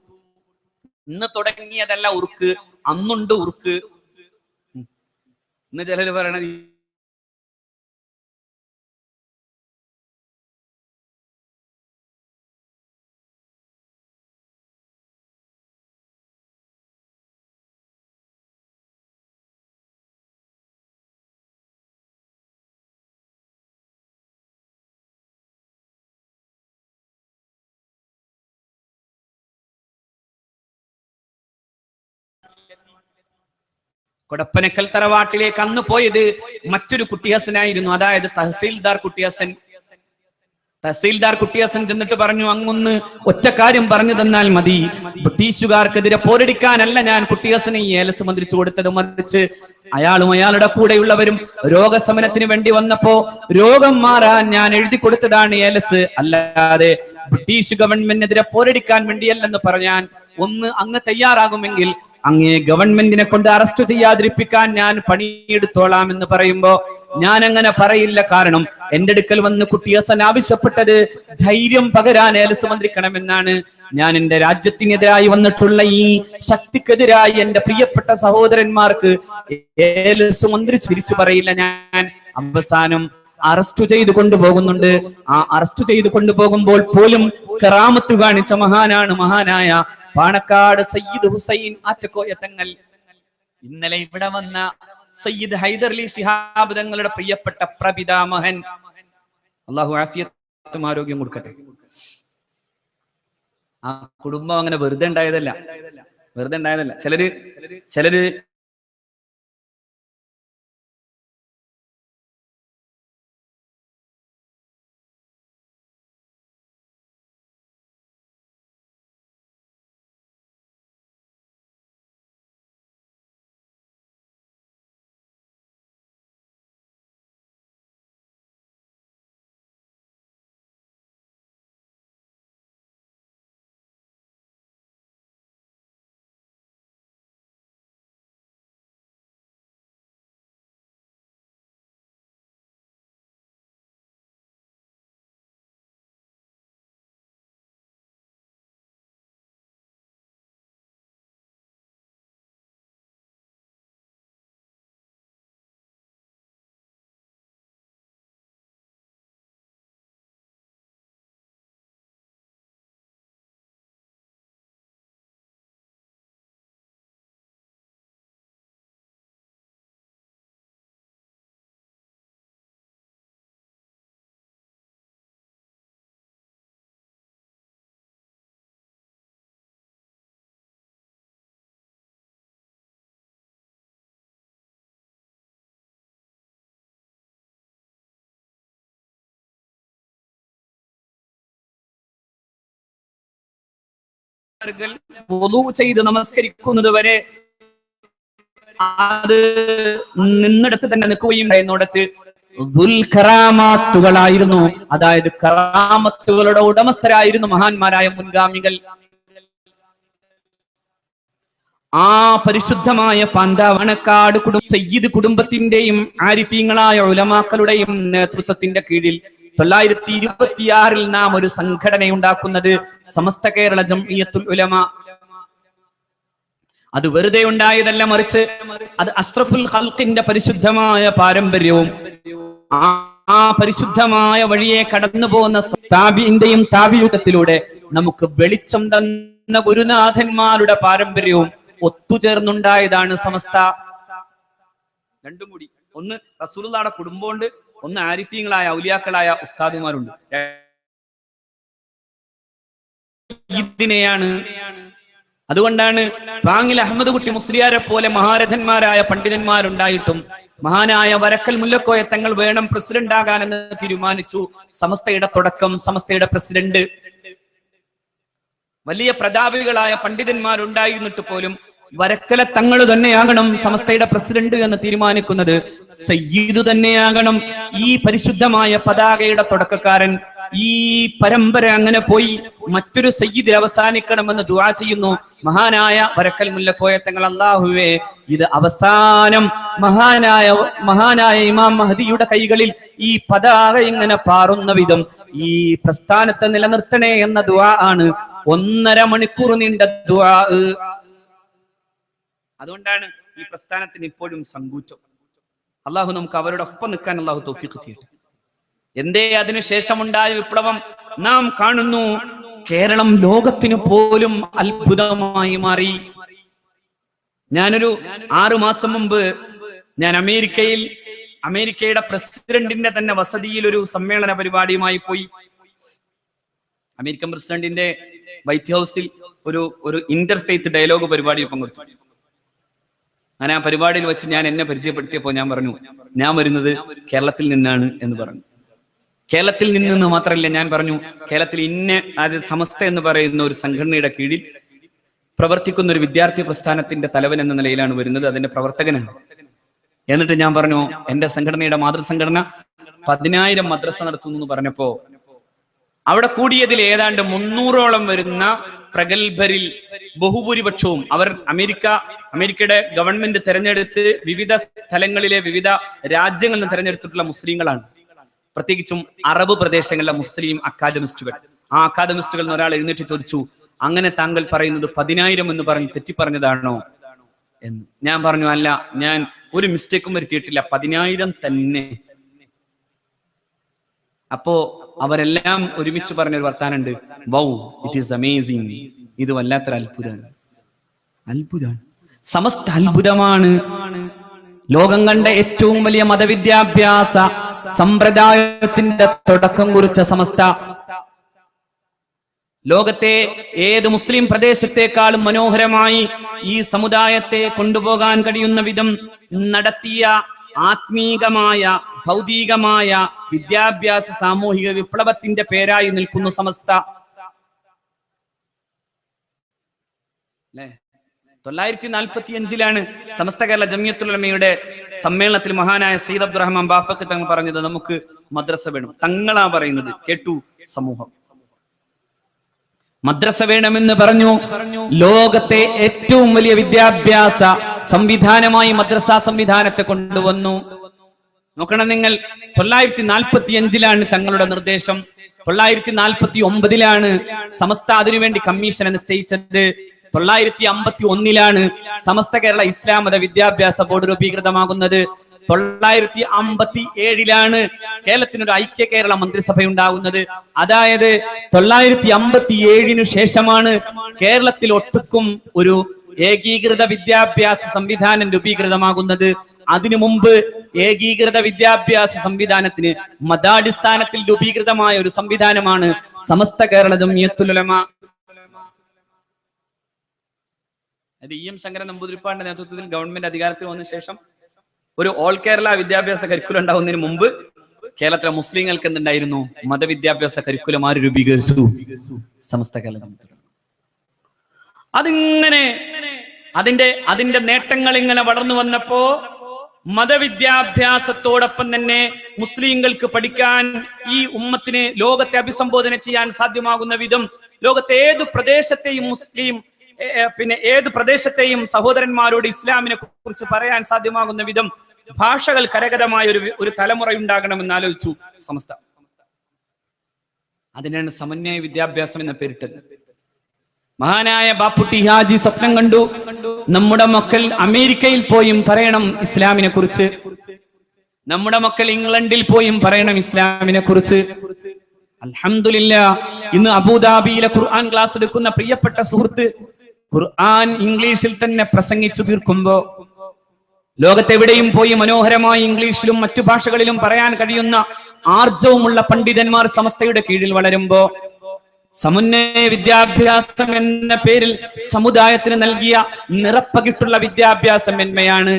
ഇന്ന് തുടങ്ങിയതല്ല ഉറുക്ക്, അന്നുണ്ട് ഉറുക്ക്. ഇന്ന് ചിലര് പറയണത് കൊടപ്പനക്കൽ തറവാട്ടിലേക്ക് അന്ന് പോയത് മറ്റൊരു കുട്ടി ഹസനായിരുന്നു. അതായത് തഹസീൽദാർ കുട്ടി ഹസൻ. തഹസീൽദാർ കുട്ടി ഹസൻ ചെന്നിട്ട് പറഞ്ഞു, അങ്ങൊന്ന് ഒറ്റ കാര്യം പറഞ്ഞു തന്നാൽ മതി. ബ്രിട്ടീഷുകാർക്കെതിരെ പോരടിക്കാനല്ല ഞാൻ കുട്ടി ഹസനെ ഈ ഏലസ് മന്ത്രിച്ചു കൊടുത്തത്, മറിച്ച് അയാളും അയാളുടെ കൂടെയുള്ളവരും രോഗശമനത്തിന് വേണ്ടി വന്നപ്പോ രോഗം മാറാൻ ഞാൻ എഴുതി കൊടുത്തതാണ് ഏലസ്, അല്ലാതെ ബ്രിട്ടീഷ് ഗവൺമെന്റിനെതിരെ പോരടിക്കാൻ വേണ്ടിയല്ലെന്ന് പറഞ്ഞാൽ, ഒന്ന് അങ്ങ് തയ്യാറാകുമെങ്കിൽ അങ്ങേ ഗവൺമെന്റിനെ കൊണ്ട് അറസ്റ്റ് ചെയ്യാതിരിപ്പിക്കാൻ ഞാൻ പണിയെടുത്തോളാം എന്ന് പറയുമ്പോ, ഞാൻ അങ്ങനെ പറയില്ല. കാരണം എന്റെ അടുക്കൽ വന്ന് കുട്ടി ഹസൻ ആവശ്യപ്പെട്ടത് ധൈര്യം പകരാൻ ഏലസ് മന്ത്രിക്കണമെന്നാണ്. ഞാൻ എന്റെ രാജ്യത്തിനെതിരായി വന്നിട്ടുള്ള ഈ ശക്തിക്കെതിരായി എന്റെ പ്രിയപ്പെട്ട സഹോദരന്മാർക്ക് ഏലസ് മന്ത്രി തിരിച്ചു പറയില്ല. ഞാൻ അവസാനം അറസ്റ്റ് ചെയ്ത് കൊണ്ടുപോകുന്നുണ്ട്. ആ അറസ്റ്റ് ചെയ്ത് കൊണ്ടുപോകുമ്പോൾ പോലും കറാമത്ത് കാണിച്ച മഹാനാണ് മഹാനായ പാണക്കാട് സയ്യിദ് ഹുസൈൻ ആറ്റക്കോയ തങ്ങൾ. ഇന്നലെ ഇവിടെ വന്ന സയ്യിദ് ഹൈദർലി ശിഹാബ് തങ്ങളുടെ പ്രിയപ്പെട്ട പ്രപിതാമഹൻ, അള്ളാഹു ആഫിയത്തും ആരോഗ്യം കൊടുക്കട്ടെ. ആ കുടുംബം അങ്ങനെ വെറുതെ ഉണ്ടായതല്ല. ചിലര് വുളു ചെയ്ത് നമസ്കരിക്കുന്നത് വരെ അത് നിന്നിടത്ത് തന്നെ നിൽക്കുകയും എന്നോടത്ത് ദുൽഖറാമത്തുകളായിരുന്നു. അതായത് കറാമത്തുകളുടെ ഉടമസ്ഥരായിരുന്നു മഹാന്മാരായ മുൻഗാമികൾ. ആ പരിശുദ്ധമായ പാന്താവണക്കാട് സയ്യിദ് കുടുംബത്തിന്റെയും ആരിഫീങ്ങളായ ഉലമാക്കളുടെയും നേതൃത്വത്തിന്റെ കീഴിൽ 926 നാം ഒരു സംഘടന ഉണ്ടാക്കുന്നത് സമസ്ത കേരള ജംഇയ്യത്തുൽ ഉലമ. അത് വെറുതെ ഉണ്ടായതല്ല, മറിച്ച് അത് അഷ്റഫുൽ ഖൽഖിന്റെ പരിശുദ്ധമായ പാരമ്പര്യവും ആ പരിശുദ്ധമായ വഴിയെ കടന്നു പോകുന്ന താബിഈന്റെയും താബിഈത്തിലൂടെ നമുക്ക് വെളിച്ചം തന്ന ഗുരുനാഥന്മാരുടെ പാരമ്പര്യവും ഒത്തുചേർന്നുണ്ടായതാണ് സമസ്ത. രണ്ടും കൂടി, ഒന്ന് റസൂലുള്ളാഹിയുടെ കുടുംബമുണ്ട്, ഒന്ന് ആരിഫീങ്ങളായ ഔലിയാക്കളായ ഉസ്താദുമാരുണ്ട്. ഇതിനെയാണ്, അതുകൊണ്ടാണ് പാങ്ങിൽ അഹമ്മദ് കുട്ടി മുസ്ലിയാരെ പോലെ മഹാരഥന്മാരായ പണ്ഡിതന്മാരുണ്ടായിട്ടും മഹാനായ വരക്കൽ മുല്ലക്കോയ തങ്ങൾ വേണം പ്രസിഡന്റ് ആകാനെന്ന് തീരുമാനിച്ചു. സമസ്തയുടെ തുടക്കം, സമസ്തയുടെ പ്രസിഡന്റ് വലിയ പ്രതാപികളായ പണ്ഡിതന്മാരുണ്ടായിരുന്നിട്ട് പോലും വരക്കല തങ്ങൾ തന്നെയാകണം സമസ്തയുടെ പ്രസിഡന്റ് എന്ന് തീരുമാനിക്കുന്നത്. സയ്യിദ് തന്നെയാകണം ഈ പരിശുദ്ധമായ പതാകയുടെ തുടക്കക്കാരൻ. ഈ പരമ്പര അങ്ങനെ പോയി മറ്റൊരു സയ്യിദിൽ അവസാനിക്കണമെന്ന് ദുആ ചെയ്യുന്നു മഹാനായ വരക്കൽ മുല്ലക്കോയ തങ്ങൾ. അല്ലാഹുവേ, ഇത് അവസാനം മഹാനായ ഇമാം മഹദിയുടെ കൈകളിൽ ഈ പതാക ഇങ്ങനെ പാറുന്ന വിധം ഈ പ്രസ്ഥാനത്തെ നിലനിർത്തണേ എന്ന ദുആ ആണ്. 1.5 മണിക്കൂർ നീണ്ട ദുആ. അതുകൊണ്ടാണ് ഈ പ്രസ്ഥാനത്തിന് ഇപ്പോഴും സങ്കൂറ്റം. അള്ളാഹു നമുക്ക് അവരുടെ ഒപ്പം നിൽക്കാൻ അള്ളാഹു തൗഫീഖ് ചെയ്യട്ടെ. എന്തേ അതിനുശേഷമുണ്ടായ വിപ്ലവം നാം കാണുന്നു. കേരളം ലോകത്തിന് പോലും അത്ഭുതമായി മാറി. ഞാനൊരു 6 മാസം മുമ്പ് ഞാൻ അമേരിക്കയുടെ പ്രസിഡന്റിന്റെ തന്നെ വസതിയിൽ ഒരു സമ്മേളന പരിപാടിയുമായി പോയി. അമേരിക്കൻ പ്രസിഡന്റിന്റെ വൈറ്റ് ഹൗസിൽ ഒരു ഇന്റർഫെയ്ത്ത് ഡയലോഗ് പരിപാടിയിൽ പങ്കെടുത്തു. അങ്ങനെ ആ പരിപാടിയിൽ വെച്ച് ഞാൻ എന്നെ പരിചയപ്പെടുത്തിയപ്പോൾ ഞാൻ പറഞ്ഞു, ഞാൻ വരുന്നത് കേരളത്തിൽ നിന്നാണ് എന്ന് പറഞ്ഞു. കേരളത്തിൽ നിന്ന് മാത്രമല്ല, ഞാൻ പറഞ്ഞു കേരളത്തിൽ സമസ്ത എന്ന് പറയുന്ന ഒരു സംഘടനയുടെ കീഴിൽ പ്രവർത്തിക്കുന്ന ഒരു വിദ്യാർത്ഥി പ്രസ്ഥാനത്തിന്റെ തലവൻ എന്ന നിലയിലാണ് വരുന്നത്, അതിന്റെ പ്രവർത്തകനാണ്. എന്നിട്ട് ഞാൻ പറഞ്ഞു, എന്റെ സംഘടനയുടെ മാതൃസംഘടന 10,000 മദ്രസ നടത്തുന്നു എന്ന് പറഞ്ഞപ്പോ അവിടെ കൂടിയതിൽ ഏതാണ്ട് 300ഓളം വരുന്ന പ്രഗത്ഭരിൽ ബഹുഭൂരിപക്ഷവും അവർ അമേരിക്കയുടെ ഗവൺമെന്റ് തെരഞ്ഞെടുത്ത് വിവിധ സ്ഥലങ്ങളിലെ വിവിധ രാജ്യങ്ങളിൽ നിന്ന് തെരഞ്ഞെടുത്തിട്ടുള്ള മുസ്ലിങ്ങളാണ്. പ്രത്യേകിച്ചും അറബ് പ്രദേശങ്ങളിലെ മുസ്ലിം അക്കാദമിസ്റ്റുകൾ. ആ അക്കാദമിസ്റ്റുകൾ ഒരാൾ എഴുന്നേറ്റ് ചോദിച്ചു, അങ്ങനെ താങ്കൾ പറയുന്നത് 10,000 എന്ന് പറഞ്ഞ് തെറ്റിപ്പറഞ്ഞതാണോ എന്ന്. ഞാൻ പറഞ്ഞു, അല്ല, ഞാൻ ഒരു മിസ്റ്റേക്കും വരുത്തിയിട്ടില്ല, 10,000 തന്നെ. അപ്പോ അവരെല്ലാം ഒരുമിച്ച് പറഞ്ഞൊരു വർത്താനുണ്ട്, വൗ, ഇറ്റ് ഈസ് അമേസിംഗ്. ഇത് വല്ലാത്തൊരു അത്ഭുതമാണ്. സമസ്ത അത്ഭുതമാണ്. ലോകം കണ്ട ഏറ്റവും വലിയ മതവിദ്യാഭ്യാസ സമ്പ്രദായത്തിന്റെ തുടക്കം കുറിച്ച സമസ്ത. ലോകത്തെ ഏത് മുസ്ലിം പ്രദേശത്തെക്കാളും മനോഹരമായി ഈ സമുദായത്തെ കൊണ്ടുപോകാൻ കഴിയുന്ന വിധം നടത്തിയ ആത്മീകമായ ഭൗതികമായ വിദ്യാഭ്യാസ സാമൂഹിക വിപ്ലവത്തിന്റെ പേരായി നിൽക്കുന്നു സമസ്ത. 945 സമസ്ത കേരള ജംഇയ്യത്തുൽ ഉലമയുടെ സമ്മേളനത്തിൽ മഹാനായ സയ്യിദ് അബ്ദുറഹ്മാൻ ബാഫഖ് തങ്ങൾ പറഞ്ഞത്, നമുക്ക് മദ്രസ വേണം. തങ്ങളാ പറയുന്നത്, കേട്ടു സമൂഹം. മദ്രസ വേണമെന്ന് പറഞ്ഞു. ലോകത്തെ ഏറ്റവും വലിയ വിദ്യാഭ്യാസ സംവിധാനമായി മദ്രസ സംവിധാനത്തെ കൊണ്ടുവന്നു. നോക്കണം നിങ്ങൾ, 945 തങ്ങളുടെ നിർദ്ദേശം. 949 സമസ്ത അതിനുവേണ്ടി കമ്മീഷൻ നിശ്ചയിച്ചത്. 951 സമസ്ത കേരള ഇസ്ലാം മത വിദ്യാഭ്യാസ ബോർഡ് രൂപീകൃതമാകുന്നത്. 957 കേരളത്തിനൊരു ഐക്യ കേരള മന്ത്രിസഭ ഉണ്ടാകുന്നത്. അതായത് 957 ശേഷമാണ് കേരളത്തിൽ ഒട്ടുക്കും ഒരു ഏകീകൃത വിദ്യാഭ്യാസ സംവിധാനം രൂപീകൃതമാകുന്നത്. അതിനു മുമ്പ് ഏകീകൃത വിദ്യാഭ്യാസ സംവിധാനത്തിന് മതാടിസ്ഥാനത്തിൽ രൂപീകൃതമായ ഒരു സംവിധാനമാണ് സമസ്ത കേരള ജംഇയ്യത്തുൽ ഉലമ. അത് ഇ.എം. ശങ്കരൻ നമ്പൂതിരിപ്പാടിന്റെ നേതൃത്വത്തിൽ ഗവൺമെന്റ് അധികാരത്തിൽ വന്ന ശേഷം ഒരു ഓൾ കേരള വിദ്യാഭ്യാസ കരിക്കുലം ഉണ്ടാവുന്നതിന് മുമ്പ് കേരളത്തിലെ മുസ്ലിങ്ങൾക്ക് എന്തുണ്ടായിരുന്നു? മതവിദ്യാഭ്യാസ കരിക്കുലം ആര് രൂപീകരിച്ചു? സമസ്ത കേരള ജംഇയ്യത്തുൽ ഉലമ. അതിങ്ങനെ അതിന്റെ നേട്ടങ്ങൾ ഇങ്ങനെ വളർന്നു വന്നപ്പോ മതവിദ്യാഭ്യാസത്തോടൊപ്പം തന്നെ മുസ്ലിങ്ങൾക്ക് പഠിക്കാൻ, ഈ ഉമ്മത്തിന് ലോകത്തെ അഭിസംബോധന ചെയ്യാൻ സാധ്യമാകുന്ന വിധം ലോകത്തെ ഏത് പ്രദേശത്തെയും മുസ്ലിം പിന്നെ ഏത് പ്രദേശത്തെയും സഹോദരന്മാരോട് ഇസ്ലാമിനെ കുറിച്ച് പറയാൻ സാധ്യമാകുന്ന വിധം ഭാഷകൾ കരഗതമായ ഒരു തലമുറ ഉണ്ടാകണമെന്ന് ആലോചിച്ചു സമസ്ത. അതിനാണ് സമന്വയ വിദ്യാഭ്യാസം എന്ന പേരിട്ടത്. മഹാനായ ബാപ്പുട്ടി ഹാജി സ്വപ്നം കണ്ടു, നമ്മുടെ മക്കൾ അമേരിക്കയിൽ പോയും പറയണം ഇസ്ലാമിനെ കുറിച്ച്, നമ്മുടെ മക്കൾ ഇംഗ്ലണ്ടിൽ പോയും പറയണം ഇസ്ലാമിനെ കുറിച്ച്. അൽഹംദുലില്ലാഹ്, ഇന്ന് അബുദാബിയിലെ ഖുർആൻ ക്ലാസ് എടുക്കുന്ന പ്രിയപ്പെട്ട സുഹൃത്ത് ഖുർആൻ ഇംഗ്ലീഷിൽ തന്നെ പ്രസംഗിച്ചു തീർക്കുമ്പോ ലോകത്തെവിടെയും പോയി മനോഹരമായി ഇംഗ്ലീഷിലും മറ്റു ഭാഷകളിലും പറയാൻ കഴിയുന്ന ആർജവുമുള്ള പണ്ഡിതന്മാർ സമസ്തയുടെ കീഴിൽ വളരുമ്പോ സമന്വയ വിദ്യാഭ്യാസം എന്ന പേരിൽ സമുദായത്തിന് നൽകിയ നിറപ്പകിട്ടുള്ള വിദ്യാഭ്യാസ മേന്മയാണ്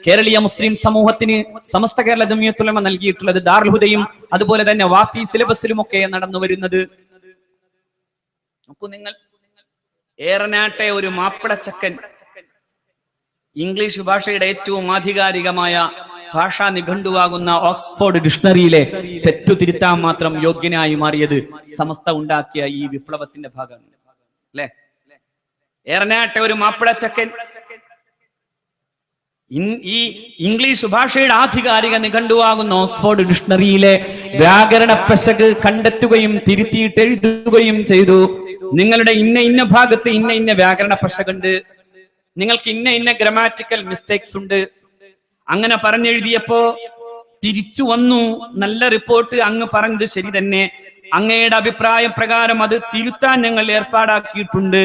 കേരളീയ മുസ്ലിം സമൂഹത്തിന് സമസ്ത കേരള ജംഇയ്യത്തുൽ ഉലമ നൽകിയിട്ടുള്ളത്. ദാറുൽ ഹുദയും അതുപോലെ തന്നെ വാഫി സിലബസിലുമൊക്കെ നടന്നു വരുന്നത്. നോക്കൂ നിങ്ങൾ, ഏറനാട്ടെ ഒരു മാപ്പിളച്ചക്കൻ ഇംഗ്ലീഷ് ഭാഷയുടെ ഏറ്റവും ആധികാരികമായ ഭാഷാ നിഘണ്ടുവാകുന്ന ഓക്സ്ഫോർഡ് ഡിക്ഷണറിയിലെ തെറ്റുതിരുത്താൻ മാത്രം യോഗ്യനായി മാറിയത് സമസ്ത ഉണ്ടാക്കിയ ഈ വിപ്ലവത്തിന്റെ ഭാഗമാണ് അല്ലെ. ഏറനാട്ടെ ഒരു മാപ്പിളച്ചക്കൻ ഈ ഇംഗ്ലീഷ് ഭാഷയുടെ ആധികാരിക നിഘണ്ടുവാകുന്ന ഓക്സ്ഫോർഡ് ഡിക്ഷണറിയിലെ വ്യാകരണ പെശക് കണ്ടെത്തുകയും തിരുത്തിയിട്ട് എഴുതുകയും ചെയ്തു. നിങ്ങളുടെ ഇന്ന ഭാഗത്ത് ഇന്ന വ്യാകരണ പെശകുണ്ട്, നിങ്ങൾക്ക് ഇന്ന ഗ്രാമാറ്റിക്കൽ മിസ്റ്റേക്സ് ഉണ്ട്. അങ്ങനെ പറഞ്ഞെഴുതിയപ്പോ തിരിച്ചു വന്നു, നല്ല റിപ്പോർട്ട്, അങ്ങ് പറഞ്ഞത് ശരി തന്നെ, അങ്ങയുടെ അഭിപ്രായ പ്രകാരം അത് തിരുത്താൻ ഞങ്ങൾ ഏർപ്പാടാക്കിയിട്ടുണ്ട്,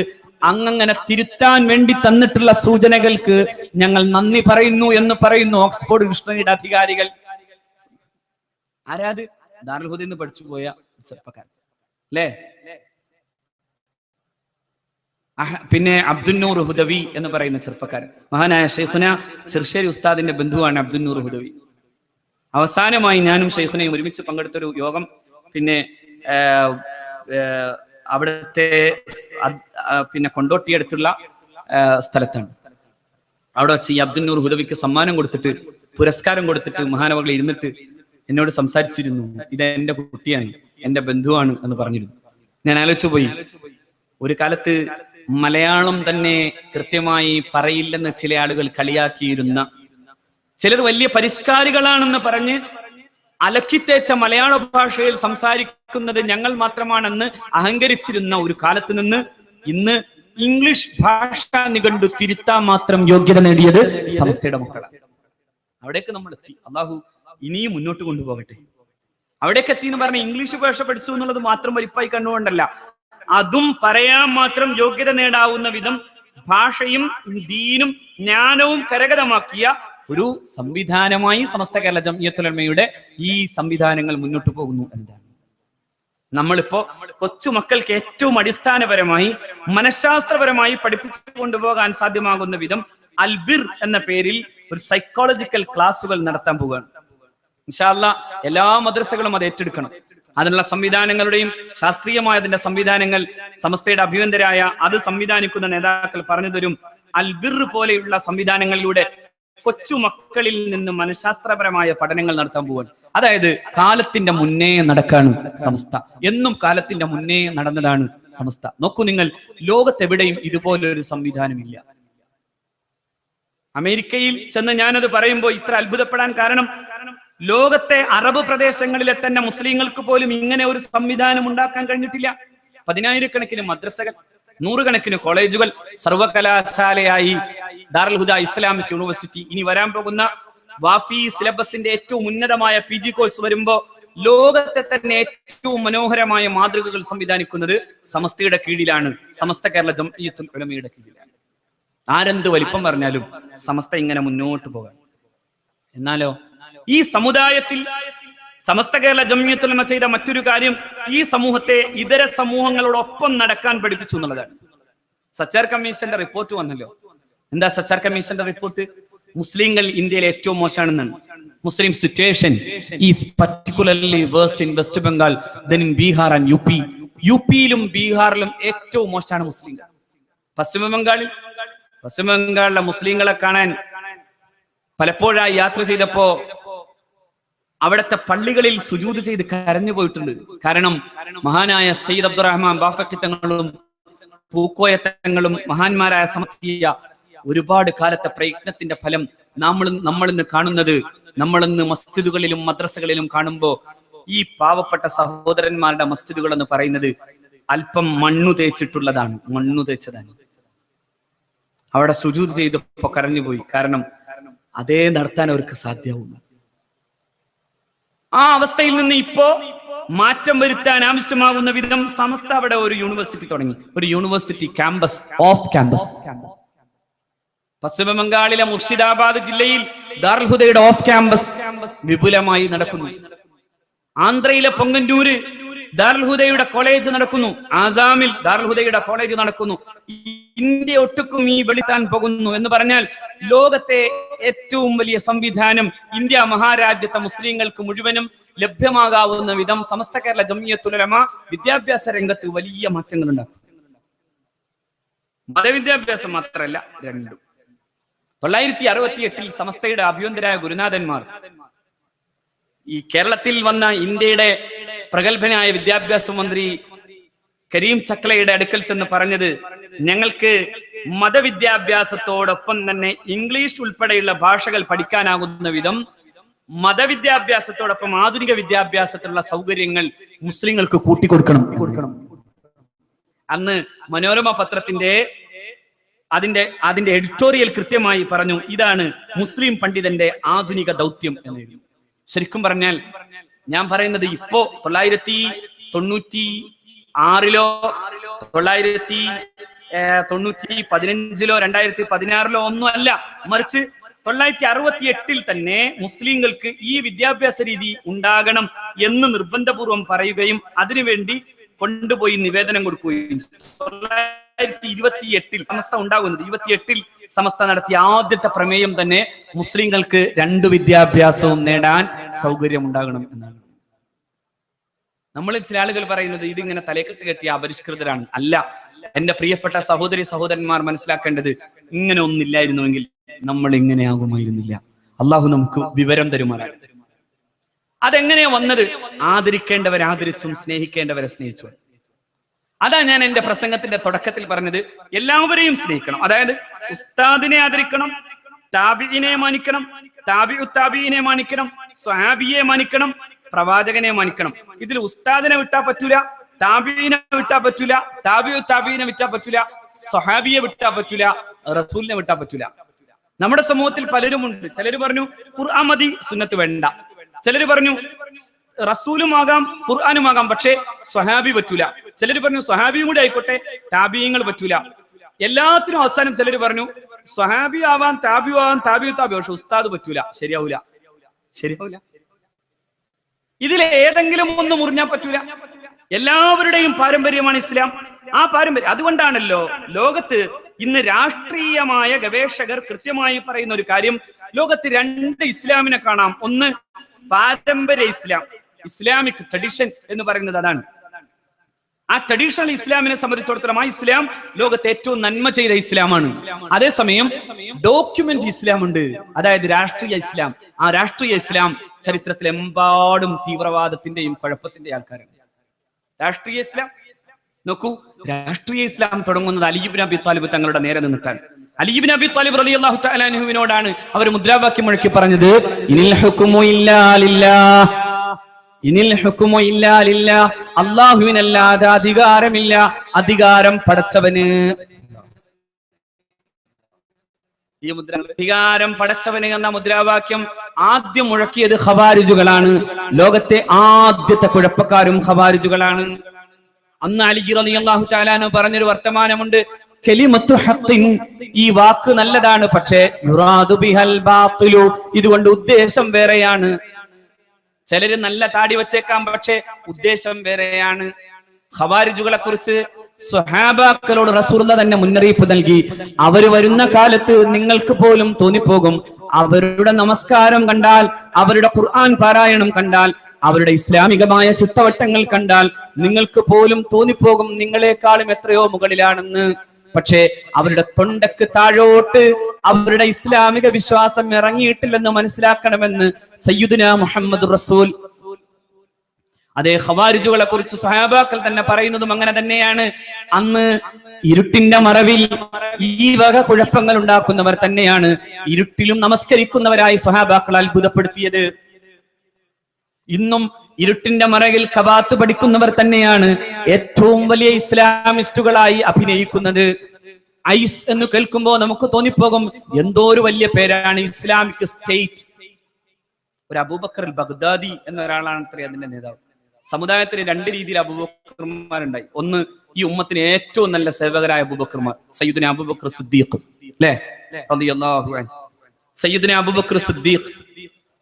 അങ്ങനെ തിരുത്താൻ വേണ്ടി തന്നിട്ടുള്ള സൂചനകൾക്ക് ഞങ്ങൾ നന്ദി പറയുന്നു എന്ന് പറയുന്നു ഓക്സ്ഫോർഡ് ഡിക്ഷണറിയുടെ അധികാരികൾ. ആരാത്? ദാറുൽ ഹുദയിൽ നിന്ന് പഠിച്ചു പോയ ചെറുപ്പക്കാരൻ അല്ലേ. പിന്നെ അബ്ദുന്നൂർ ഹുദവി എന്ന് പറയുന്ന ചെറുപ്പക്കാരൻ, മഹാനായ ഷെയ്ഖുന ചെറുശ്ശേരി ഉസ്താദിന്റെ ബന്ധുവാണ് അബ്ദുന്നൂർ ഹുദവി. അവസാനമായി ഞാനും ഷെയ്ഖുനയും ഒരുമിച്ച് പങ്കെടുത്തൊരു യോഗം പിന്നെ അവിടുത്തെ പിന്നെ കൊണ്ടോട്ടിയടുത്തുള്ള സ്ഥലത്താണ്. അവിടെ വെച്ച് ഈ അബ്ദുന്നൂർ ഹുദവിക്ക് സമ്മാനം കൊടുത്തിട്ട്, പുരസ്കാരം കൊടുത്തിട്ട് മഹാനവകൾ ഇരുന്നിട്ട് എന്നോട് സംസാരിച്ചിരുന്നു. ഇത് എന്റെ കുട്ടിയാണ്, എന്റെ ബന്ധുവാണ് എന്ന് പറഞ്ഞിരുന്നു. ഞാൻ ആലോചിച്ചു പോയി, ഒരു കാലത്ത് മലയാളം തന്നെ കൃത്യമായി പറയില്ലെന്ന് ചില ആളുകൾ കളിയാക്കിയിരുന്ന, ചിലർ വലിയ പരിഷ്കാരികളാണെന്ന് പറഞ്ഞ് അലക്കിത്തേച്ച മലയാള ഭാഷയിൽ സംസാരിക്കുന്നത് ഞങ്ങൾ മാത്രമാണെന്ന് അഹങ്കരിച്ചിരുന്ന ഒരു കാലത്ത് നിന്ന് ഇന്ന് ഇംഗ്ലീഷ് ഭാഷാ നിഘണ്ടു തിരുത്താൻ മാത്രം യോഗ്യത നേടിയത് സമസ്തയുടെ മക്കളാണ്. അവിടേക്ക് നമ്മൾ എത്തി. അള്ളാഹു ഇനിയും മുന്നോട്ട് കൊണ്ടുപോകട്ടെ. അവിടേക്ക് എത്തി എന്ന് പറഞ്ഞ ഇംഗ്ലീഷ് ഭാഷ പഠിച്ചു എന്നുള്ളത് മാത്രം വലിപ്പായി കണ്ടുകൊണ്ടല്ല, അതും പറയാൻ മാത്രം യോഗ്യത നേടാവുന്ന വിധം ഭാഷയും ദീനും ജ്ഞാനവും കരഗതമാക്കിയ ഒരു സംവിധാനമായി സമസ്ത കേരള ജംഇയ്യത്തുൽ ഉലമയുടെ ഈ സംവിധാനങ്ങൾ മുന്നോട്ട് പോകുന്നു എന്നതാണ്. നമ്മളിപ്പോ കൊച്ചു മക്കൾക്ക് ഏറ്റവും അടിസ്ഥാനപരമായി മനഃശാസ്ത്രപരമായി പഠിപ്പിച്ചു കൊണ്ടുപോകാൻ സാധ്യമാകുന്ന വിധം അൽബിർ എന്ന പേരിൽ ഒരു സൈക്കോളജിക്കൽ ക്ലാസുകൾ നടത്താൻ പോവുകയാണ്. ഇൻഷാ അല്ലാഹ് എല്ലാ മദ്രസകളും അത് ഏറ്റെടുക്കണം. അതിനുള്ള സംവിധാനങ്ങളുടെയും ശാസ്ത്രീയമായ അതിന്റെ സംവിധാനങ്ങൾ സമസ്തയുടെ അഭിവന്ദരായ അത് സംവിധാനിക്കുന്ന നേതാക്കൾ പറഞ്ഞു തരും. അൽബിർ പോലെയുള്ള സംവിധാനങ്ങളിലൂടെ കൊച്ചു മക്കളിൽ നിന്ന് മനഃശാസ്ത്രപരമായ പഠനങ്ങൾ നടത്താൻ പോവാണ്. അതായത് കാലത്തിന്റെ മുന്നേ നടക്കാണ് സമസ്ത, എന്നും കാലത്തിന്റെ മുന്നേ നടന്നതാണ് സമസ്ത. നോക്കൂ നിങ്ങൾ, ലോകത്തെവിടെയും ഇതുപോലൊരു സംവിധാനമില്ല. അമേരിക്കയിൽ ചെന്ന് ഞാനത് പറയുമ്പോൾ ഇത്ര അത്ഭുതപ്പെടാൻ കാരണം, ലോകത്തെ അറബ് പ്രദേശങ്ങളിലെ തന്നെ മുസ്ലിങ്ങൾക്ക് പോലും ഇങ്ങനെ ഒരു സംവിധാനം ഉണ്ടാക്കാൻ കഴിഞ്ഞിട്ടില്ല. 10,000-കണക്കിന് മദ്രസകൾ, 100-കണക്കിന് കോളേജുകൾ, സർവകലാശാലയായി ദാറുൽ ഹുദ ഇസ്ലാമിക് യൂണിവേഴ്സിറ്റി, ഇനി വരാൻ പോകുന്ന വാഫി സിലബസിന്റെ ഏറ്റവും ഉന്നതമായ PG കോഴ്സ് വരുമ്പോ ലോകത്തെ തന്നെ ഏറ്റവും മനോഹരമായ മാതൃകകൾ സംവിധാനിക്കുന്നത് സമസ്തയുടെ കീഴിലാണ്, സമസ്ത കേരള ജംഇയ്യത്തുൽ ഉലമയുടെ കീഴിലാണ്. ആരെന്ത് വലിപ്പം പറഞ്ഞാലും സമസ്ത ഇങ്ങനെ മുന്നോട്ട് പോകാൻ. എന്നാലോ ഈ സമുദായത്തിൽ സമസ്ത കേരള ജംഇയ്യത്തുൽ ഉലമ ചെയ്ത മറ്റൊരു കാര്യം, ഈ സമൂഹത്തെ ഇതര സമൂഹങ്ങളോടൊപ്പം നടക്കാൻ പഠിപ്പിച്ചു എന്നുള്ളതാണ്. സച്ചാർ കമ്മീഷന്റെ റിപ്പോർട്ട് വന്നല്ലോ. എന്താ സച്ചാർ കമ്മീഷന്റെ റിപ്പോർട്ട്? മുസ്ലിങ്ങൾ ഇന്ത്യയിലെ ഏറ്റവും മോശമാണെന്നാണ്. Muslim situation is particularly worst in West Bengal, then in Bihar and UP. UP-യിലും ബീഹാറിലും ഏറ്റവും മോശമാണ് മുസ്ലിങ്ങൾ. പശ്ചിമ ബംഗാളിലെ മുസ്ലിങ്ങളെ കാണാൻ പലപ്പോഴായി യാത്ര ചെയ്തപ്പോ അവിടുത്തെ പള്ളികളിൽ സുജൂദ് ചെയ്ത് കരഞ്ഞു പോയിട്ടുണ്ട്. കാരണം മഹാനായ സയ്യിദ് അബ്ദുറഹ്മാൻ ബാഫക്കി തങ്ങളും പൂക്കോയത്തങ്ങളും മഹാന്മാരായ സമർത്തിയ ഒരുപാട് കാലത്തെ പ്രയത്നത്തിന്റെ ഫലം നമ്മളിന്ന് കാണുന്നത്, നമ്മളിന്ന് മസ്ജിദുകളിലും മദ്രസകളിലും കാണുമ്പോ ഈ പാവപ്പെട്ട സഹോദരന്മാരുടെ മസ്ജിദുകൾ എന്ന് പറയുന്നത് അല്പം മണ്ണു തേച്ചിട്ടുള്ളതാണ്, മണ്ണു തേച്ചതാണ്. അവിടെ സുജൂദ് ചെയ്തപ്പോ കരഞ്ഞുപോയി. കാരണം അതേ നടത്താൻ അവർക്ക് സാധ്യമാവുന്നു. ആ അവസ്ഥയിൽ നിന്ന് ഇപ്പോ മാറ്റം വരുത്താൻ ആവശ്യമാകുന്ന വിധം സമസ്ത അവിടെ ഒരു യൂണിവേഴ്സിറ്റി തുടങ്ങി, ഒരു യൂണിവേഴ്സിറ്റി ക്യാമ്പസ്, ഓഫ് ക്യാമ്പസ്. പശ്ചിമ ബംഗാളിലെ മുർഷിദാബാദ് ജില്ലയിൽ ദാറുൽ ഹുദയുടെ ഓഫ് ക്യാമ്പസ് വിപുലമായി നടക്കുന്നു. ആന്ധ്രയിലെ പൊങ്കന്നൂര് ദാറുൽ ഹുദയുടെ കോളേജ് നടക്കുന്നു. ആസാമിൽ ദാറുൽ ഹുദയുടെ കോളേജ് നടക്കുന്നു. ഇന്ത്യ ഒട്ടുക്കും ഈ വെളിത്താൻ പോകുന്നു എന്ന് പറഞ്ഞാൽ ലോകത്തെ ഏറ്റവും വലിയ സംവിധാനം ഇന്ത്യ മഹാരാജ്യത്തെ മുസ്ലിങ്ങൾക്ക് മുഴുവനും ലഭ്യമാകാവുന്ന വിധം സമസ്ത കേരള ജംഇയ്യത്തുൽ ഉലമ വിദ്യാഭ്യാസ രംഗത്ത് വലിയ മാറ്റങ്ങൾ ഉണ്ടാക്കും. മതവിദ്യാഭ്യാസം മാത്രമല്ല, രണ്ടും. 968 സമസ്തയുടെ അഭ്യന്തരായ ഗുരുനാഥന്മാർ ഈ കേരളത്തിൽ വന്ന ഇന്ത്യയുടെ പ്രഗത്ഭനായ വിദ്യാഭ്യാസ മന്ത്രി കരീം ചക്ലയുടെ അടുക്കൽ ചെന്ന് പറഞ്ഞത്, ഞങ്ങൾക്ക് മതവിദ്യാഭ്യാസത്തോടൊപ്പം തന്നെ ഇംഗ്ലീഷ് ഉൾപ്പെടെയുള്ള ഭാഷകൾ പഠിക്കാനാകുന്ന വിധം മതവിദ്യാഭ്യാസത്തോടൊപ്പം ആധുനിക വിദ്യാഭ്യാസത്തിലുള്ള സൗകര്യങ്ങൾ മുസ്ലിങ്ങൾക്ക് കൂട്ടിക്കൊടുക്കണം. അന്ന് മനോരമ പത്രത്തിന്റെ അതിന്റെ എഡിറ്റോറിയൽ കൃത്യമായി പറഞ്ഞു, ഇതാണ് മുസ്ലിം പണ്ഡിതന്റെ ആധുനിക ദൗത്യം എന്ന്. ശരിക്കും പറഞ്ഞാൽ ഞാൻ പറയുന്നത് ഇപ്പോ 996-ലോ 915-ലോ 2016-ലോ ഒന്നും അല്ല, മറിച്ച് 968 തന്നെ മുസ്ലിങ്ങൾക്ക് ഈ വിദ്യാഭ്യാസ രീതി ഉണ്ടാകണം എന്ന് നിർബന്ധപൂർവം പറയുകയും അതിനുവേണ്ടി കൊണ്ടുപോയി നിവേദനം കൊടുക്കുകയും 928 സമസ്ത ഉണ്ടാകുന്നത്. 28 സമസ്ത നടത്തിയ ആദ്യത്തെ പ്രമേയം തന്നെ മുസ്ലിങ്ങൾക്ക് 2 വിദ്യാഭ്യാസവും നേടാൻ സൗകര്യം ഉണ്ടാകണം എന്നാണ്. നമ്മൾ ചില ആളുകൾ പറയുന്നത് ഇതിങ്ങനെ തലക്കെട്ട് കെട്ടിയ അപരിഷ്കൃതരാണ്. അല്ല, എന്റെ പ്രിയപ്പെട്ട സഹോദരി സഹോദരന്മാർ മനസ്സിലാക്കേണ്ടത്, ഇങ്ങനെ ഒന്നില്ലായിരുന്നുവെങ്കിൽ നമ്മൾ ഇങ്ങനെ ആകുമായിരുന്നില്ല. അള്ളാഹു നമുക്ക് വിവരം തരുമാറാണ്. അതെങ്ങനെയാ വന്നത്? ആദരിക്കേണ്ടവരെ ആദരിച്ചും സ്നേഹിക്കേണ്ടവരെ സ്നേഹിച്ചു. അതാ ഞാൻ എന്റെ പ്രസംഗത്തിന്റെ തുടക്കത്തിൽ പറഞ്ഞത്, എല്ലാവരെയും സ്നേഹിക്കണം. അതായത് ഉസ്താദിനെ ആദരിക്കണം, താബിഈനെ മാനിക്കണം, താബിഉ താബിഈനെ മാനിക്കണം, സ്വഹാബിയെ മാനിക്കണം, പ്രവാചകനെ മാനിക്കണം. ഇതിൽ ഉസ്താദിനെ വിട്ടാ പറ്റൂല, താബിഈനെ വിട്ടാ പറ്റൂല, താബിഉ താബിഈനെ വിട്ടാ പറ്റൂല, സ്വഹാബിയെ വിട്ടാ പറ്റൂല, റസൂലിനെ വിട്ടാ പറ്റൂല. നമ്മുടെ സമൂഹത്തിൽ പലരുമുണ്ട്. ചിലര് പറഞ്ഞു ഖുർആൻ മതി, സുന്നത്ത് വേണ്ട. ചിലര് പറഞ്ഞു റസൂലുമാകാം ഖുർആനുമാകാം, പക്ഷേ സ്വഹാബി പറ്റൂല. ചിലര് പറഞ്ഞു സ്വഹാബിയും കൂടെ ആയിക്കോട്ടെ, താബിഈങ്ങൾ പറ്റൂല. എല്ലാത്തിനും അവസാനം ചിലര് പറഞ്ഞു സ്വഹാബി ആവാൻ, താബിഉ ആവാൻ, താബിഉ താബിഉ, പക്ഷെ ഉസ്താദ് പറ്റൂല, ശരിയാവൂല. ഇതിലെ ഏതെങ്കിലും ഒന്ന് മുറിഞ്ഞാൽ പറ്റൂല. എല്ലാവരുടെയും പാരമ്പര്യമാണ് ഇസ്ലാം. ആ പാരമ്പര്യം അതുകൊണ്ടാണല്ലോ ലോകത്ത് ഇന്ന് രാഷ്ട്രീയമായ ഗവേഷകർ കൃത്യമായി പറയുന്ന ഒരു കാര്യം, ലോകത്ത് 2 ഇസ്ലാമിനെ കാണാം. ഒന്ന് പാരമ്പര്യ ഇസ്ലാം, ഇസ്ലാമിക് ട്രഡീഷൻ എന്ന് പറയുന്നത് അതാണ്. ആ ട്രഡീഷണൽ ഇസ്ലാമിനെ സംബന്ധിച്ചിടത്തോളം ആ ഇസ്ലാം ലോകത്തെ ഏറ്റവും നന്മ ചെയ്ത ഇസ്ലാമാണ്. അതേസമയം ഡോക്യുമെന്റ് ഇസ്ലാം ഉണ്ട്, അതായത് രാഷ്ട്രീയ ഇസ്ലാം. ആ രാഷ്ട്രീയ ഇസ്ലാം ചരിത്രത്തിലെമ്പാടും തീവ്രവാദത്തിന്റെയും കുഴപ്പത്തിന്റെയും ആൾക്കാരാണ്. രാഷ്ട്രീയ ഇസ്ലാം നോക്കൂ, രാഷ്ട്രീയ ഇസ്ലാം തുടങ്ങുന്നത് അലി ഇബ്നു അബി ത്വാലിബ് തങ്ങളുടെ നേരെ നിന്നിട്ടാണ്. അലി ഇബ്നു അബി ത്വാലിബ് റളിയല്ലാഹു തആല അൻഹുവിനോടാണ് അവർ മുദ്രാവാക്യം മുഴക്കി പറഞ്ഞത്, ഇനിൽ ഹുക്മു ഇല്ലാ ലില്ലാഹ്, ഇനിൽ ഹുക്മു ഇല്ലാ ലില്ലാഹ്, അല്ലാഹുവിനല്ലാതെ അധികാരമില്ല, അധികാരം പടച്ചവന്. ഈ അധികാരം പടച്ചവന് എന്ന മുദ്രാവാക്യം ആദ്യം മുഴക്കിയത് ഖവാരിജുകളാണ്. ലോകത്തെ ആദ്യത്തെ കുഴപ്പക്കാരും ഖവാരിജുകളാണ്. അന്ന് അലി റളിയല്ലാഹു തആല അൻഹു പറഞ്ഞൊരു വർത്തമാനമുണ്ട്, കലിമത്തു ഹഖ്ഖിൻ, ഈ വാക്ക് നല്ലതാണ്, പക്ഷേ യുറാദു ബിഹൽ ബാത്തിലു, ഇതുകൊണ്ട് ഉദ്ദേശം വേറെയാണ്. ചിലര് നല്ല താടി വെച്ചേക്കാം, പക്ഷേ ഉദ്ദേശം വേറെയാണ്. ഖവാരിജുകളെ കുറിച്ച് സ്വഹാബാക്കളോട് റസൂലുള്ളാഹി തന്നെ മുന്നറിയിപ്പ് നൽകി, അവര് വരുന്ന കാലത്ത് നിങ്ങൾക്ക് പോലും തോന്നിപ്പോകും, അവരുടെ നമസ്കാരം കണ്ടാൽ, അവരുടെ ഖുർആൻ പാരായണം കണ്ടാൽ, അവരുടെ ഇസ്ലാമികമായ ചിട്ടവട്ടങ്ങൾ കണ്ടാൽ നിങ്ങൾക്ക് പോലും തോന്നിപ്പോകും നിങ്ങളെക്കാളും എത്രയോ മുകളിലാണെന്ന്. പക്ഷേ അവരുടെ തൊണ്ടക്ക് താഴോട്ട് അവരുടെ ഇസ്ലാമിക വിശ്വാസം ഇറങ്ങിയിട്ടില്ലെന്ന് മനസ്സിലാക്കണമെന്ന് സയ്യിദുനാ മുഹമ്മദ് റസൂൽ അതേ ഖവാരിജുകളെ കുറിച്ച് സ്വഹാബാക്കൾ തന്നെ പറയുന്നതും അങ്ങനെ തന്നെയാണ്. അന്ന് ഇരുട്ടിന്റെ മറവിൽ ഈ വക കുഴപ്പങ്ങൾ ഉണ്ടാക്കുന്നവർ തന്നെയാണ് ഇരുട്ടിലും നമസ്കരിക്കുന്നവരായി സ്വഹാബാക്കൾ അത്ഭുതപ്പെടുത്തിയത്. ഇന്നും ഇരുട്ടിന്റെ മറവിൽ ഖബാത്ത് പഠിക്കുന്നവർ തന്നെയാണ് ഏറ്റവും വലിയ ഇസ്ലാമിസ്റ്റുകളായി അഭിനയിക്കുന്നത്. ഐസ് എന്ന് കേൾക്കുമ്പോൾ നമുക്ക് തോന്നിപ്പോകും എന്തോ ഒരു വലിയ പേരാണ്, ഇസ്ലാമിക് സ്റ്റേറ്റ്. ഒരു അബൂബക്കർ ബഗ്ദാദി എന്ന ഒരാളാണ് അത്രേ അതിന്റെ നേതാവ്. സമുദായത്തിന് രണ്ട് രീതിയിൽ അബൂബക്കർമാരുണ്ടായി. ഒന്ന്, ഈ ഉമ്മത്തിന് ഏറ്റവും നല്ല സേവകരായ അബൂബക്കർമാർ, സയ്യിദുന അബൂബക്കർ സിദ്ദീഖ്, അല്ലേ, റളിയല്ലാഹു അൻഹു. സയ്യിദുന അബൂബക്കർ സിദ്ദീഖ്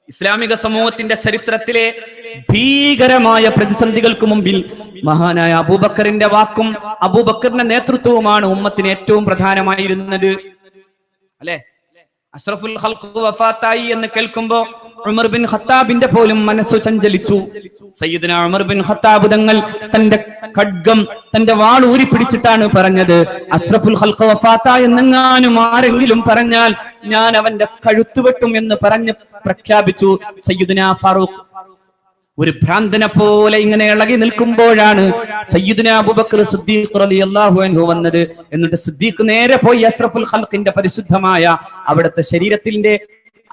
ഇസ്ലാമിക സമൂഹത്തിന്റെ ചരിത്രത്തിലെ ഭീകരമായ പ്രതിസന്ധികൾക്ക് മുമ്പിൽ മഹാനായ അബൂബക്കറിന്റെ വാക്കും അബൂബക്കറിന്റെ നേതൃത്വവുമാണ് ഉമ്മത്തിന് ഏറ്റവും പ്രധാനമായിരുന്നത്, അല്ലെ. അഷ്റഫുൽ ഖൽഖ് വഫാത്തായി എന്ന് കേൾക്കുമ്പോ ഉമർ ബിൻ ഖത്താബിന്റെ പോലും മനസ്സു ചഞ്ചലിച്ചു. സയ്യിദുന ഉമർ ബിൻ ഖത്താബ് തങ്ങൾ തന്റെ ഖഡ്ഗം, തന്റെ വാൾ ഊരിപ്പിടിച്ചിട്ടാണ് പറഞ്ഞത്, അഷ്റഫുൽ ഖൽഖ് വഫാത്തായി എന്നെങ്ങാനും ആരെങ്കിലും പറഞ്ഞാൽ ഞാൻ അവന്റെ കഴുത്തുവെട്ടും എന്ന് പറഞ്ഞ് പ്രഖ്യാപിച്ചു സയ്യിദുന ഫാറൂഖ്. ഒരു ഭ്രാന്തനെ പോലെ ഇങ്ങനെ ഇളകി നിൽക്കുമ്പോഴാണ് സയ്യിദുന അബൂബക്കർ സിദ്ദീഖ് റളിയല്ലാഹു അൻഹു വന്നത്. എന്നിട്ട് സിദ്ദീഖ് നേരെ പോയി അഷ്റഫുൽ ഖൽഖിന്റെ പരിശുദ്ധമായ അവിടുത്തെ ശരീരത്തിന്റെ,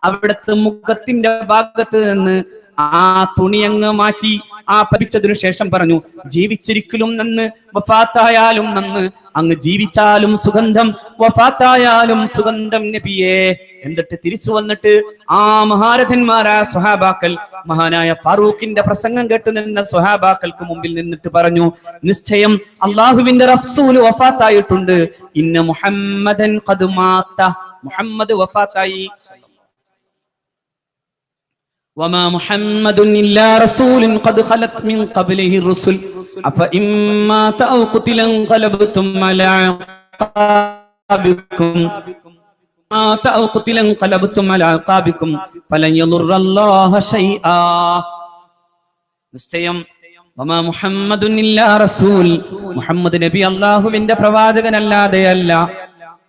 അവിടുത്തെ മുഖത്തിന്റെ ഭാഗത്ത് നിന്ന് ആ തുണിയങ്ങ് മാറ്റി ആ പതിച്ചതിനു ശേഷം പറഞ്ഞു, ജീവിച്ചിരിക്കലും നന്ന്, വഫാത്തായാലും നന്ന്, അങ്ങ് ജീവിച്ചാലും സുഗന്ധം, വഫാത്തായാലും സുഗന്ധം നബിയേ. എന്നിട്ട് തിരിച്ചു വന്നിട്ട് ആ മഹാരഥന്മാരായ സ്വഹാബാക്കൾ മഹാനായ ഫാറൂഖിന്റെ പ്രസംഗം കേട്ട് നിന്ന സ്വഹാബാക്കൾക്ക് മുമ്പിൽ നിന്നിട്ട് പറഞ്ഞു, നിശ്ചയം അള്ളാഹുവിന്റെ റസൂൽ വഫാത്തായിട്ടുണ്ട്, ഇന്ന മുഹമ്മദൻ ഖദ് മാത, മുഹമ്മദ് വഫാത്തായി. وما محمد إلا رسول قد خلت من قبله الرسل أفإن مات أو قتل انقلبتم على عقابكم مات أو قتل انقلبتم على عقابكم فلن يضر الله شيئا. നിശ്ചയം വമാ മുഹമ്മദുൻ ഇല്ലാ റസൂൽ, മുഹമ്മദ് നബി അല്ലാഹുവിന്റെ പ്രവാചകനല്ലാതെയല്ല.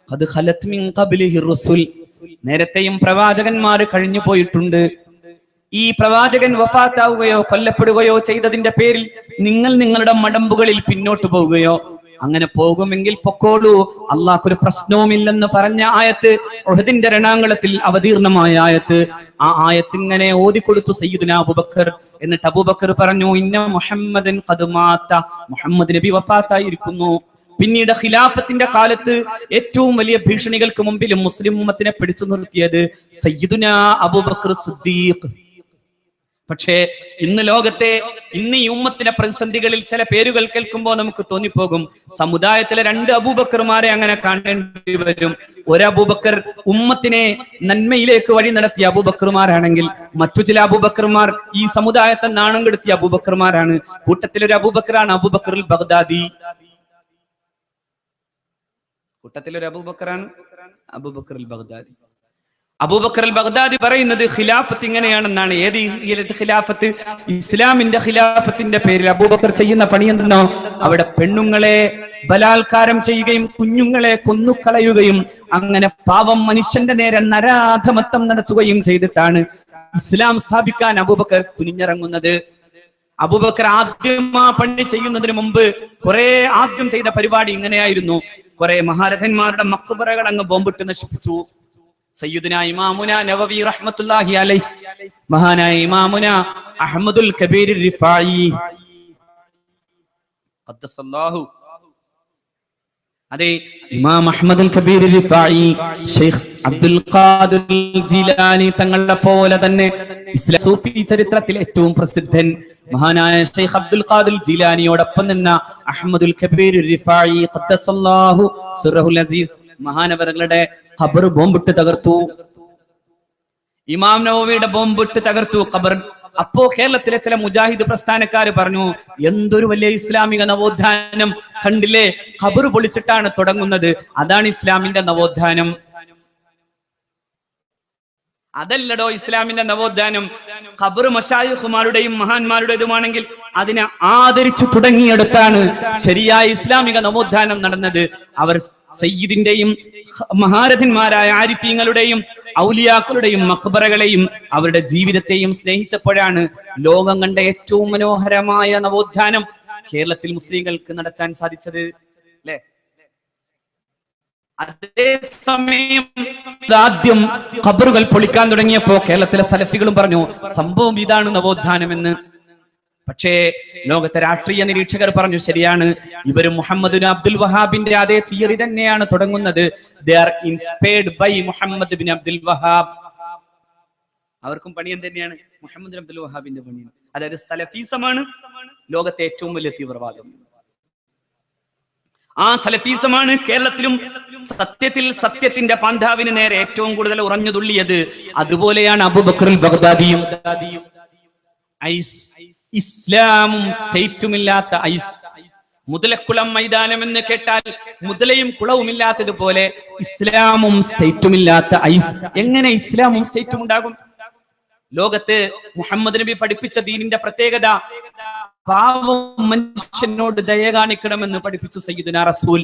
ഖദ് ഖലത് മിൻ ഖബ്ലിഹി റസൂൽ, നേരത്തെയും പ്രവാചകന്മാർ കഴിഞ്ഞു പോയിട്ടുണ്ട്. ഈ പ്രവാചകൻ വഫാത്താവുകയോ കൊല്ലപ്പെടുകയോ ചെയ്തതിന്റെ പേരിൽ നിങ്ങൾ നിങ്ങളുടെ മടമ്പുകളിൽ പിന്നോട്ട് പോവുകയോ, അങ്ങനെ പോകുമെങ്കിൽ പൊക്കോളൂ, അള്ളാഹ്ക്കൊരു പ്രശ്നവുമില്ലെന്ന് പറഞ്ഞ ആയത്ത് ഉഹദിന്റെ രണാങ്കളത്തിൽ അവതീർണമായ ആയത്ത്. ആ ആയത്ത് ഇങ്ങനെ ഓതിക്കൊടുത്തു സയ്യിദുനാ അബൂബക്കർ. എന്നിട്ട് അബൂബക്കർ പറഞ്ഞു, ഇന്ന മുഹമ്മദൻ ഖദ് മാത, മുഹമ്മദ് നബി വഫാത്തായിരിക്കുന്നു. പിന്നീട് ഖിലാഫത്തിന്റെ കാലത്ത് ഏറ്റവും വലിയ ഭീഷണികൾക്ക് മുമ്പിലും മുസ്ലിം ഉമ്മത്തിനെ പിടിച്ചു നിർത്തിയത് സയ്യിദുനാ അബൂബക്കർ സിദ്ദീഖ്. പക്ഷേ ഇന്ന് ലോകത്തെ, ഇന്ന് ഈ ഉമ്മത്തിലെ പ്രതിസന്ധികളിൽ ചില പേരുകൾ കേൾക്കുമ്പോൾ നമുക്ക് തോന്നിപ്പോകും സമുദായത്തിലെ രണ്ട് അബൂബക്കർമാരെ അങ്ങനെ കാണേണ്ടി വരും. ഒരു അബൂബക്കർ ഉമ്മത്തിനെ നന്മയിലേക്ക് വഴി നടത്തിയ അബൂബക്കർമാരാണെങ്കിൽ മറ്റു ചില അബൂബക്കർമാർ ഈ സമുദായത്തെ നാണം കെടുത്തിയ അബൂബക്കർമാരാണ്. കൂട്ടത്തിലൊരു അബൂബക്കറാണ് അബൂബക്കറുൽ ബഗ്ദാദി. കൂട്ടത്തിലൊരു അബൂബക്കറാണ് അബൂബക്കറുൽ ബഗ്ദാദി. അബൂബക്കർ അൽ ബഗ്ദാദി പറയുന്നത് ഖിലാഫത്ത് ഇങ്ങനെയാണെന്നാണ്. ഏത് ഖിലാഫത്ത്? ഇസ്ലാമിന്റെ ഖിലാഫത്തിന്റെ പേരിൽ അബൂബക്കർ ചെയ്യുന്ന പണി എന്തെന്നോ, അവിടെ പെണ്ണുങ്ങളെ ബലാത്കാരം ചെയ്യുകയും കുഞ്ഞുങ്ങളെ കൊന്നുകളയുകയും അങ്ങനെ പാവം മനുഷ്യന്റെ നേരെ നരാധമത്വം നടത്തുകയും ചെയ്തിട്ടാണ് ഇസ്ലാം സ്ഥാപിക്കാൻ അബൂബക്കർ തുനിഞ്ഞിറങ്ങുന്നത്. അബൂബക്കർ ആദ്യം ആ പണി ചെയ്യുന്നതിന് മുമ്പ് ആദ്യം ചെയ്ത പരിപാടി ഇങ്ങനെയായിരുന്നു. കുറെ മഹാരഥന്മാരുടെ മഖ്ബറകൾ അങ്ങ് ബോംബിട്ട് നശിപ്പിച്ചു. സയ്യിദുനാ ഇമാമുന നവവി റഹ്മത്തുള്ളാഹി അലൈഹി, മഹാനായ ഇമാമുന അഹ്മദുൽ കബീർ റിഫായി ഖദ്ദസല്ലാഹു, അതെ ഇമാം അഹ്മദുൽ കബീർ റിഫായി ശൈഖ് അബ്ദുൽ ഖാദിർ ജീലാനി തങ്ങളെ പോലെ തന്നെ ഇസ്ലാം സൂഫി ചരിത്രത്തിൽ ഏറ്റവും പ്രസിദ്ധൻ മഹാനായ ശൈഖ് അബ്ദുൽ ഖാദിർ ജീലാനിയോടൊപ്പം നിന്ന അഹ്മദുൽ കബീർ റിഫായി ഖദ്ദസല്ലാഹു സിറഹുൽ അസീസ് മഹാനവറുകളുടെ ഖബർ ബോംബിട്ട് തകർത്തു. ഇമാം നവവിയുടെ ബോംബിട്ട് തകർത്തു ഖബർ. അപ്പോ കേരളത്തിലെ ചില മുജാഹിദ് പ്രസ്ഥാനക്കാര് പറഞ്ഞു, എന്തൊരു വലിയ ഇസ്ലാമിക നവോത്ഥാനം, കണ്ടില്ലേ, ഖബർ പൊളിച്ചിട്ടാണ് തുടങ്ങുന്നത്, അതാണ് ഇസ്ലാമിന്റെ നവോത്ഥാനം. അതല്ലടോ ഇസ്ലാമിന്റെ നവോത്ഥാനം. ഖബർ മശായിഖുമാരുടെയും മഹാന്മാരുടേതുമാണെങ്കിൽ അതിനെ ആദരിച്ചു തുടങ്ങിയെടുത്താണ് ശരിയായ ഇസ്ലാമിക നവോത്ഥാനം നടന്നത്. അവർ സയ്യിദിന്റെയും മഹാരഥന്മാരായ ആരിഫീങ്ങളുടെയും ഔലിയാക്കളുടെയും മഖ്ബറകളെയും അവരുടെ ജീവിതത്തെയും സ്നേഹിച്ചപ്പോഴാണ് ലോകം കണ്ട ഏറ്റവും മനോഹരമായ നവോത്ഥാനം കേരളത്തിൽ മുസ്ലിങ്ങൾക്ക് നടത്താൻ സാധിച്ചത്. അല്ലെ? അതേസമയം ആദ്യം ഖബറുകൾ പൊളിക്കാൻ തുടങ്ങിയപ്പോ കേരളത്തിലെ സലഫികളും പറഞ്ഞു സംഭവം ഇതാണ് നവോത്ഥാനമെന്ന്. പക്ഷേ ലോകത്തെ രാഷ്ട്രീയ നിരീക്ഷകർ പറഞ്ഞു ശരിയാണ്, ഇവര് മുഹമ്മദ് ബിൻ അബ്ദുൽ വഹാബിന്റെ അതേ തിയറി തന്നെയാണ് തുടങ്ങുന്നത്. They are inspired by Muhammad bin Abdul Wahhab. അവർക്കും പണിയൻ തന്നെയാണ് മുഹമ്മദ് ബിൻ അബ്ദുൽ വഹാബിന്റെ പണിയൻ. അതായത് സലഫീസമാണ് ലോകത്തെ ഏറ്റവും വലിയ തീവ്രവാദം. ആ സലഫീസമാണ് കേരളത്തിലും സത്യത്തിന്റെ പാന്താവിന് നേരെ ഏറ്റവും കൂടുതൽ ഉറഞ്ഞു തുള്ളിയത്. അതുപോലെയാണ് അബൂബക്കറുൽ ബഗ്ദാദിയും. ഐസ്, ഇസ്ലാമും സ്റ്റേറ്റുമില്ലാത്ത ഐസ്. മുതലക്കുളം മൈതാനം എന്ന് കേട്ടാൽ മുതലയും കുളവുമില്ലാത്തതുപോലെ ഇസ്ലാമും സ്റ്റേറ്റുമില്ലാത്ത ഐസ്. എങ്ങനെ ഇസ്ലാമും സ്റ്റേറ്റും ഉണ്ടാകും? ലോകത്ത് മുഹമ്മദ് നബി പഠിപ്പിച്ച ദീനിന്റെ പ്രത്യേകത പാവം മനുഷ്യനോട് ദയ കാണിക്കണമെന്ന് പഠിപ്പിച്ചു സയ്യിദുനാ റസൂൽ.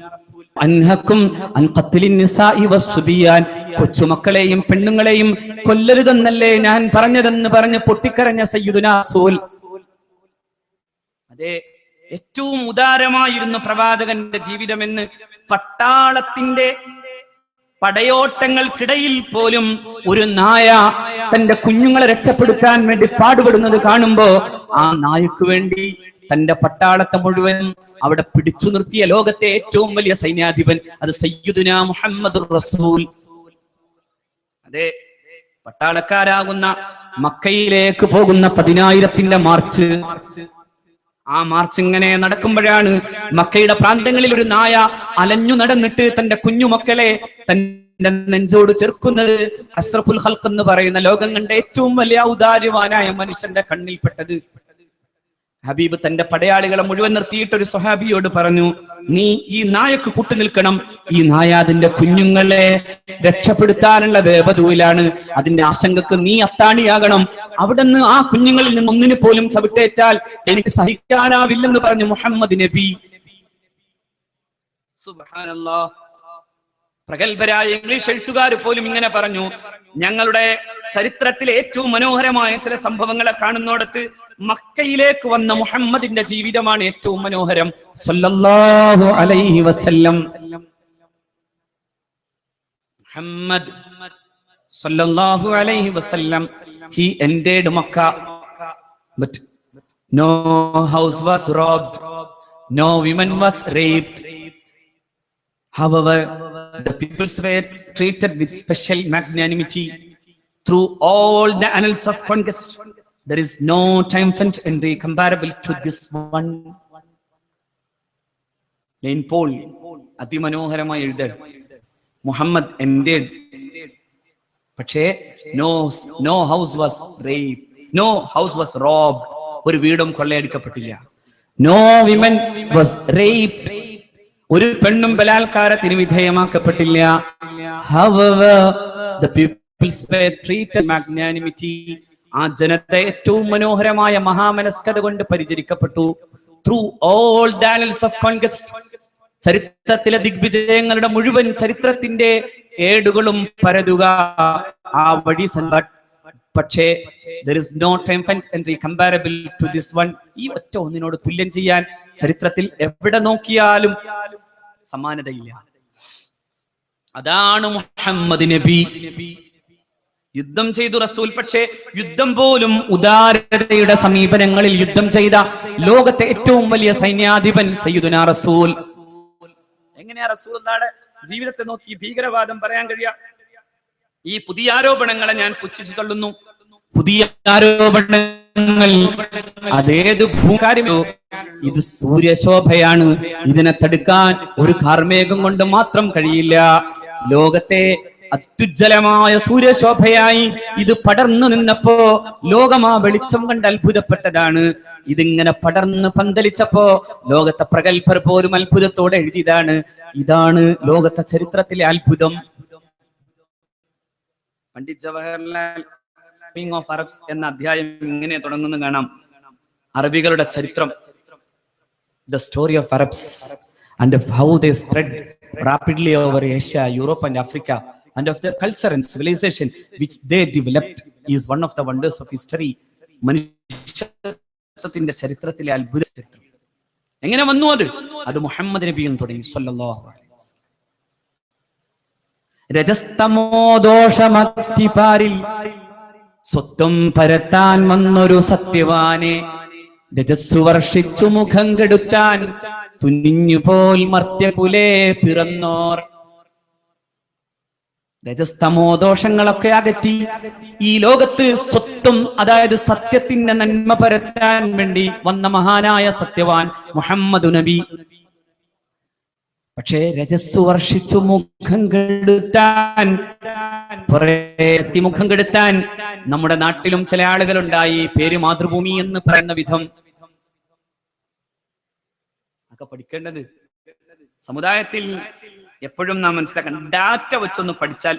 അൻഹക്കും അൻ ഖത്ലിൻ നിസാഇ വസ്സുബിയാൻ, കൊച്ചുമക്കളെയും പെണ്ണുങ്ങളെയും കൊല്ലരുതെന്നല്ലേ ഞാൻ പറഞ്ഞതെന്ന് പറഞ്ഞ് പൊട്ടിക്കരഞ്ഞ സയ്യിദുനാ റസൂൽ. അതെ, ഏറ്റവും ഉദാരമായിരുന്നു പ്രവാചകന്റെ ജീവിതമെന്ന് പട്ടാളത്തിന്റെ പടയോട്ടങ്ങൾക്കിടയിൽ പോലും ഒരു നായ തന്റെ കുഞ്ഞുങ്ങളെ രക്ഷപ്പെടുത്താൻ വേണ്ടി പാടുപെടുന്നത് കാണുമ്പോ ആ നായക്ക് വേണ്ടി തന്റെ പട്ടാളത്തെ മുഴുവൻ അവിടെ പിടിച്ചു നിർത്തിയ ലോകത്തെ ഏറ്റവും വലിയ സൈന്യാധിപൻ അത് സയ്യിദുനാ മുഹമ്മദുർ റസൂൽ. അതെ, പട്ടാളക്കാരാകുന്ന മക്കയിലേക്ക് പോകുന്ന 10,000-ന്റെ മാർച്ച്. ആ മാർച്ച് ഇങ്ങനെ നടക്കുമ്പോഴാണ് മക്കയുടെ പ്രാന്തങ്ങളിൽ ഒരു നായ അലഞ്ഞു നടന്നിട്ട് തന്റെ കുഞ്ഞുമക്കളെ തന്റെ നെഞ്ചോട് ചേർക്കുന്നത്. അഷ്റഫുൽ ഖൽഖ് എന്ന് പറയുന്ന ലോകം കണ്ട ഏറ്റവും വലിയ ഔദാര്യവാനായ മനുഷ്യന്റെ കണ്ണിൽപ്പെട്ടത്. ഹബീബ് തന്റെ പടയാളികളെ മുഴുവൻ നിർത്തിയിട്ട് ഒരു സ്വഹാബിയോട് പറഞ്ഞു, നീ ഈ നായക്ക് കൂട്ടു നിൽക്കണം. ഈ നായ അതിന്റെ കുഞ്ഞുങ്ങളെ രക്ഷപ്പെടുത്താനുള്ള വേപതൂലാണ്. അതിന്റെ ആശങ്കക്ക് നീ അത്താണിയാകണം. അവിടുന്ന് ആ കുഞ്ഞുങ്ങളിൽ നിന്ന് ഒന്നിന് പോലും ചവിട്ടേറ്റാൽ എനിക്ക് സഹിക്കാനാവില്ലെന്ന് പറഞ്ഞു മുഹമ്മദ് നബി. സുബ്ഹാനല്ലാഹ്. പ്രഗത്ഭരായ ഇംഗ്ലീഷ് എഴുത്തുകാർ പോലും ഇങ്ങനെ പറഞ്ഞു, ഞങ്ങളുടെ ചരിത്രത്തിലെ ഏറ്റവും മനോഹരമായ ചില സംഭവങ്ങളെ കാണുന്നോടത്ത് മക്കയിലേക്ക് വന്ന മുഹമ്മദിന്റെ ജീവിതമാണ് ഏറ്റവും മനോഹരം. സല്ലല്ലാഹു അലൈഹി വസല്ലം. മുഹമ്മദ് സല്ലല്ലാഹു അലൈഹി വസല്ലം, he entered Makkah, but no house was robbed, no woman was raped. However, the peoples were treated with special magnanimity through all the annals of conquest. There is no triumphant entry comparable to this one. Lane Paul അതിമനോഹരമായി എഴുതാൻ Muhammad entered, പക്ഷേ no house was raped, no house was robbed. ഒരു വീടും കൊള്ളയടിക്കപ്പെട്ടില്ല. No women was raped. ഒരു പെണ്ണും ബലാത്കാരത്തിന് വിധേയമാക്കപ്പെട്ടില്ല. However, the peoples were treated magnanimity. ആ ജനത്തെ ഏറ്റവും മനോഹരമായ മഹാമനസ്കത കൊണ്ട് പരിചരിക്കപ്പെട്ടു. Through all the annals of conquest. ചരിത്രത്തിലെ ദിഗ്വിജയങ്ങളുടെ മുഴുവൻ ചരിത്രത്തിന്റെ ഏടുകളും പരതുക ആ വഴി സമ്പത്ത്. പക്ഷേ there is no triumphant entry comparable to this one. ഈ ഒറ്റ ഒന്നിനോട് തുല്യം ചെയ്യാൻ ചരിത്രത്തിൽ എവിടെ നോക്കിയാലും സമാനതയില്ല. അതാണ് മുഹമ്മദ് നബി. യുദ്ധം ചെയ്തു റസൂൽ, പക്ഷേ യുദ്ധം പോലും ഉദാരതയുടെ സമീപനങ്ങളിൽ യുദ്ധം ചെയ്ത ലോകത്തെ ഏറ്റവും വലിയ സൈന്യാധിപൻ സയ്യിദുനാ റസൂൽ. എങ്ങനെയാ റസൂലുള്ളാഹിയുടെ ജീവിതത്തെ നോക്കി ഭീകരവാദം പറയാൻ കഴിയുക? ഈ പുതിയ ആരോപണങ്ങളെ ഞാൻ പുച്ഛിച്ചു തള്ളുന്നു. പുതിയ ആരോപണങ്ങൾ അതേത് ഭൂകാര്യമോ, ഇത് സൂര്യശോഭയാണ്. ഇതിനെ തടുക്കാൻ ഒരു കാർമേഘം കൊണ്ട് മാത്രം കഴിയില്ല. ലോകത്തെ അത്യുജ്വലമായ സൂര്യശോഭയായി ഇത് പടർന്നു നിന്നപ്പോ ലോകം ആ വെളിച്ചം കണ്ട് അത്ഭുതപ്പെട്ടതാണ്. ഇതിങ്ങനെ പടർന്ന് പന്തലിച്ചപ്പോ ലോകത്തെ പ്രഗത്ഭർ പോലും അത്ഭുതത്തോടെ എഴുതിയതാണ്. ഇതാണ് ലോകത്തെ ചരിത്രത്തിലെ അത്ഭുതം. പണ്ഡിറ്റ് ജവഹർലാൽ ഓഫ് അറബ്സ് എന്ന അധ്യായം ഇങ്ങനെ തുടങ്ങുന്നു കാണാം. അറബികളുടെ ചരിത്രം, the story of Arabs and how they spread rapidly over Asia, Europe and Africa, and of their culture and civilization which they developed is one of the wonders of history. മനുഷ്യത്തിന്റെ ചരിത്രത്തിലെ അത്ഭുത ചരിത്രം. എങ്ങനെ വന്നു അത് മുഹമ്മദ് നബിയും തുടങ്ങി സ്വല്ലല്ലാഹു അലൈഹി വസല്ലം. രജസ്തമോദോഷമത്തിപാരിൽ സ്വത്വം പരത്താൻ വന്നൊരു സത്യവാനെ, രജസ്സു വർഷിച്ചു മുഖം കെടുത്താൻ തുനിഞ്ഞുപോൽ മർത്യകുലേ പിറന്നോർ. രജസ്തമോദോഷങ്ങളൊക്കെ അകറ്റി ഈ ലോകത്ത് സ്വത്വം, അതായത് സത്യത്തിന്റെ നന്മ പരത്താൻ വേണ്ടി വന്ന മഹാനായ സത്യവാൻ മുഹമ്മദ് നബി. പക്ഷേ രജസ്സു വർഷിച്ചു മുഖം കെടുത്താൻ, മുഖം കെടുത്താൻ നമ്മുടെ നാട്ടിലും ചില ആളുകളുണ്ടായി. പേര് മാതൃഭൂമി എന്ന് പറയുന്ന വിധം ഒക്കെ പഠിക്കേണ്ടത് സമുദായത്തിൽ എപ്പോഴും നാം മനസ്സിലാക്കണം. ഡാറ്റ വെച്ചൊന്ന് പഠിച്ചാൽ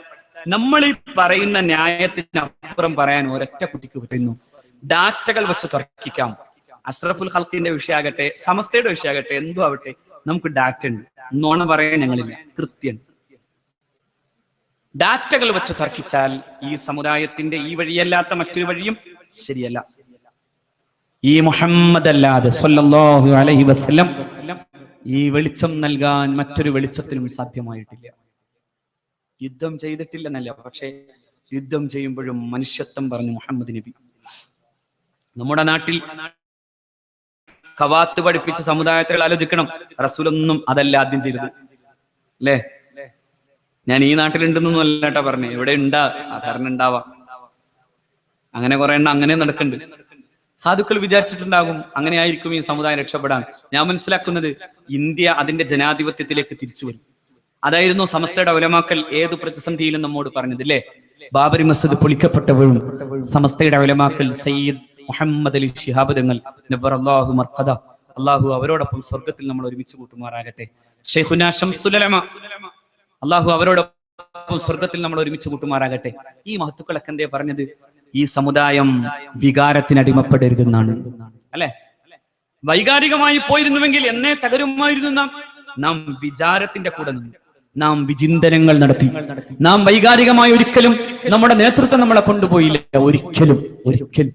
നമ്മൾ ഈ പറയുന്ന ന്യായത്തിനപ്പുറം പറയാൻ ഒരൊറ്റ കുട്ടിക്ക് പറ്റുന്നു. ഡാറ്റകൾ വെച്ച് തർക്കിക്കാം. അഷ്റഫുൽ ഖൽഖിന്റെ വിഷയമാകട്ടെ, സമസ്തയുടെ വിഷയമാകട്ടെ, എന്തും ആവട്ടെ, നമുക്ക് ഡാറ്റ ഉണ്ട്. നോണ പറയാൻ ഞങ്ങളില്ല, കൃത്യം. ഡാറ്റകൾ വെച്ച് തർക്കിച്ചാൽ ഈ സമുദായത്തിന്റെ ഈ വഴിയല്ലാത്ത മറ്റൊരു വഴിയും ശരിയല്ല. ഈ മുഹമ്മദ് അല്ലാതെ സ്വല്ലല്ലാഹു അലൈഹി വസല്ലം ഈ വെളിച്ചം നൽകാൻ മറ്റൊരു വെളിച്ചത്തിനും സാധ്യമായിട്ടില്ല. യുദ്ധം ചെയ്തിട്ടില്ലെന്നല്ല, പക്ഷേ യുദ്ധം ചെയ്യുമ്പോഴും മനുഷ്യത്വം പറഞ്ഞു മുഹമ്മദ് നബി. നമ്മുടെ നാട്ടിൽ ഖവാത്ത് പഠിപ്പിച്ച സമുദായത്തിൽ ആലോചിക്കണം, റസൂലൊന്നും അതല്ല ആദ്യം ചെയ്തത്, അല്ലേ? ഞാൻ ഈ നാട്ടിലുണ്ടെന്നൊന്നും അല്ലാട്ടാ പറഞ്ഞേ, ഇവിടെ ഉണ്ടാ, സാധാരണ ഉണ്ടാവാം. അങ്ങനെ കുറെ എണ്ണം അങ്ങനെ നടക്കുന്നുണ്ട്. സാധുക്കൾ വിചാരിച്ചിട്ടുണ്ടാകും അങ്ങനെ ആയിരിക്കും ഈ സമുദായം രക്ഷപ്പെടാൻ. ഞാൻ മനസ്സിലാക്കുന്നത് ഇന്ത്യ അതിന്റെ ജനാധിപത്യത്തിലേക്ക് തിരിച്ചു വരും. അതായിരുന്നു സമസ്തയുടെ ഉലമാക്കൾ ഏത് പ്രതിസന്ധിയിലും നമ്മോട് പറഞ്ഞത്, അല്ലേ? ബാബരി മസ്ജിദ് പൊളിക്കപ്പെട്ടപ്പോഴും സമസ്തയുടെ ഉലമാക്കൾ സയ്യിദ് മുഹമ്മദ് അലി ശിഹാബ് തങ്ങൾ നബ്ബറല്ലാഹു മർഖദ, അള്ളാഹു അവരോടൊപ്പം സ്വർഗത്തിൽ നമ്മൾ ഒരുമിച്ച് കൂട്ടുമാറാകട്ടെ. ശൈഖുനാ ശംസുൽ ഉലമ, അള്ളാഹു അവരോടൊപ്പം സ്വർഗത്തിൽ നമ്മൾ ഒരുമിച്ച് കൂട്ടുമാറാകട്ടെ. ഈ മഹത്തുക്കളൊക്കെ എന്തേ പറഞ്ഞത്? ഈ സമുദായം വികാരത്തിനടിമപ്പെടരുതെന്നാണ്, അല്ലെ? വൈകാരികമായി പോയിരുന്നുവെങ്കിൽ എന്നെ തകരുമായിരുന്നു. നാം വിചാരത്തിന്റെ കൂടെ നിന്നു, നാം വിചിന്തനങ്ങൾ നടത്തി. നാം വൈകാരികമായി ഒരിക്കലും നമ്മുടെ നേതൃത്വം നമ്മളെ കൊണ്ടുപോയില്ല, ഒരിക്കലും ഒരിക്കലും.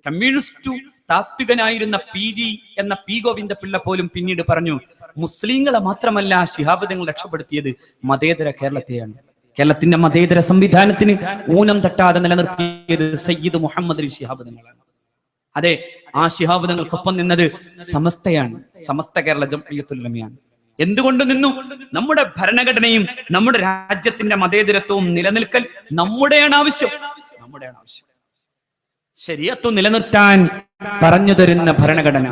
കമ്മ്യൂണിസ്റ്റ് താത്വികനായിരുന്ന PG എന്ന P ഗോവിന്ദപിള്ള പോലും പിന്നീട് പറഞ്ഞു, മുസ്ലിങ്ങളെ മാത്രമല്ല ശിഹാബ് തങ്ങൾ രക്ഷപ്പെടുത്തിയത്, മതേതര കേരളത്തെയാണ്. കേരളത്തിന്റെ മതേതര സംവിധാനത്തിന് ഊനം തട്ടാതെ നിലനിർത്തിയത് സയ്യിദ് മുഹമ്മദ് അലി ശിഹാബ് തങ്ങളാണ്. അതെ, ആ ശിഹാബ് തങ്ങൾക്കൊപ്പം നിന്നത് സമസ്തയാണ്, സമസ്ത കേരള ജംഇയ്യത്തുൽ ഉലമയാണ്. എന്തുകൊണ്ട് നിന്നു? നമ്മുടെ ഭരണഘടനയും നമ്മുടെ രാജ്യത്തിന്റെ മതേതരത്വവും നിലനിൽക്കൽ നമ്മുടെയാണ് ആവശ്യം, നമ്മുടെയാണ് ആവശ്യം. ശരീഅത്ത് നിലനിർത്താൻ പറഞ്ഞു തരുന്ന ഭരണഘടന,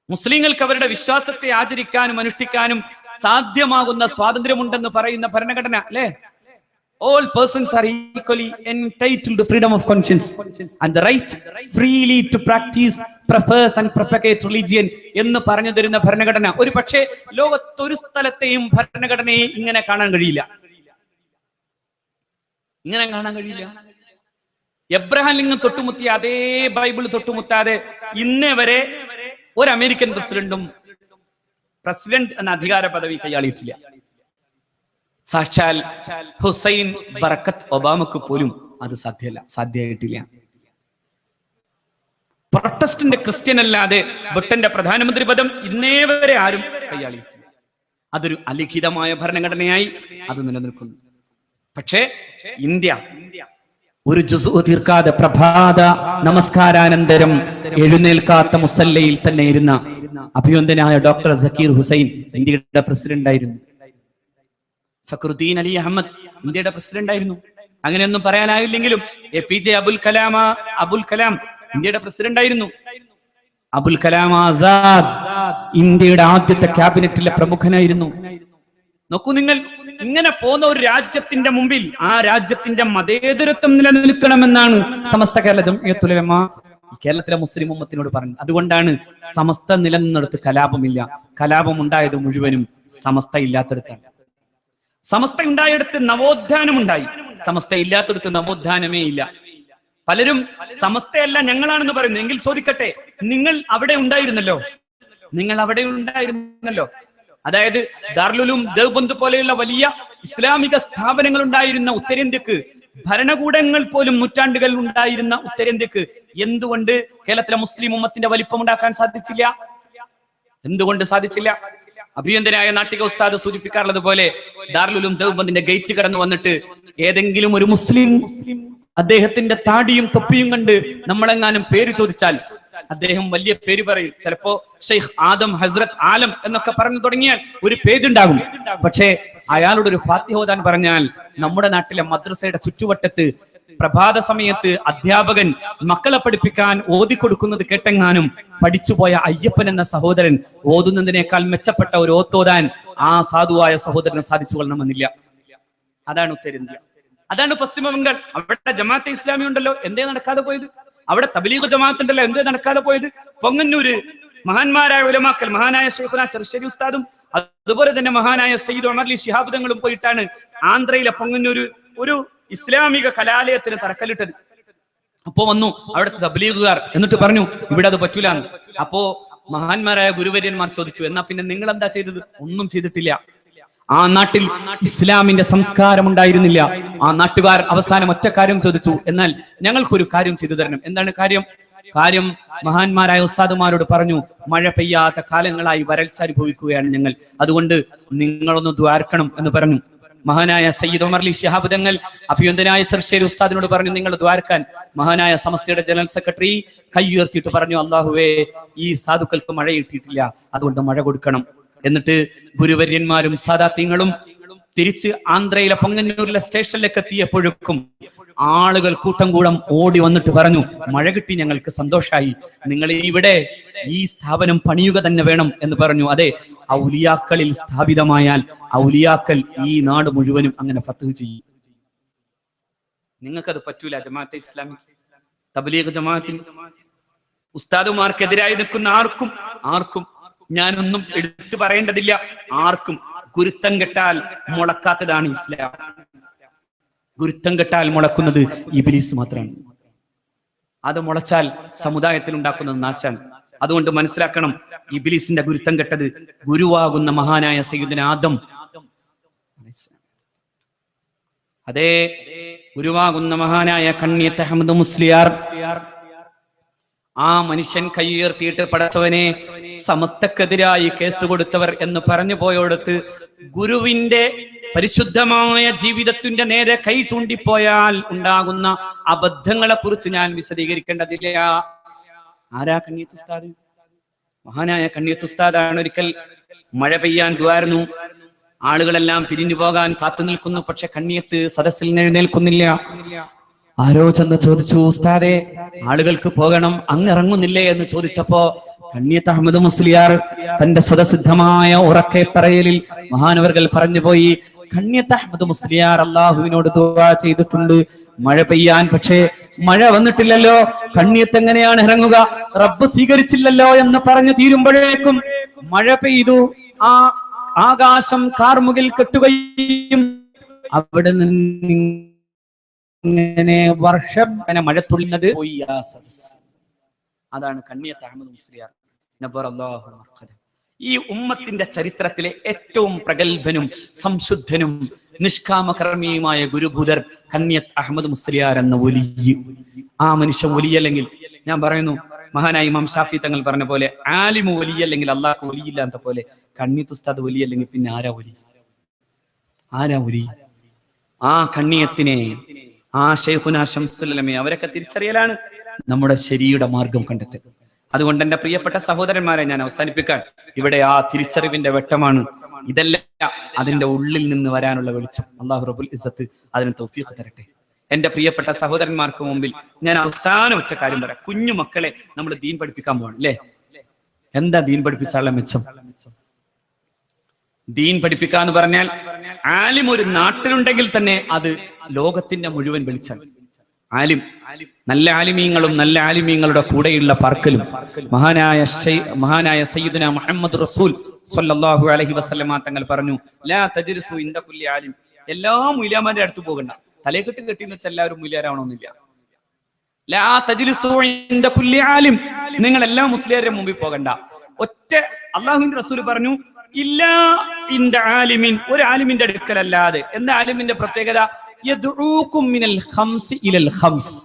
മുസ്ലിങ്ങൾക്ക് അവരുടെ വിശ്വാസത്തെ ആചരിക്കാനും അനുഷ്ഠിക്കാനും സാധ്യമാകുന്ന സ്വാതന്ത്ര്യമുണ്ടെന്ന് പറയുന്ന ഭരണഘടന, അല്ലേ? All persons are equally entitled to freedom of conscience and the right freely to practice, profess and propagate religion എന്ന് പറഞ്ഞു തരുന്ന ഭരണഘടന. ഒരു പക്ഷേ ലോകത്തൊരു സ്ഥലത്തെയും ഭരണഘടനയെ ഇങ്ങനെ കാണാൻ കഴിയില്ല, ഇങ്ങനെ കാണാൻ കഴിയില്ല. എബ്രഹാം ലിങ്കൻ തൊട്ടുമുത്തിയ അതേ ബൈബിൾ തൊട്ടുമുത്താതെ ഇന്നേ വരെ ഒരു അമേരിക്കൻ പ്രസിഡന്റ് എന്ന അധികാര പദവി കൈയാളിയിട്ടില്ല. സാക്ഷാൽ ഹുസൈൻ ബറക്കത്ത് ഒബാമക്ക് പോലും അത് സാധ്യമായിട്ടില്ല. പ്രൊട്ടസ്റ്റന്റ് ക്രിസ്ത്യൻ അല്ലാതെ ബ്രിട്ടന്റെ പ്രധാനമന്ത്രി പദം ഇന്നേ വരെ ആരും കൈയാളിയിട്ടില്ല. അതൊരു അലിഖിതമായ ഭരണഘടനയായി അത് നിലനിൽക്കുന്നു. പക്ഷേ ഇന്ത്യ ഒരു ജുസു തീർക്കാതെ പ്രഭാത നമസ്കാരാനന്തരം എഴുന്നേൽക്കാത്ത മുസല്ലയിൽ തന്നെ ഇരുന്ന അഭിവന്ദനായ ഡോക്ടർ സക്കീർ ഹുസൈൻ ഇന്ത്യയുടെ പ്രസിഡന്റ് ആയിരുന്നു. ഫഖറുദ്ദീൻ അലി അഹമ്മദ് ഇന്ത്യയുടെ പ്രസിഡന്റ് ആയിരുന്നു. അങ്ങനെയൊന്നും പറയാനായില്ലെങ്കിലും APJ അബുൽ കലാം ഇന്ത്യയുടെ പ്രസിഡന്റ് ആയിരുന്നു. അബുൽ കലാം ആസാദ് ഇന്ത്യയുടെ ആദ്യത്തെ ക്യാബിനറ്റിലെ പ്രമുഖനായിരുന്നു. നോക്കൂ നിങ്ങൾ, ഇങ്ങനെ പോകുന്ന ഒരു രാജ്യത്തിന്റെ മുമ്പിൽ ആ രാജ്യത്തിന്റെ മതേതരത്വം നിലനിൽക്കണമെന്നാണ് സമസ്ത കേരള ജംഇയ്യത്തുൽ ഉലമ കേരളത്തിലെ മുസ്ലിം ഉമ്മത്തിനോട് പറഞ്ഞത്. അതുകൊണ്ടാണ് സമസ്ത നിലനിന്നിടത്ത് കലാപമില്ല. കലാപം ഉണ്ടായത് മുഴുവനും സമസ്ത ഇല്ലാത്തടത്താണ്. സമസ്ത ഉണ്ടായിടത്ത് നവോത്ഥാനം ഉണ്ടായി. സമസ്ത ഇല്ലാത്തടത്ത് നവോത്ഥാനമേ ഇല്ല. പലരും സമസ്തയല്ല ഞങ്ങളാണെന്ന് പറയുന്നു. എങ്കിൽ ചോദിക്കട്ടെ, നിങ്ങൾ അവിടെ ഉണ്ടായിരുന്നല്ലോ, അതായത് ദാറുൽ ദേവ്ബന്ദ് പോലെയുള്ള വലിയ ഇസ്ലാമിക സ്ഥാപനങ്ങൾ ഉണ്ടായിരുന്ന ഉത്തരേന്ത്യക്ക്, ഭരണകൂടങ്ങൾ പോലും നൂറ്റാണ്ടുകൾ ഉണ്ടായിരുന്ന ഉത്തരേന്ത്യക്ക് എന്തുകൊണ്ട് കേരളത്തിലെ മുസ്ലിം ഉമ്മത്തിന്റെ വലിപ്പം ഉണ്ടാക്കാൻ സാധിച്ചില്ല? എന്തുകൊണ്ട് സാധിച്ചില്ല? അഭിയന്തനായ നാട്ടിക ഉസ്താദ് സൂചിപ്പിക്കാറുള്ളത് പോലെ ദാറുൽ ദേവ്ബന്ദിന്റെ ഗേറ്റ് കടന്നു വന്നിട്ട് ഏതെങ്കിലും ഒരു മുസ്ലിം അദ്ദേഹത്തിന്റെ താടിയും തൊപ്പിയും കണ്ട് നമ്മളെങ്ങാനും പേര് ചോദിച്ചാൽ അദ്ദേഹം വലിയ പേര് പറയും. ചിലപ്പോ ഷെയ്ഖ് ആദം, ഹസ്രത്ത് ആലം എന്നൊക്കെ പറഞ്ഞു തുടങ്ങിയാൽ ഒരു പേജുണ്ടാകും. പക്ഷേ അയാളോട് ഒരു ഫാത്തിഹ ഓതാൻ പറഞ്ഞാൽ നമ്മുടെ നാട്ടിലെ മദ്രസയുടെ ചുറ്റുവട്ടത്ത് പ്രഭാത സമയത്ത് അധ്യാപകൻ മക്കളെ പഠിപ്പിക്കാൻ ഓതിക്കൊടുക്കുന്നത് കേട്ടെങ്ങാനും പഠിച്ചുപോയ അയ്യപ്പൻ എന്ന സഹോദരൻ ഓതുന്നതിനേക്കാൾ മെച്ചപ്പെട്ട ഒരു ഓത്തോതാൻ ആ സാധുവായ സഹോദരന് സാധിച്ചു കൊള്ളണമെന്നില്ല. അതാണ് ഉത്തരേന്ത്യ, അതാണ് പശ്ചിമ ബംഗാൾ. അവിടെ ജമാഅത്തെ ഇസ്ലാമി ഉണ്ടല്ലോ, എന്തേ നടക്കാതെ പോയത്? അവിടെ തബ്ലീഗ് ജമാഅത്ത് ഉണ്ടല്ലോ, എന്തേ നടക്കാതെ പോയത്? പൊങ്ങന്നൂര് മഹാന്മാരായ ഉലമാക്കൾ, മഹാനായ ശൈഖുന ചെറുശ്ശേരി ഉസ്താദും അതുപോലെ തന്നെ മഹാനായ സയ്യിദ് ഉമർ അലി ശിഹാബ് തങ്ങളും പോയിട്ടാണ് ആന്ധ്രയിലെ പൊങ്ങന്നൂര് ഒരു ഇസ്ലാമിക കലാലയത്തിന് തറക്കല്ലിട്ടത്. അപ്പോ വന്നു അവിടുത്തെ തബ്ലീഗുകാർ, എന്നിട്ട് പറഞ്ഞു ഇവിടെ അത് പറ്റൂലെന്ന്. അപ്പോ മഹാന്മാരായ ഗുരുവര്യന്മാർ ചോദിച്ചു, എന്നാ പിന്നെ നിങ്ങൾ എന്താ ചെയ്തത്? ഒന്നും ചെയ്തിട്ടില്ല. ആ നാട്ടിൽ ഇസ്ലാമിന്റെ സംസ്കാരം ഉണ്ടായിരുന്നില്ല. ആ നാട്ടുകാർ അവസാനം ഒറ്റ കാര്യം ചോദിച്ചു, എന്നാൽ ഞങ്ങൾക്കൊരു കാര്യം ചെയ്തു തരണം. എന്താണ് കാര്യം? മഹാന്മാരായ ഉസ്താദുമാരോട് പറഞ്ഞു, മഴ പെയ്യാത്ത കാലങ്ങളായി വരൾച്ച അനുഭവിക്കുകയാണ് ഞങ്ങൾ, അതുകൊണ്ട് നിങ്ങളൊന്ന് ദ്വാർക്കണം എന്ന് പറഞ്ഞു. മഹാനായ സയ്യിദ് ഉമർ അലി ശിഹാബ് തങ്ങൾ അഭിയന്തനായ ചെറുശ്ശേരി ഉസ്താദിനോട് പറഞ്ഞു നിങ്ങൾ ദ്വാരക്കാൻ. മഹാനായ സമസ്തയുടെ ജനറൽ സെക്രട്ടറി കൈ ഉയർത്തിയിട്ട് പറഞ്ഞു, അല്ലാഹുവേ, ഈ സാധുക്കൾക്ക് മഴ കിട്ടിയിട്ടില്ല, അതുകൊണ്ട് മഴ കൊടുക്കണം. എന്നിട്ട് ഗുരുവര്യന്മാരും സാദാത്യങ്ങളും തിരിച്ച് ആന്ധ്രയിലെ പൊങ്ങന്നൂരിലെ സ്റ്റേഷനിലേക്ക് എത്തിയപ്പോഴേക്കും ആളുകൾ കൂട്ടം ഓടി വന്നിട്ട് പറഞ്ഞു, മഴ കിട്ടി, ഞങ്ങൾക്ക് സന്തോഷായി, നിങ്ങൾ ഇവിടെ ഈ സ്ഥാപനം പണിയുക തന്നെ വേണം എന്ന് പറഞ്ഞു. അതെ, ഔലിയാക്കളിൽ സ്ഥാപിതമായാൽ ഔലിയാക്കൾ ഈ നാട് മുഴുവനും അങ്ങനെ ഫത്ഹ് ചെയ്യും. നിങ്ങൾക്കത് പറ്റൂല. ജമാഅത്തെ ഇസ്ലാമി, തബ്ലീഗ് ജമാഅത്തിന്, ഉസ്താദുമാർക്കെതിരായി നിൽക്കുന്ന ആർക്കും ഞാനൊന്നും എടുത്തു പറയേണ്ടതില്ല. ആർക്കും ഗുരുത്തം കെട്ടാൽ മുളക്കാത്തതാണ് ഇസ്ലാം. ഗുരുത്തം കെട്ടാൽ മുളക്കുന്നത് ഇബ്ലീസ് മാത്രമാണ്. അത് മുളച്ചാൽ സമുദായത്തിൽ ഉണ്ടാക്കുന്നത് നാശാണ്. അതുകൊണ്ട് മനസ്സിലാക്കണം, ഇബ്ലീസിന്റെ ഗുരുത്തം കെട്ടത് ഗുരുവാകുന്ന മഹാനായ സയ്യിദുന ആദം. അതേ ഗുരുവാകുന്ന മഹാനായ കണ്ണിയത്ത് അഹമ്മദ് മുസ്ലിയാർ, ആ മനുഷ്യൻ കൈയുയർത്തിയിട്ട് പടച്ചവനെ സമസ്തക്കെതിരായി കേസ് കൊടുത്തവർ എന്ന് പറഞ്ഞു പോയോടത്ത് ഗുരുവിന്റെ പരിശുദ്ധമായ ജീവിതത്തിന്റെ നേരെ കൈ ചൂണ്ടിപ്പോയാൽ ഉണ്ടാകുന്ന അബദ്ധങ്ങളെ കുറിച്ച് ഞാൻ വിശദീകരിക്കേണ്ടതില്ല. ആരാ കണ്ണിയത്ത് ഉസ്താദ്? മഹാനായ കണ്ണിയത്ത് ഉസ്താദാണ്. ഒരിക്കൽ മഴ പെയ്യാൻ ദ്വാരുന്നു, ആളുകളെല്ലാം പിരിഞ്ഞു പോകാൻ കാത്തു നിൽക്കുന്നു. പക്ഷെ കണ്ണിയത്ത് സദസ്സിൽ എഴുന്നേൽക്കുന്നില്ല. ആരോ ചെന്ന് ചോദിച്ചു, ഉസ്താദെ, ആളുകൾക്ക് പോകണം, അങ്ങ് ഇറങ്ങുന്നില്ലേ എന്ന് ചോദിച്ചപ്പോ കണ്ണിയത്ത് അഹമ്മദ് മുസ്ലിയാർ തന്റെ സ്വതസിദ്ധമായ ഉറക്കെ പറയലിൽ മഹാനവർകൾ പറഞ്ഞുപോയി, കണ്ണിയത്ത് അഹമ്മദ് മുസ്ലിയാർ അള്ളാഹുവിനോട് ദുആ ചെയ്തിട്ടുണ്ട് മഴ പെയ്യാൻ, പക്ഷേ മഴ വന്നിട്ടില്ലല്ലോ, കണ്ണിയത്ത് എങ്ങനെയാണ് ഇറങ്ങുക, റബ്ബ് സ്വീകരിച്ചില്ലല്ലോ എന്ന് പറഞ്ഞു തീരുമ്പോഴേക്കും മഴ പെയ്തു. ആ ആകാശം കാർമുകിൽ കെട്ടുകയും അവിടെ നിന്ന് ഇങ്ങനെ വർഷം മഴ തുള്ളുന്നത് പോയി. അതാണ് കണ്ണിയത്ത് അഹമ്മദ് മുസ്ലിയാർ. ഈ ഉമ്മത്തിന്റെ ചരിത്രത്തിലെ ഏറ്റവും പ്രഗത്ഭനും സംശുദ്ധനും നിഷ്കാമകർമ്മിയുമായ ഗുരുഭൂതർ കണ്ണിയത്ത് അഹമ്മദ് മുസ്ലിയാർ എന്ന വലിയ ആ മനുഷ്യൻ വലിയല്ലെങ്കിൽ, ഞാൻ പറയുന്നു മഹാനായ ഇമാം ഷാഫി തങ്ങൾ പറഞ്ഞ പോലെ ആലിമു വലിയല്ലെങ്കിൽ അള്ളാഹ് വലിയില്ലാത്ത പോലെ കണ്ണിയത്ത് ഉസ്താദ് വലിയല്ലെങ്കിൽ പിന്നെ ആരാ വലി? ആ കണ്ണിയത്തിനെ, ആ ശൈഖുന ശംസുൽ ഉലമ, അവരൊക്കെ തിരിച്ചറിയലാണ് നമ്മുടെ ശരിയുടെ മാർഗം കണ്ടെത്തുക. അതുകൊണ്ട് എന്റെ പ്രിയപ്പെട്ട സഹോദരന്മാരെ ഞാൻ അവസാനിപ്പിക്കാൻ, ഇവിടെ ആ തിരിച്ചറിവിന്റെ വെട്ടമാണ്. ഇതല്ല അതിന്റെ ഉള്ളിൽ നിന്ന് വരാനുള്ള വെളിച്ചം. അല്ലാഹു റബ്ബുൽ ഇസ്സത്ത് അതിന് തൗഫീഖ് തരട്ടെ. എന്റെ പ്രിയപ്പെട്ട സഹോദരന്മാർക്ക് മുമ്പിൽ ഞാൻ അവസാനം ഒറ്റ കാര്യം പറയാം. കുഞ്ഞു മക്കളെ നമ്മൾ ദീൻ പഠിപ്പിക്കാൻ പോകണം അല്ലേ? എന്താ ദീൻ പഠിപ്പിച്ചാലുള്ള മെച്ചം? ദീൻ പഠിപ്പിക്കുക എന്ന് പറഞ്ഞാൽ ആലിം ഒരു നാട്ടിലുണ്ടെങ്കിൽ തന്നെ അത് ലോകത്തിന്റെ മുഴുവൻ വെളിച്ചാണ്. ആലിം, നല്ല ആലിമീങ്ങളും നല്ല ആലിമീങ്ങളുടെ കൂടെയുള്ള പാർക്കലും. മഹാനായ സയ്യിദുന മുഹമ്മദ് റസൂൽ സ്വല്ലല്ലാഹു അലൈഹി വസല്ലമ തങ്ങൾ പറഞ്ഞു, ലാ തജ്ലിസു ഇൻദ കുല്ലി ആലിം, എല്ലാ മുലാമാരുടെ അടുത്ത് പോകണ്ട. തലേക്കെട്ട് കെട്ടിന്ന് വെച്ചാൽ എല്ലാവരും മുല്യാരാവണമെന്നില്ല. ലാ തജ്ലിസൂ ഇൻദ കുല്ലി ആലിം, നിങ്ങൾ എല്ലാ മുസ്ലിയാരുടെ മുമ്പിൽ പോകണ്ട. ഒറ്റ അള്ളാഹുവിന്റെ റസൂൽ പറഞ്ഞു, ഇല്ലാ ഇൻദ ആലിമിൻ, ഒരു ആലിമിന്റെ അടുക്കലല്ലാതെ. എന്താ ആലിമിന്റെ പ്രത്യേകത? യദ്ഊകും മിനൽ ഖംസി ഇലൽ ഖംസ്,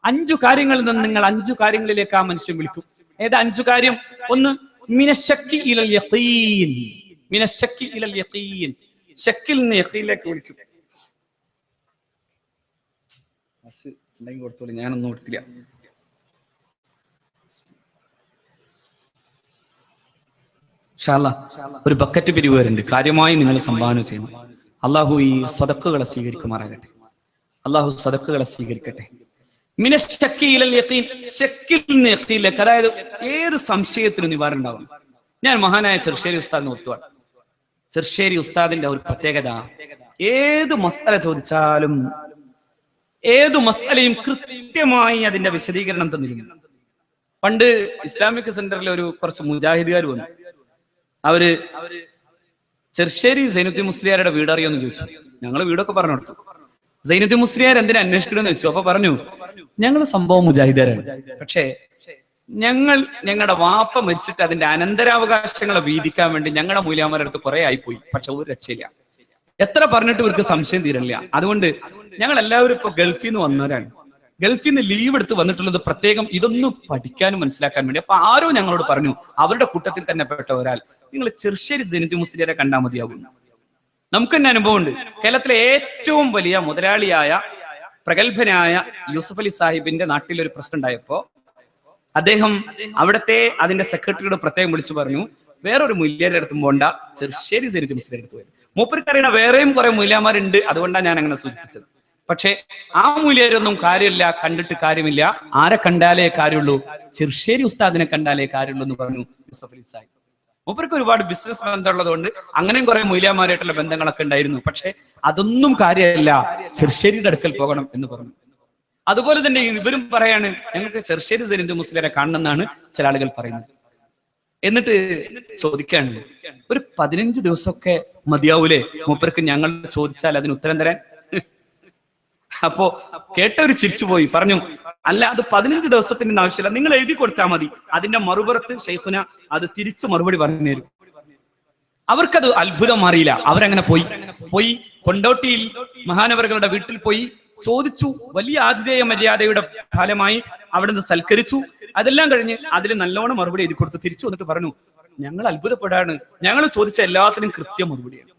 5 കാര്യങ്ങളിൽ നിന്ന് നിങ്ങൾ 5 കാര്യങ്ങളിലേക്ക് ആ മനുഷ്യൻ വിളിക്കും. ഏതാ 5 കാര്യം? ഒന്ന്, മിനശ്ശക്കി ഇലൽ യഖീൻ, മിനശ്ശക്കി ഇലൽ യഖീൻ, ശക്കിൽ നിന്ന് യഖീനിലേക്ക് വിളിക്കും. കൊടുത്തോളൂ, ഞാനൊന്നും കൊടുത്തില്ല. ഒരു ബക്കറ്റ് പിരിവ് വരുന്നുണ്ട്, കാര്യമായി നിങ്ങൾ സംഭാവന ചെയ്യണം. അള്ളാഹു ഈ സദഖകളെ സ്വീകരിക്കുമാറാകട്ടെ. അള്ളാഹു സദഖകളെ സ്വീകരിക്കട്ടെ. മിനശ്ശക്കി ഇലൽ യഖീൻ, ശക്കിൽ നിന്ന് യഖീനിലേക്ക്, അതായത് ഏത് സംശയത്തിനും നിവാരണം ഉണ്ടാവും. ഞാൻ മഹാനായ ചെറുശ്ശേരി ഉസ്താദിനെ ഓർത്തുവാണ്. ചെറുശ്ശേരി ഉസ്താദിന്റെ ഒരു പ്രത്യേകത, ഏത് മസ്അല ചോദിച്ചാലും ഏതു മസ്അലയും കൃത്യമായി അതിന്റെ വിശദീകരണം തന്നിരുന്നു. പണ്ട് ഇസ്ലാമിക് സെന്ററിൽ കുറച്ച് മുജാഹിദുകാർ വന്നു. അവര് ചെറുശ്ശേരി സൈനുദ്ദീൻ മുസ്ലിയാരുടെ വീട് അറിയോന്ന് ചോദിച്ചു. ഞങ്ങൾ വീടൊക്കെ പറഞ്ഞു കൊടുത്തു. സൈനുദ്ദീൻ മുസ്ലിയാർ എന്തിനാ അന്വേഷിക്കണമെന്ന് വെച്ചു. അപ്പൊ പറഞ്ഞു, ഞങ്ങൾ സംഭവം മുജാഹിദുകാരാണ്, പക്ഷേ ഞങ്ങളുടെ വാപ്പ മരിച്ചിട്ട് അതിന്റെ അനന്തരാവകാശങ്ങളെ വീതിക്കാൻ വേണ്ടി ഞങ്ങളുടെ മൂല്യാമാരുടെ അടുത്ത് കുറെ ആയിപ്പോയി, പക്ഷെ ഒരു രക്ഷയില്ല. എത്ര പറഞ്ഞിട്ട് ഇവർക്ക് സംശയം തീരില്ല. അതുകൊണ്ട് ഞങ്ങൾ എല്ലാവരും ഇപ്പൊ ഗൾഫിൽ നിന്ന് വന്നവരാണ്. ഗൾഫിൽ നിന്ന് ലീവ് എടുത്ത് വന്നിട്ടുള്ളത് പ്രത്യേകം ഇതൊന്നും പഠിക്കാനും മനസ്സിലാക്കാൻ വേണ്ടി. അപ്പൊ ആരോ ഞങ്ങളോട് പറഞ്ഞു, അവരുടെ കൂട്ടത്തിൽ തന്നെ പെട്ട ഒരാൾ, നിങ്ങൾ ചെറുശ്ശേരി സൈനുദ്ദീൻ മുസ്ലിയാരെ കണ്ടാൽ മതിയാകും. നമുക്ക് തന്നെ അനുഭവമുണ്ട്. കേരളത്തിലെ ഏറ്റവും വലിയ മുതലാളിയായ പ്രഗത്ഭനായ യൂസുഫ് അലി സാഹിബിന്റെ നാട്ടിൽ ഒരു പ്രശ്നം ഉണ്ടായപ്പോ അദ്ദേഹം അവിടുത്തെ അതിന്റെ സെക്രട്ടറിയോട് പ്രത്യേകം വിളിച്ചു പറഞ്ഞു, വേറൊരു മുല്യാരുടെ അടുത്തും പോണ്ട, ചെറുശ്ശേരി സൈനുദ്ദീൻ മുസ്ലിയാരുടെ അടുത്ത് വരും. മൂപ്പർക്കറിയണ വേറെയും കുറെ മൂല്യന്മാരുണ്ട്, അതുകൊണ്ടാണ് ഞാൻ അങ്ങനെ സൂചിപ്പിച്ചത്. പക്ഷെ ആ മൂല്യരൊന്നും കാര്യമില്ല, കണ്ടിട്ട് കാര്യമില്ല. ആരെ കണ്ടാലേ കാര്യമുള്ളൂ? ചെറുശ്ശേരി ഉസ്താദിനെ കണ്ടാലേ കാര്യമുള്ളൂ എന്ന് പറഞ്ഞു യൂസുഫ് അലി സാഹിബ്. മൂപ്പർക്ക് ഒരുപാട് ബിസിനസ് ബന്ധമുള്ളതുകൊണ്ട് അങ്ങനെയും കുറെ മൂല്യന്മാരായിട്ടുള്ള ബന്ധങ്ങളൊക്കെ ഉണ്ടായിരുന്നു. പക്ഷെ അതൊന്നും കാര്യമല്ല, ചെറുശ്ശേരിയുടെ അടുക്കൽ പോകണം എന്ന് പറഞ്ഞു. അതുപോലെ തന്നെ ഇവരും പറയാണ്, ഞങ്ങൾക്ക് ചെറുശ്ശേരി സൈനുദ്ദീൻ മുസ്ലിയാരെ കാണണമെന്നാണ് ചില ആളുകൾ പറയുന്നത്. എന്നിട്ട് ചോദിക്കാണ്, ഒരു 15 ദിവസമൊക്കെ മതിയാവൂലേ മൂപ്പർക്ക് ഞങ്ങൾ ചോദിച്ചാൽ അതിന് ഉത്തരം തരാൻ? അപ്പോ കേട്ടവര് ചിരിച്ചുപോയി, പറഞ്ഞു, അല്ല, അത് 15 ദിവസത്തിന്റെ ആവശ്യമില്ല, നിങ്ങൾ എഴുതി കൊടുത്താൽ മതി, അതിന്റെ മറുപുറത്ത് ഷെയ്ഖുന അത് തിരിച്ചു മറുപടി പറഞ്ഞു തരും. അവർക്കത് അത്ഭുതം മാറിയില്ല. അവരങ്ങനെ പോയി കൊണ്ടോട്ടിയിൽ മഹാനവറുകളുടെ വീട്ടിൽ പോയി ചോദിച്ചു. വലിയ ആതിഥേയ മര്യാദയുടെ ഫലമായി അവിടുന്ന് സൽക്കരിച്ചു. അതെല്ലാം കഴിഞ്ഞ് അതിൽ നല്ലോണം മറുപടി എഴുതി കൊടുത്തു. തിരിച്ചു വന്നിട്ട് പറഞ്ഞു, ഞങ്ങൾ അത്ഭുതപ്പെടാണ്, ഞങ്ങൾ ചോദിച്ച എല്ലാത്തിനും കൃത്യം മറുപടിയാണ്.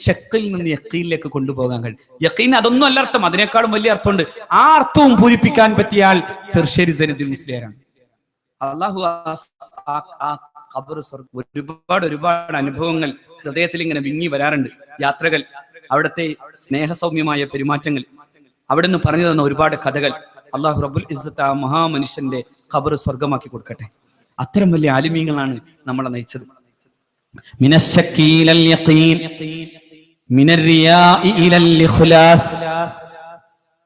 ശക്കിൽ നിന്ന് യഖീനിലേക്ക് കൊണ്ടുപോകാൻ കഴിയും. യഖീൻ അതൊന്നും അല്ല അർത്ഥം, അതിനേക്കാളും വലിയ അർത്ഥമുണ്ട്. ആ അർത്ഥവും പൂരിപ്പിക്കാൻ പറ്റിയാൽ ചെറുശ്ശേരി സൈനുദ്ദീൻ മുസ്ലിയാരാണ്. അള്ളാഹു ഒരുപാട് അനുഭവങ്ങൾ ഹൃദയത്തിൽ ഇങ്ങനെ വിങ്ങി വരാറുണ്ട്. യാത്രകൾ, അവിടുത്തെ സ്നേഹസൗമ്യമായ പെരുമാറ്റങ്ങൾ, അവിടെ നിന്ന് പറഞ്ഞു തന്ന ഒരുപാട് കഥകൾ. അള്ളാഹു റബ്ബുൽ ഇസ്സത്ത് ആ മഹാമനുഷ്യന്റെ ഖബർ സ്വർഗമാക്കി കൊടുക്കട്ടെ. അത്തരം വലിയ ആലിമീങ്ങളാണ് നമ്മളെ നയിച്ചത്.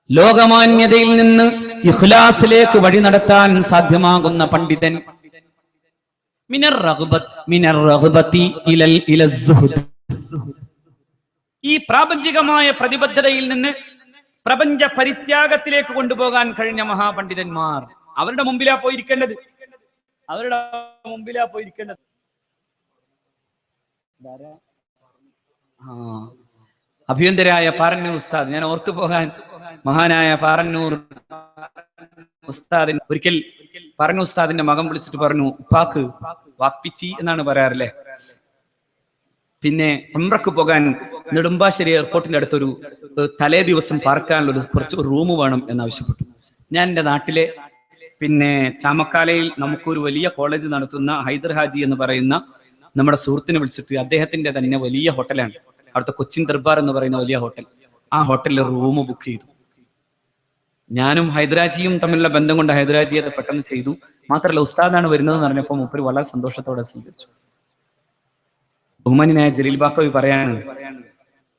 ലോകമാന്യതയിൽ നിന്ന് ഇഖ്ലാസിലേക്ക് വഴി നടത്താൻ സാധ്യമാകുന്ന പണ്ഡിതൻ. ഈ പ്രാപഞ്ചികമായ പ്രതിബദ്ധതയിൽ നിന്ന് പ്രപഞ്ച പരിത്യാഗത്തിലേക്ക് കൊണ്ടുപോകാൻ കഴിഞ്ഞ മഹാപണ്ഡിതന്മാർ, അവരുടെ മുമ്പിലാ പോയിരിക്കേണ്ടത്. അഭിയന്തരായ പാറന്നൂർ ഉസ്താദ്, ഞാൻ ഓർത്തു പോകാൻ, മഹാനായ പാറന്നൂർ ഉസ്താദിന് ഒരിക്കൽ പാറന്നൂർ ഉസ്താദിന്റെ മകൻ വിളിച്ചിട്ട് പറഞ്ഞു, ഉപ്പാക്ക് വാപ്പിച്ചി എന്നാണ് പറയാറില്ലേ, പിന്നെ ഉംറക്ക് പോകാൻ നെടുമ്പാശ്ശേരി എയർപോർട്ടിന്റെ അടുത്തൊരു തലേ ദിവസം പാർക്കാനുള്ള കുറച്ച് റൂം വേണം എന്നാവശ്യപ്പെട്ടു. ഞാൻ എൻ്റെ നാട്ടിലെ പിന്നെ ചാമക്കാലയിൽ നമുക്കൊരു വലിയ കോളേജ് നടത്തുന്ന ഹൈദർ ഹാജി എന്ന് പറയുന്ന നമ്മുടെ സുഹൃത്തിനെ വിളിച്ചിട്ട്, അദ്ദേഹത്തിന്റെ തന്നെ വലിയ ഹോട്ടലാണ്, അവിടുത്തെ കൊച്ചിൻ ദർബാർ എന്ന് പറയുന്ന വലിയ ഹോട്ടൽ, ആ ഹോട്ടലിൽ റൂം ബുക്ക് ചെയ്തു. ഞാനും ഹൈദരാജിയും തമ്മിലുള്ള ബന്ധം കൊണ്ട് ഹൈദരാജി അത് പെട്ടെന്ന് ചെയ്തു. മാത്രമല്ല ഉസ്താദാണ് വരുന്നതെന്ന് പറഞ്ഞപ്പോൾ മൂപ്പര് വളരെ സന്തോഷത്തോടെ സ്വീകരിച്ചു. ബഹുമാന്യനായ ജലീൽ ബാക്കവി പറയാണ്,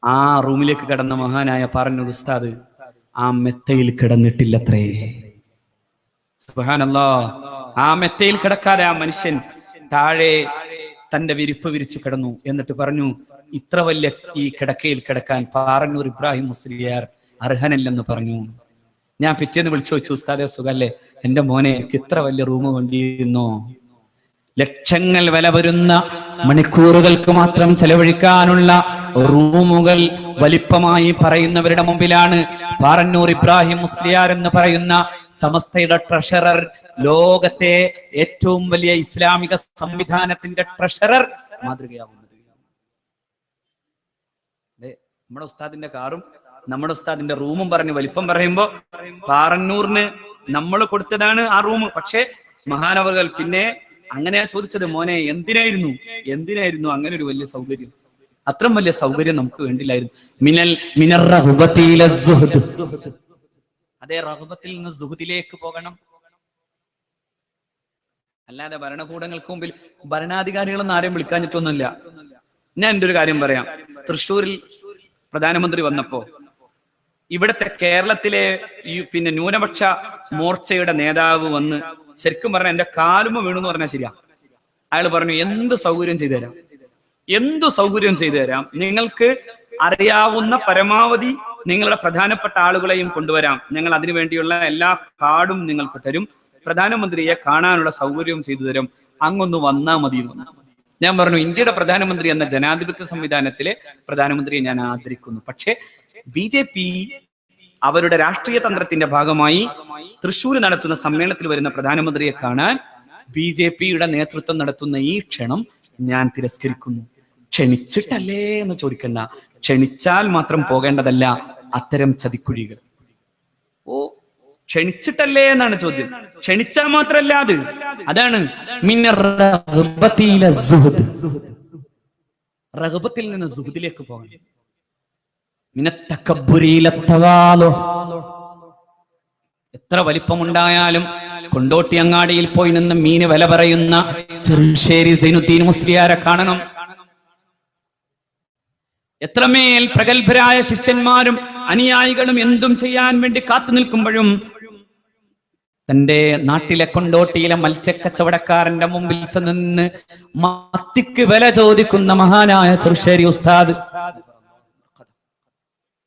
ആ റൂമിലേക്ക് കിടന്ന മഹാനായ പാറന്നൂർ ഉസ്താദ് ആ മെത്തയിൽ കിടന്നിട്ടില്ലത്രേ. സുബ്ഹാനല്ലാഹ്, ആ മെത്തയിൽ കിടക്കാതെ ആ മനുഷ്യൻ താഴെ തന്റെ വിരിപ്പ് വിരിച്ചു കിടന്നു. എന്നിട്ട് പറഞ്ഞു, ഇത്ര വലിയ ഈ കിടക്കയിൽ കിടക്കാൻ പാറന്നൂർ ഇബ്രാഹിം മുസ്ലിയാർ അർഹനല്ലെന്ന് പറഞ്ഞു. ഞാൻ പിറ്റേന്ന് വിളിച്ചു ചോദിച്ചു, ഉസ്താദെ സുഖല്ലേ? എന്റെ മോനെ എനിക്ക് ഇത്ര വലിയ റൂം വേണ്ടിയിരുന്നോ? ലക്ഷങ്ങൾ വില വരുന്ന മണിക്കൂറുകൾക്ക് മാത്രം ചെലവഴിക്കാനുള്ള റൂമുകൾ വലിപ്പമായി പറയുന്നവരുടെ മുമ്പിലാണ് പാറന്നൂർ ഇബ്രാഹിം മുസ്ലിയാർ എന്ന് പറയുന്ന സമസ്തയുടെ ട്രഷറർ, ലോകത്തെ ഏറ്റവും വലിയ ഇസ്ലാമിക സംവിധാനത്തിന്റെ ട്രഷറർ മാതൃകയാവുന്നത്. നമ്മുടെ ഉസ്താദിന്റെ കാറും നമ്മുടെ ഉസ്താദിന്റെ റൂമും പറഞ്ഞ് വലിപ്പം പറയുമ്പോ പാറന്നൂറിന് നമ്മൾ കൊടുത്തതാണ് ആ റൂം. പക്ഷെ മഹാനവകൾ പിന്നെ അങ്ങനെയാ ചോദിച്ചത്, മോനെ എന്തിനായിരുന്നു അങ്ങനെ ഒരു വലിയ സൗകര്യം? അത്രയും വലിയ സൗകര്യം നമുക്ക് വേണ്ടില്ലായിരുന്നു. അതേ റഹബത്തിൽ നിന്ന് സുഹൃത്തിലേക്ക് പോകണം. അല്ലാതെ ഭരണകൂടങ്ങൾക്ക് മുമ്പിൽ ഭരണാധികാരികളൊന്നും ആരെയും വിളിക്കാഞ്ഞിട്ടൊന്നുമില്ല. ഞാൻ എൻ്റെ ഒരു കാര്യം പറയാം. തൃശ്ശൂരിൽ പ്രധാനമന്ത്രി വന്നപ്പോ ഇവിടുത്തെ കേരളത്തിലെ പിന്നെ ന്യൂനപക്ഷ മോർച്ചയുടെ നേതാവ് വന്ന് ശരിക്കും പറഞ്ഞാൽ എന്റെ കാലുമ വീണെന്ന് പറഞ്ഞാൽ ശരിയാ. അയാൾ പറഞ്ഞു, എന്ത് സൗകര്യം ചെയ്തു തരാം, നിങ്ങൾക്ക് അറിയാവുന്ന പരമാവധി നിങ്ങളുടെ പ്രധാനപ്പെട്ട ആളുകളെയും കൊണ്ടുവരാം, ഞങ്ങൾ അതിനു വേണ്ടിയുള്ള എല്ലാ കാർഡും നിങ്ങൾക്ക് തരും, പ്രധാനമന്ത്രിയെ കാണാനുള്ള സൗകര്യവും ചെയ്തു തരും, അങ്ങൊന്ന് വന്നാ മതി എന്ന് പറഞ്ഞു. ഞാൻ പറഞ്ഞു, ഇന്ത്യയുടെ പ്രധാനമന്ത്രി എന്ന ജനാധിപത്യ സംവിധാനത്തിലെ പ്രധാനമന്ത്രിയെ ഞാൻ ആദരിക്കുന്നു. പക്ഷേ BJP അവരുടെ രാഷ്ട്രീയ തന്ത്രത്തിന്റെ ഭാഗമായി തൃശ്ശൂർ നടത്തുന്ന സമ്മേളനത്തിൽ വരുന്ന പ്രധാനമന്ത്രിയെ കാണാൻ BJPയുടെ നേതൃത്വം നടത്തുന്ന ഈ ക്ഷണം ഞാൻ തിരസ്കരിക്കുന്നു. ക്ഷണിച്ചിട്ടല്ലേ എന്ന് ചോദിക്കണ്ട, ക്ഷണിച്ചാൽ മാത്രം പോകേണ്ടതല്ല അത്തരം ചതിക്കുഴികൾ. ക്ഷണിച്ചിട്ടല്ലേ എന്നാണ് ചോദ്യം. ക്ഷണിച്ചാൽ മാത്രല്ല അതാണ് റഹബത്തിൽ നിന്ന് സുഹൃത്തിലേക്ക് പോകണം. എത്ര വലിപ്പമുണ്ടായാലും കൊണ്ടോട്ടി അങ്ങാടിയിൽ പോയി നിന്ന് മീന് വില പറയുന്ന ചെറുശ്ശേരി സൈനുദ്ദീൻ മുസ്ലിയാരെ കാണണം. എത്രമേൽ പ്രഗത്ഭരായ ശിഷ്യന്മാരും അനുയായികളും എന്തും ചെയ്യാൻ വേണ്ടി കാത്തു നിൽക്കുമ്പോഴും തന്റെ നാട്ടിലെ കൊണ്ടോട്ടിയിലെ മത്സ്യക്കച്ചവടക്കാരന്റെ മുമ്പിൽ ചെന്ന് മത്തിക്ക് വില ചോദിക്കുന്ന മഹാനായ ചെറുശ്ശേരി ഉസ്താദ്.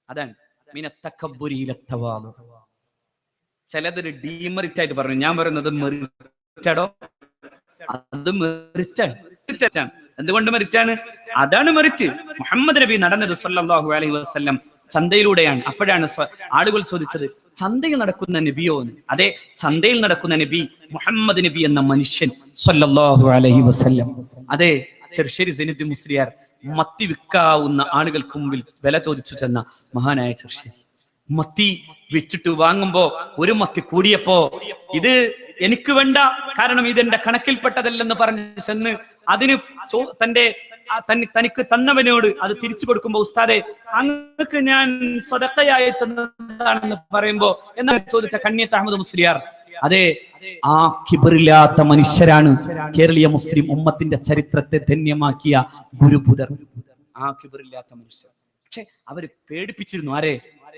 അതാണ് ചിലതൊരു ഡീമെറിറ്റ് ആയിട്ട് പറഞ്ഞു. ഞാൻ പറയുന്നത് മെറിറ്റഡോ, അത് മെറിറ്റാണ്. എന്തുകൊണ്ട് മെറിറ്റാണ്? അതാണ് മെറിറ്റ്. മുഹമ്മദ് നബി നടന്നത് സല്ലല്ലാഹു അലൈഹി വസല്ലം ചന്തയിലൂടെയാണ്. അപ്പോഴാണ് ആളുകൾ ചോദിച്ചത്, ചന്തയിൽ നടക്കുന്ന നബിയോ എന്ന്. അതെ, ചന്തയിൽ നടക്കുന്ന നബി മുഹമ്മദ് നബി എന്ന മനുഷ്യൻ സല്ലല്ലാഹു അലൈഹി വസല്ലം. അതെ, ചെറുശ്ശേരി സൈനുദ്ദീൻ മുസ്ലിയാർ മത്തി വിൽക്കാവുന്ന ആളുകൾക്ക് മുമ്പിൽ വില ചോദിച്ചു ചെന്ന മഹാനായ ചെറുശ്ശേരി. മത്തി വിറ്റിട്ട് വാങ്ങുമ്പോ ഒരു മത്തി കൂടിയപ്പോ ഇത് എനിക്ക് വേണ്ട, കാരണം ഇതെന്റെ കണക്കിൽപ്പെട്ടതല്ലെന്ന് പറഞ്ഞ് ചെന്ന് അതിന് തനിക്ക് തന്നവനോട് അത് തിരിച്ചു കൊടുക്കുമ്പോ, ഉസ്താദെ അങ്ങക്ക് ഞാൻ സ്വതക്കയായി തന്നതാണെന്ന് പറയുമ്പോ എന്നാ ചോദിച്ച കണ്ണിയത്ത് അഹമ്മദ് മുസ്ലിയാർ. അതെ, ആ കിബറില്ലാത്ത മനുഷ്യരാണ് കേരളീയ മുസ്ലിം ഉമ്മത്തിന്റെ ചരിത്രത്തെ ധന്യമാക്കിയ ഗുരുബുധർ. ആ കിബറില്ലാത്ത മനുഷ്യർ. പക്ഷെ അവര് പേടിപ്പിച്ചിരുന്നു. ആരെ?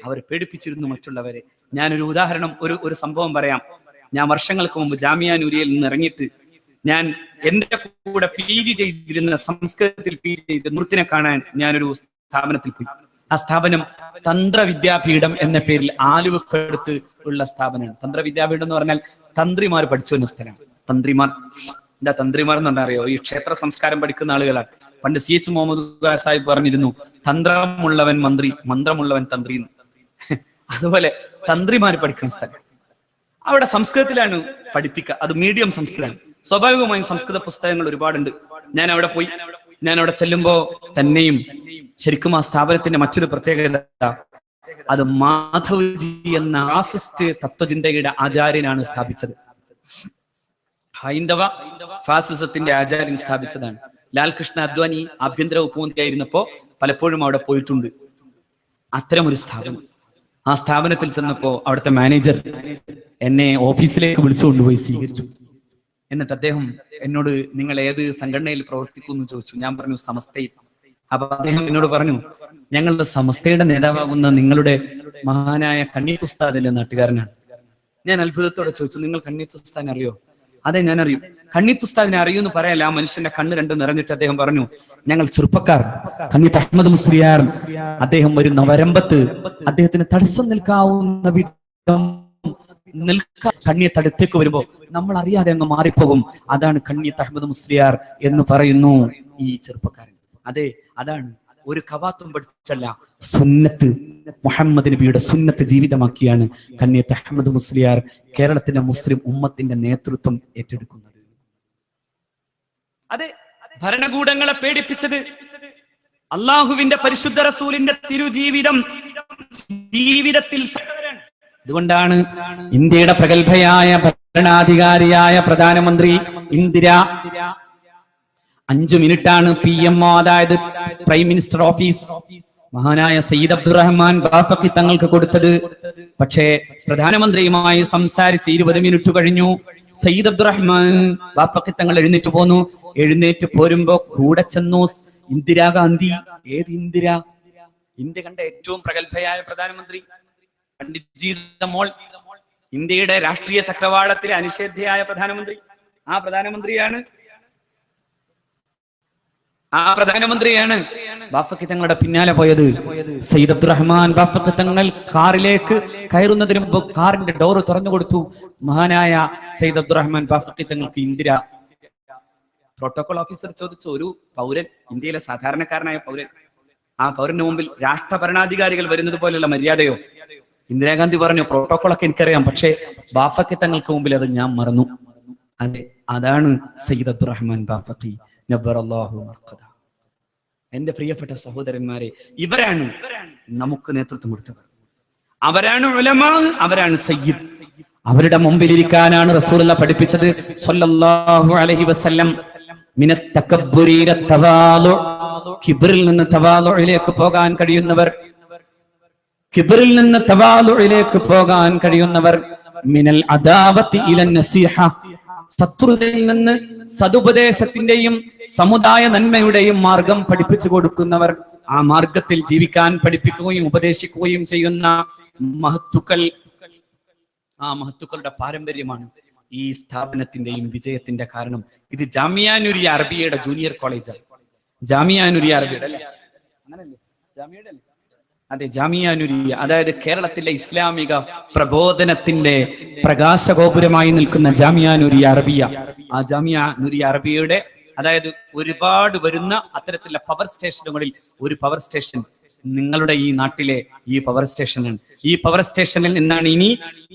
അവർ പേടിപ്പിച്ചിരുന്നു മറ്റുള്ളവരെ. ഞാനൊരു ഉദാഹരണം, ഒരു സംഭവം പറയാം. ഞാൻ വർഷങ്ങൾക്ക് മുമ്പ് ജാമിയ നൂരിയയിൽ നിന്ന് ഇറങ്ങിയിട്ട് ഞാൻ എന്റെ കൂടെ PG ചെയ്തിരുന്ന സംസ്കൃതത്തിൽ PG ചെയ്ത നൃത്തിനെ കാണാൻ ഞാനൊരു സ്ഥാപനത്തിൽ പോയി. ആ സ്ഥാപനം തന്ത്രവിദ്യാപീഠം എന്ന പേരിൽ ആലുവക്കടുത്ത് ഉള്ള സ്ഥാപനമാണ്. തന്ത്രവിദ്യാപീഠം എന്ന് പറഞ്ഞാൽ തന്ത്രിമാർ പഠിച്ചു വരുന്ന സ്ഥലമാണ്. തന്ത്രിമാർ എന്ന് പറഞ്ഞാൽ അറിയോ? ഈ ക്ഷേത്ര സംസ്കാരം പഠിക്കുന്ന ആളുകളാണ്. പണ്ട് CH മുഹമ്മദ് സാഹിബ് പറഞ്ഞിരുന്നു, തന്ത്രമുള്ളവൻ മന്ത്രി, മന്ത്രമുള്ളവൻ തന്ത്രി. അതുപോലെ തന്ത്രിമാർ പഠിക്കുന്ന സ്ഥലം. അവിടെ സംസ്കൃതത്തിലാണ് പഠിപ്പിക്കുക. അത് മീഡിയം സംസ്കൃതമാണ്. സ്വാഭാവികമായും സംസ്കൃത പുസ്തകങ്ങൾ ഒരുപാടുണ്ട്. ഞാൻ അവിടെ പോയി. ഞാൻ അവിടെ ചെല്ലുമ്പോ തന്നെയും ശരിക്കും ആ സ്ഥാപനത്തിന്റെ മറ്റൊരു പ്രത്യേകത, അത് മാധവ്ജി എന്ന ആസിസ്റ്റ് തത്വചിന്തയുടെ ആചാര്യനാണ് സ്ഥാപിച്ചത്. ഹൈന്ദവ ഫാസിസത്തിന്റെ ആചാര്യൻ സ്ഥാപിച്ചതാണ്. ലാൽകൃഷ്ണ അദ്വാനി ആഭ്യന്തര ഉപമന്ത്രിയായിരുന്നപ്പോ പലപ്പോഴും അവിടെ പോയിട്ടുണ്ട്. അത്തരമൊരു സ്ഥാപനം. ആ സ്ഥാപനത്തിൽ ചെന്നപ്പോ അവിടുത്തെ മാനേജർ എന്നെ ഓഫീസിലേക്ക് വിളിച്ചുകൊണ്ടുപോയി സ്വീകരിച്ചു. എന്നിട്ട് അദ്ദേഹം എന്നോട്, നിങ്ങൾ ഏത് സംഘടനയിൽ പ്രവർത്തിക്കുന്നു ചോദിച്ചു. ഞാൻ പറഞ്ഞു, സമസ്തയിൽ. അപ്പൊ അദ്ദേഹം എന്നോട് പറഞ്ഞു, ഞങ്ങളുടെ സമസ്തയുടെ നേതാവാകുന്ന നിങ്ങളുടെ മഹാനായ കണ്ണീത്ത് ഉസ്താദിന്റെ നാട്ടുകാരനാണ്. ഞാൻ അത്ഭുതത്തോടെ ചോദിച്ചു, നിങ്ങൾ കണ്ണീത്ത് ഉസ്താദിനെ അറിയോ? അതെ ഞാൻ അറിയും. കണ്ണീത്ത് ഉസ്താദിനെ അറിയൂന്ന് പറയല്ല. ആ മനുഷ്യന്റെ കണ്ണ് രണ്ടും നിറഞ്ഞിട്ട് അദ്ദേഹം പറഞ്ഞു, ഞങ്ങൾ ചെറുപ്പക്കാർ, കണ്ണീത്ത് അഹമ്മദ് മുസ്ലിയാർ, അദ്ദേഹം വരുന്ന വരമ്പത്ത് അദ്ദേഹത്തിന് തടസ്സം നിൽക്കാവുന്ന വിധം കണ്ണിയത്ത് അടുത്തേക്ക് വരുമ്പോ നമ്മൾ അറിയാതെ അങ്ങ് മാറിപ്പോകും. അതാണ് കണ്ണിയത്ത് അഹമ്മദ് മുസ്ലിയാർ എന്ന് പറയുന്നു ഈ ചെറുപ്പക്കാരൻ. അതെ, അതാണ്. ഒരു ഖവാത്തും പഠിച്ചല്ല, സുന്നത്ത്, മുഹമ്മദ് നബിയുടെ സുന്നത്ത് ജീവിതമാക്കിയാണ് കണ്ണിയത്ത് അഹമ്മദ് മുസ്ലിയാർ കേരളത്തിന്റെ മുസ്ലിം ഉമ്മത്തിന്റെ നേതൃത്വം ഏറ്റെടുക്കുന്നത്. അതെ, ഭരണകൂടങ്ങളെ പേടിപ്പിച്ചത് അള്ളാഹുവിന്റെ പരിശുദ്ധ റസൂലിന്റെ ജീവിതത്തിൽ. അതുകൊണ്ടാണ് ഇന്ത്യയുടെ പ്രഗത്ഭയായ ഭരണാധികാരിയായ പ്രധാനമന്ത്രി ഇന്ദിര 5 മിനിറ്റാണ് PMO, അതായത് പ്രൈം മിനിസ്റ്റർ ഓഫീസ്, മഹാനായ സയ്യിദ് അബ്ദുറഹ്മാൻ ബാഫഖി തങ്ങൾക്ക് കൊടുത്തത്. പക്ഷേ പ്രധാനമന്ത്രിയുമായി സംസാരിച്ച് 20 മിനിറ്റ് കഴിഞ്ഞു. സയ്യിദ് അബ്ദുറഹ്മാൻ ബാഫഖി തങ്ങൾ എഴുന്നേറ്റ് പോന്നു. എഴുന്നേറ്റ് പോരുമ്പോ കൂടെ ചെന്നു ഇന്ദിരാഗാന്ധി. ഏത് ഇന്ദിര? ഇന്ത്യ കണ്ട ഏറ്റവും പ്രഗത്ഭയായ പ്രധാനമന്ത്രി, പണ്ഡിറ്റ്ജിയുടെ മോൾ, ഇന്ത്യയുടെ രാഷ്ട്രീയ ചക്രവാളത്തിലെ അനിഷേധ്യയായ പ്രധാനമന്ത്രി. ആ പ്രധാനമന്ത്രിയാണ് ബാഫഖി തങ്ങളുടെ പിന്നാലെ പോയത്. സയ്യിദ് അബ്ദുറഹ്മാൻ ബാഫഖി തങ്ങൾ കാറിലേക്ക് കയറുന്നതിന് മുമ്പ് കാറിന്റെ ഡോറ് തുറന്നു കൊടുത്തു. മഹാനായ സയ്യിദ് അബ്ദുറഹ്മാൻ ബാഫഖി തങ്ങൾക്ക് ഇന്ദിര. പ്രോട്ടോകോൾ ഓഫീസർ ചോദിച്ചു, ഒരു പൗരൻ, ഇന്ത്യയിലെ സാധാരണക്കാരനായ പൗരൻ, ആ പൗരന് മുമ്പിൽ രാഷ്ട്ര ഭരണാധികാരികൾ വരുന്നത് പോലെയുള്ള മര്യാദയോ? ഇന്ദിരാഗാന്ധി പറഞ്ഞു, പ്രോട്ടോകോൾ ഒക്കെ എനിക്കറിയാം, പക്ഷേ ബാഫഖി തങ്ങൾക്ക് മുമ്പിൽ അത് ഞാൻ മറന്നു. അതെ, അതാണ് സയ്യിദ് അബ്ദുറഹ്മാൻ ബാഫഖി നബ്ബറല്ലാഹു മർഖദ. എന്റെ പ്രിയപ്പെട്ട സഹോദരന്മാരെ, ഇവരാണ് നമുക്ക് നേതൃത്വം കൊടുത്തവർ. അവരാണ് ഉലമാ, അവരാണ് സയ്യിദ്. അവരുടെ മുമ്പിലിരിക്കാനാണ് റസൂലുള്ളാഹി പഠിപ്പിച്ചത് സ്വല്ലല്ലാഹു അലൈഹി വസല്ലം. മിനത്ത് തകബ്ബുരി ഇല തവാളു, കിബ്റിൽ നിന്ന് തവാളുയിലേക്ക് പോകാൻ കഴിയുന്നവർ, കിബ്റിൽ നിന്ന് തവാളുയിലേക്ക് പോകാൻ കഴിയുന്നവർ. മിനൽ അദാവത്തി ഇലൻ നസീഹ, ശത്രുതയിൽ നിന്ന് സതുപദേശത്തിന്റെയും സമുദായ നന്മയുടെയും മാർഗം പഠിപ്പിച്ചു കൊടുക്കുന്നവർ. ആ മാർഗത്തിൽ ജീവിക്കാൻ പഠിപ്പിക്കുകയും ഉപദേശിക്കുകയും ചെയ്യുന്ന മഹത്തുക്കൾ. ആ മഹത്തുക്കളുടെ പാരമ്പര്യമാണ് ഈ സ്ഥാപനത്തിന്റെയും വിജയത്തിന്റെ കാരണം. ഇത് ജാമിയ നൂരിയ അറബിയയുടെ ജൂനിയർ കോളേജാണ്. ജാമിയ നൂരിയ അറബിയുടെ അല്ലേ? അങ്ങനല്ലേ? ജാമിയയുടെ അല്ലേ? അതെ, ജാമിയ നൂരിയ, അതായത് കേരളത്തിലെ ഇസ്ലാമിക പ്രബോധനത്തിന്റെ പ്രകാശഗോപുരമായി നിൽക്കുന്ന ജാമിയ നൂരിയ അറബിയ. ആ ജാമിയ നൂരിയ അറബിയയുടെ, അതായത് ഒരുപാട് വരുന്ന അത്തരത്തിലുള്ള പവർ സ്റ്റേഷനുകളിൽ ഒരു പവർ സ്റ്റേഷൻ നിങ്ങളുടെ ഈ നാട്ടിലെ ഈ പവർ സ്റ്റേഷനാണ്. ഈ പവർ സ്റ്റേഷനിൽ നിന്നാണ് ഇനി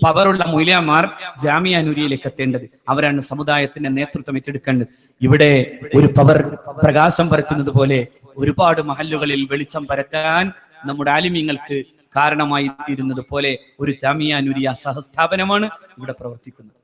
പവറുള്ള മൗലവിമാർ ജാമിയ നൂരിയയിലേക്ക് എത്തേണ്ടത്. അവരാണ് സമുദായത്തിന്റെ നേതൃത്വം ഏറ്റെടുക്കേണ്ടത്. ഇവിടെ ഒരു പവർ പ്രകാശം പരത്തുന്നത് പോലെ ഒരുപാട് മഹല്ലുകളിൽ വെളിച്ചം പരത്താൻ നമ്മുടെ ആലിമീങ്ങൾക്ക് കാരണമായി തീരുന്നത് പോലെ ഒരു ജാമിയ നൂരിയ സഹസ്ഥാപനമാണ് ഇവിടെ പ്രവർത്തിക്കുന്നത്.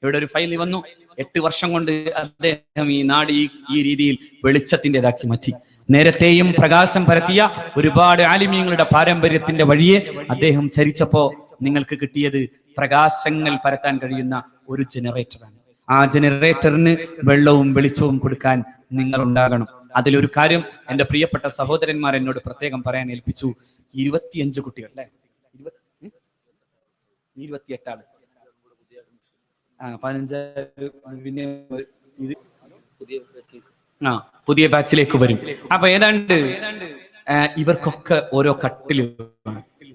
ഇവിടെ ഒരു ഫയൽ വന്നു, 8 വർഷം കൊണ്ട് അദ്ദേഹം ഈ നാട് ഈ രീതിയിൽ വെളിച്ചത്തിൻ്റെതാക്കി മാറ്റി. നേരത്തെയും പ്രകാശം പരത്തിയ ഒരുപാട് ആലിമീങ്ങളുടെ പാരമ്പര്യത്തിന്റെ വഴിയെ അദ്ദേഹം ചരിച്ചപ്പോ നിങ്ങൾക്ക് കിട്ടിയത് പ്രകാശങ്ങൾ പരത്താൻ കഴിയുന്ന ഒരു ജനറേറ്ററാണ്. ആ ജനറേറ്ററിന് വെള്ളവും വെളിച്ചവും കൊടുക്കാൻ നിങ്ങൾ ഉണ്ടാകണം. അതിലൊരു കാര്യം എന്റെ പ്രിയപ്പെട്ട സഹോദരന്മാർ എന്നോട് പ്രത്യേകം പറയാൻ ഏൽപ്പിച്ചു. 25 കുട്ടികൾ അല്ലെ, 28 ആള്, 15 പിന്നെ പുതിയ ബാച്ചിലേക്ക് വരും. അപ്പൊ ഏതാണ്ട് ഇവർക്കൊക്കെ ഓരോ കട്ടില്.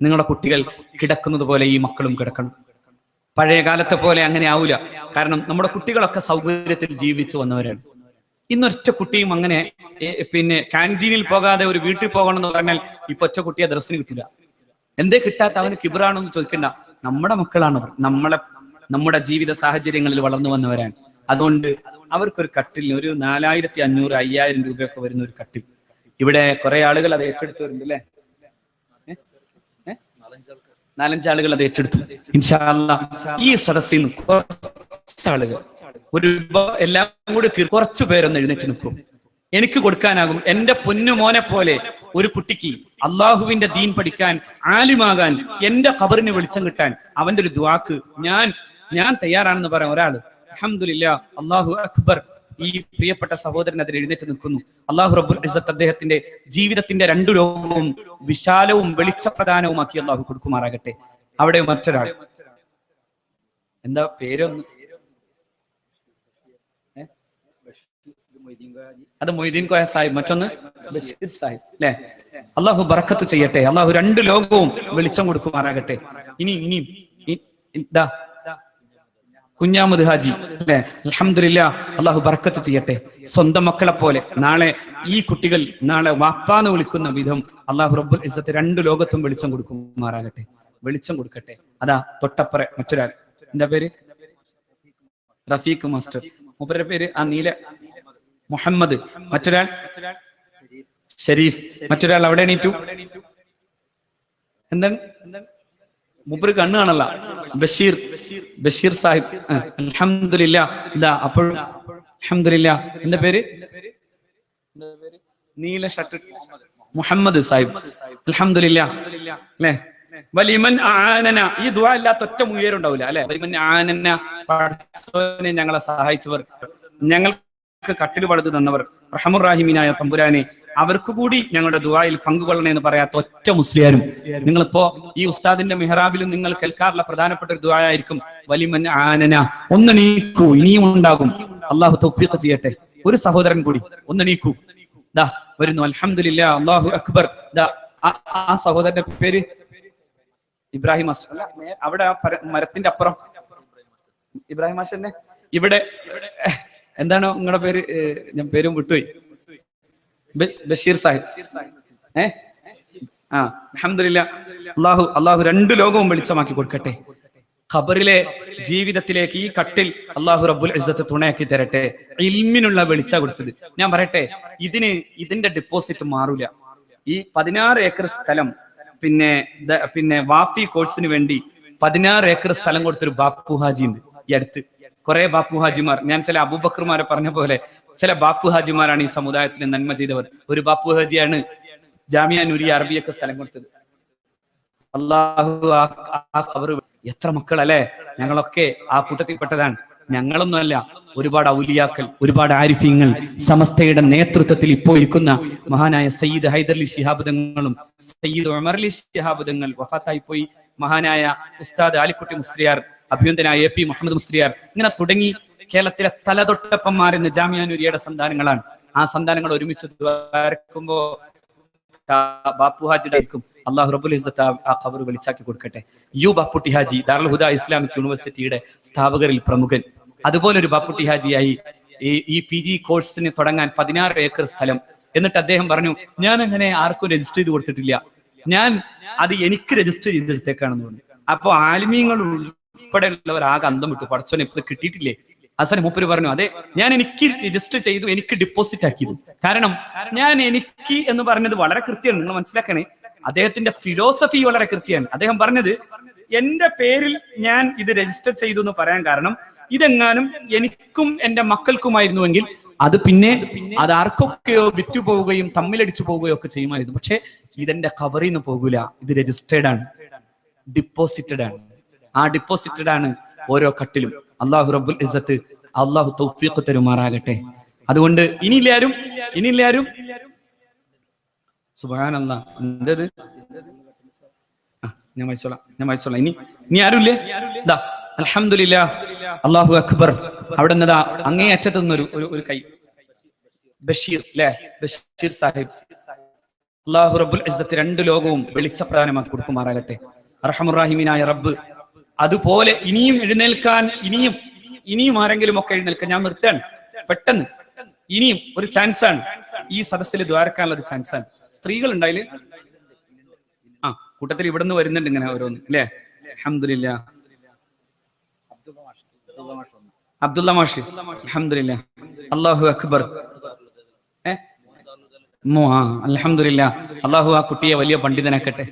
നിങ്ങളുടെ കുട്ടികൾ കിടക്കുന്നത് പോലെ ഈ മക്കളും കിടക്കണം. പഴയ കാലത്തെ പോലെ അങ്ങനെ ആവൂല. കാരണം നമ്മുടെ കുട്ടികളൊക്കെ സൗകര്യത്തിൽ ജീവിച്ചു വന്നവരാണ്. ഇന്നൊറ്റ കുട്ടിയും അങ്ങനെ പിന്നെ ക്യാൻറ്റീനിൽ പോകാതെ ഒരു വീട്ടിൽ പോകണം എന്ന് പറഞ്ഞാൽ ഇപ്പൊ ഒറ്റ കുട്ടിയെ ഡ്രസ്സിന് കിട്ടില്ല. എന്തേ കിട്ടാത്ത? അവന് കിബറാണോന്ന് ചോദിക്കണ്ട. നമ്മുടെ മക്കളാണ്, നമ്മുടെ ജീവിത സാഹചര്യങ്ങളിൽ വളർന്നു വന്നവരാണ്. അതുകൊണ്ട് അവർക്കൊരു കട്ടിലിന് ഒരു 4500, 5000 രൂപയൊക്കെ വരുന്ന ഒരു കട്ടിൽ. ഇവിടെ കുറെ ആളുകൾ അത് ഏറ്റെടുത്ത് വരുന്നുണ്ട് അല്ലേ? 4-5 ആളുകൾ അത് ഏറ്റെടുത്തു. ഇൻഷാ അല്ലാഹ് ഈ സദസ്സിൽ കുറച്ച് ആളുകൾ, എല്ലാം കൂടി കുറച്ചു പേരൊന്ന് എഴുന്നേറ്റ് നിൽക്കും. എനിക്ക് കൊടുക്കാനാകും. എന്റെ പൊന്നു മോനെ പോലെ ഒരു കുട്ടിക്ക് അള്ളാഹുവിന്റെ ദീൻ പഠിക്കാൻ, ആലിമാകാൻ, എന്റെ ഖബറിന് വെളിച്ചം കിട്ടാൻ അവന്റെ ഒരു ദുആക്ക് ഞാൻ തയ്യാറാണെന്ന് പറയാൻ ഒരാള്, അൽഹംദുലില്ലാഹ്, അല്ലാഹു അക്ബർ. ഈ പ്രിയപ്പെട്ട സഹോദരൻ അതിൽ എഴുന്നേറ്റ് നിൽക്കുന്നു. അല്ലാഹു റബ്ബുൽ ഇസ്സത്ത് അദ്ദേഹത്തിന്റെ ജീവിതത്തിന്റെ 2 ലോകവും വിശാലവും വെളിച്ചപ്രധാനവുമാക്കി അല്ലാഹു കൊടുക്കുമാറാകട്ടെ. അവിടെ മറ്റൊരാൾ, എന്താ പേരൊന്ന്, അത് മൊയ്തീൻ കോയ സാഹിബ്, മറ്റൊന്ന് ബഷീർ സാഹിബ് അല്ലെ. അള്ളാഹു ബറക്കത്ത് ചെയ്യട്ടെ, അള്ളാഹു രണ്ട് ലോകവും വെളിച്ചം കൊടുക്കുമാറാകട്ടെ. ഇനിയും ഇതാ കുഞ്ഞാമത് ഹാജി അല്ലെ, അൽഹംദുലില്ലാ, അള്ളാഹു ബറക്കത്ത് ചെയ്യട്ടെ. സ്വന്തം മക്കളെ പോലെ നാളെ ഈ കുട്ടികൾ നാളെ വാപ്പാന്ന് വിളിക്കുന്ന വിധം അള്ളാഹു റബ്ബുൽ ഇസ്സത്ത് രണ്ട് ലോകത്തും വെളിച്ചം കൊടുക്കുമാറാകട്ടെ, വെളിച്ചം കൊടുക്കട്ടെ. അതാ തൊട്ടപ്പുറ മറ്റൊരാൾ, എന്താ പേര്? റഫീഖ് മാസ്റ്റർ. മൂപ്പരുടെ പേര് ആ നീല മുഹമ്മദ്. മറ്റൊരാൾ ഷരീഫ്. മറ്റൊരാൾ അവിടെ എണീറ്റു. എന്താണ് മൂപ്പര് കണ്ണ് കാണല്ല, ബഷീർ സാഹിബ്. അൽഹംദുലില്ലാ. ഇതാ അപ്പോഴും അൽഹംദുലില്ലാ. എന്താ പേര്? നീല ഷർട്ട് മുഹമ്മദ് സാഹിബ്. അൽഹംദുലില്ലാ അല്ലേ. വലിമൻ ആനന, ഈ ദുആ ഇല്ലാത്ത ഒറ്റ മുയരുണ്ടാവില്ല അല്ലെ. വലിമൻ ആനന, പടച്ചോനെ ഞങ്ങളെ സഹായിച്ചവർ, ഞങ്ങൾക്ക് കട്ടിൽ പടുത്തു തന്നവർ, റഹമുറാഹിമീനായ തമ്പുരാനെ അവർക്ക് കൂടി ഞങ്ങളുടെ ദുആയിൽ പങ്കുകൊള്ളണേ എന്ന് പറയാത്ത ഒറ്റ മുസ്ലിയാരും. നിങ്ങളിപ്പോ ഈ ഉസ്താദിന്റെ മെഹ്റാബിലും നിങ്ങൾ കേൾക്കാറുള്ള പ്രധാനപ്പെട്ട ഒരു ദുആ ആയിരിക്കും വലിമൻ ആനന. ഒന്ന് നീക്കൂ, ഇനിയും ഉണ്ടാകും. അള്ളാഹു തൗഫീഖ് ചെയ്യട്ടെ. ഒരു സഹോദരൻ കൂടി ഒന്ന് നീക്കൂ, ദാ വരുന്നു. അൽഹംദുലില്ലാ, അല്ലാഹു അക്ബർ. ദാ ആ സഹോദരന്റെ പേര് ഇബ്രാഹിം മാസ്റ്റർ അല്ല, അവിടെ ആ മരത്തിന്റെ അപ്പുറം ഇബ്രാഹിം മാസ്റ്റർ തന്നെ. ഇവിടെ എന്താണ് നിങ്ങളുടെ പേര്? ഞാൻ പേരും വിട്ടുപോയി. ബഷീർ സാഹിബ്. അൽഹംദുലില്ലാ, അള്ളാഹു രണ്ട് ലോകവും വെളിച്ചമാക്കി കൊടുക്കട്ടെ. ഖബറിലെ ജീവിതത്തിലേക്ക് ഈ കട്ടിൽ അള്ളാഹു റബ്ബുൽ ഇസ്സത്ത് തുണയാക്കി തരട്ടെ. ഇൽമിനുള്ള വെളിച്ച കൊടുത്തത്. ഞാൻ പറയട്ടെ, ഇതിന്റെ ഡെപ്പോസിറ്റ് മാറൂല. ഈ 16 ഏക്കർ സ്ഥലം പിന്നെ വാഫി കോഴ്സിന് വേണ്ടി 16 ഏക്കർ സ്ഥലം കൊടുത്തൊരു ബാപ്പു ഹാജി ഉണ്ട് ഈ അടുത്ത്. കുറെ ബാപ്പു ഹാജിമാർ, ഞാൻ ചില അബൂബക്കർമാരെ പറഞ്ഞ പോലെ ചില ബാപ്പു ഹാജിമാരാണ് ഈ സമുദായത്തിന് നന്മ ചെയ്തവർ. ഒരു ബാപ്പു ഹാജിയാണ് ജാമിയ നൂരിയ അറബിയൊക്കെ സ്ഥലം കൊടുത്തത്. അള്ളാഹു ആ ഖബർ. എത്ര മക്കൾ അല്ലെ, ഞങ്ങളൊക്കെ ആ കൂട്ടത്തിൽപ്പെട്ടതാണ്. ഞങ്ങളൊന്നുമല്ല, ഒരുപാട് ഔലിയാക്കൾ, ഒരുപാട് ആരിഫീങ്ങൾ, സമസ്തയുടെ നേതൃത്വത്തിൽ ഇപ്പോൾ ഇരിക്കുന്ന മഹാനായ സയ്യിദ് ഹൈദർലി ശിഹാബ് തങ്ങളും സയ്യിദ് ഉമർലി ശിഹാബ് തങ്ങൾ വഫാത്തായി പോയി. മഹാനായ ഉസ്താദ് ആലിക്കുട്ടി മുസ്ലിയാർ, അഭിനന്ദനായ AP മുഹമ്മദ് മുസ്ലിയാർ, ഇങ്ങനെ തുടങ്ങി കേരളത്തിലെ തലതൊട്ടപ്പന്മാരെന്ന് ജാമിയ നൂരിയയുടെ സന്താനങ്ങളാണ്. ആ സന്താനങ്ങൾ ഒരുമിച്ച് ദ്വാരക്കുമ്പോ ബാപ്പു ഹാജിയുടെ ആയിരിക്കും. അള്ളാഹു റബ്ബുൽ ഇസ്സത്ത് ആ ഖബർ വെളിച്ചാക്കി കൊടുക്കട്ടെ. ബാപ്പുട്ടി ഹാജി ദാറുൽ ഹുദ ഇസ്ലാമിക് യൂണിവേഴ്സിറ്റിയുടെ സ്ഥാപകരിൽ പ്രമുഖൻ. അതുപോലെ ഒരു ബാപ്പുട്ടി ഹാജിയായി ഈ PG കോഴ്സിന് തുടങ്ങാൻ 16 ഏക്കർ സ്ഥലം. എന്നിട്ട് അദ്ദേഹം പറഞ്ഞു, ഞാൻ അങ്ങനെ ആർക്കും രജിസ്റ്റർ ചെയ്ത് കൊടുത്തിട്ടില്ല, ഞാൻ അത് എനിക്ക് രജിസ്റ്റർ ചെയ്തെടുത്തേക്കാണെന്ന് പറഞ്ഞു. അപ്പൊ ആലിമീങ്ങൾ ഉൾപ്പെടെയുള്ളവർ ആകെ അന്തം വിട്ടു. പടച്ചോനെ ഇപ്പൊ കിട്ടിയിട്ടില്ലേ? ഹസൻ മൂപ്പര് പറഞ്ഞു, അതെ, ഞാൻ എനിക്ക് രജിസ്റ്റർ ചെയ്തു, എനിക്ക് ഡിപ്പോസിറ്റ് ആക്കിയത്. കാരണം ഞാൻ എനിക്ക് എന്ന് പറഞ്ഞത് വളരെ കൃത്യമാണ്. നിങ്ങൾ മനസ്സിലാക്കണേ, അദ്ദേഹത്തിന്റെ ഫിലോസഫി വളരെ കൃത്യമാണ്. അദ്ദേഹം പറഞ്ഞത്, എന്റെ പേരിൽ ഞാൻ ഇത് രജിസ്റ്റർ ചെയ്തു എന്ന് പറയാൻ കാരണം, ഇതെങ്ങാനും എനിക്കും എന്റെ മക്കൾക്കുമായിരുന്നുവെങ്കിൽ അത് ആർക്കൊക്കെയോ വിറ്റുപോവുകയും തമ്മിലടിച്ചു പോവുകയോ ഒക്കെ ചെയ്യുമായിരുന്നു. പക്ഷെ ഇതെന്റെ ഖബറിൽ നിന്ന് പോകൂല, ഇത് രജിസ്റ്റേർഡ് ആണ്, ഡിപ്പോസിറ്റഡ് ആണ്. ആ ഡിപ്പോസിറ്റഡ് ആണ് ഓരോ കട്ടിലും. അള്ളാഹു റബ്ബുൽ ഇസ്സത്ത് അള്ളാഹു തൗഫീഖ് തരുമാറാകട്ടെ. അതുകൊണ്ട് ഇനിയില്ലാരും സുബ്ഹാനല്ലാഹ്, എന്തത്? ഞാൻ വായിച്ചോളാം. ഇനി ആരുമില്ലേ? അൽഹംദുലില്ലാ, അല്ലാഹു അക്ബർ. അവിടെ നിന്നതാ അങ്ങേ അറ്റത്ത് നിന്നൊരു കൈ. ബഷീർ അല്ലെ, ബഷീർ സാഹിബ്. അല്ലാഹു റബ്ബുൽ ഇസ്സത്ത് രണ്ട് ലോകവും വെളിച്ചപ്രധാനമാക്കി കൊടുക്കുമാറാകട്ടെ. അർഹമുറാഹിമീനായ റബ്ബ് അതുപോലെ ഇനിയും എഴുന്നേൽക്കാൻ, ഇനിയും ആരെങ്കിലും ഒക്കെ എഴുന്നേൽക്കാൻ. ഞാൻ നിർത്താൻ പെട്ടെന്ന്. ഇനിയും ഒരു ചാൻസാണ്, ഈ സദസ്സിൽ ദ്വാരക്കാനുള്ള ഒരു ചാൻസാണ്. സ്ത്രീകൾ ഉണ്ടായില്ലേ? കൂട്ടത്തിൽ ഇവിടുന്ന് വരുന്നുണ്ട് ഇങ്ങനെ ഓരോന്ന് അല്ലേ. അൽഹംദുലില്ലാ, അബ്ദുള്ള മാഷി. അൽഹംദുലില്ലാ, അല്ലാഹു അക്ബർ. അൽഹംദുലില്ലാ, അല്ലാഹു ആ കുട്ടിയെ വലിയ പണ്ഡിതനാക്കട്ടെ.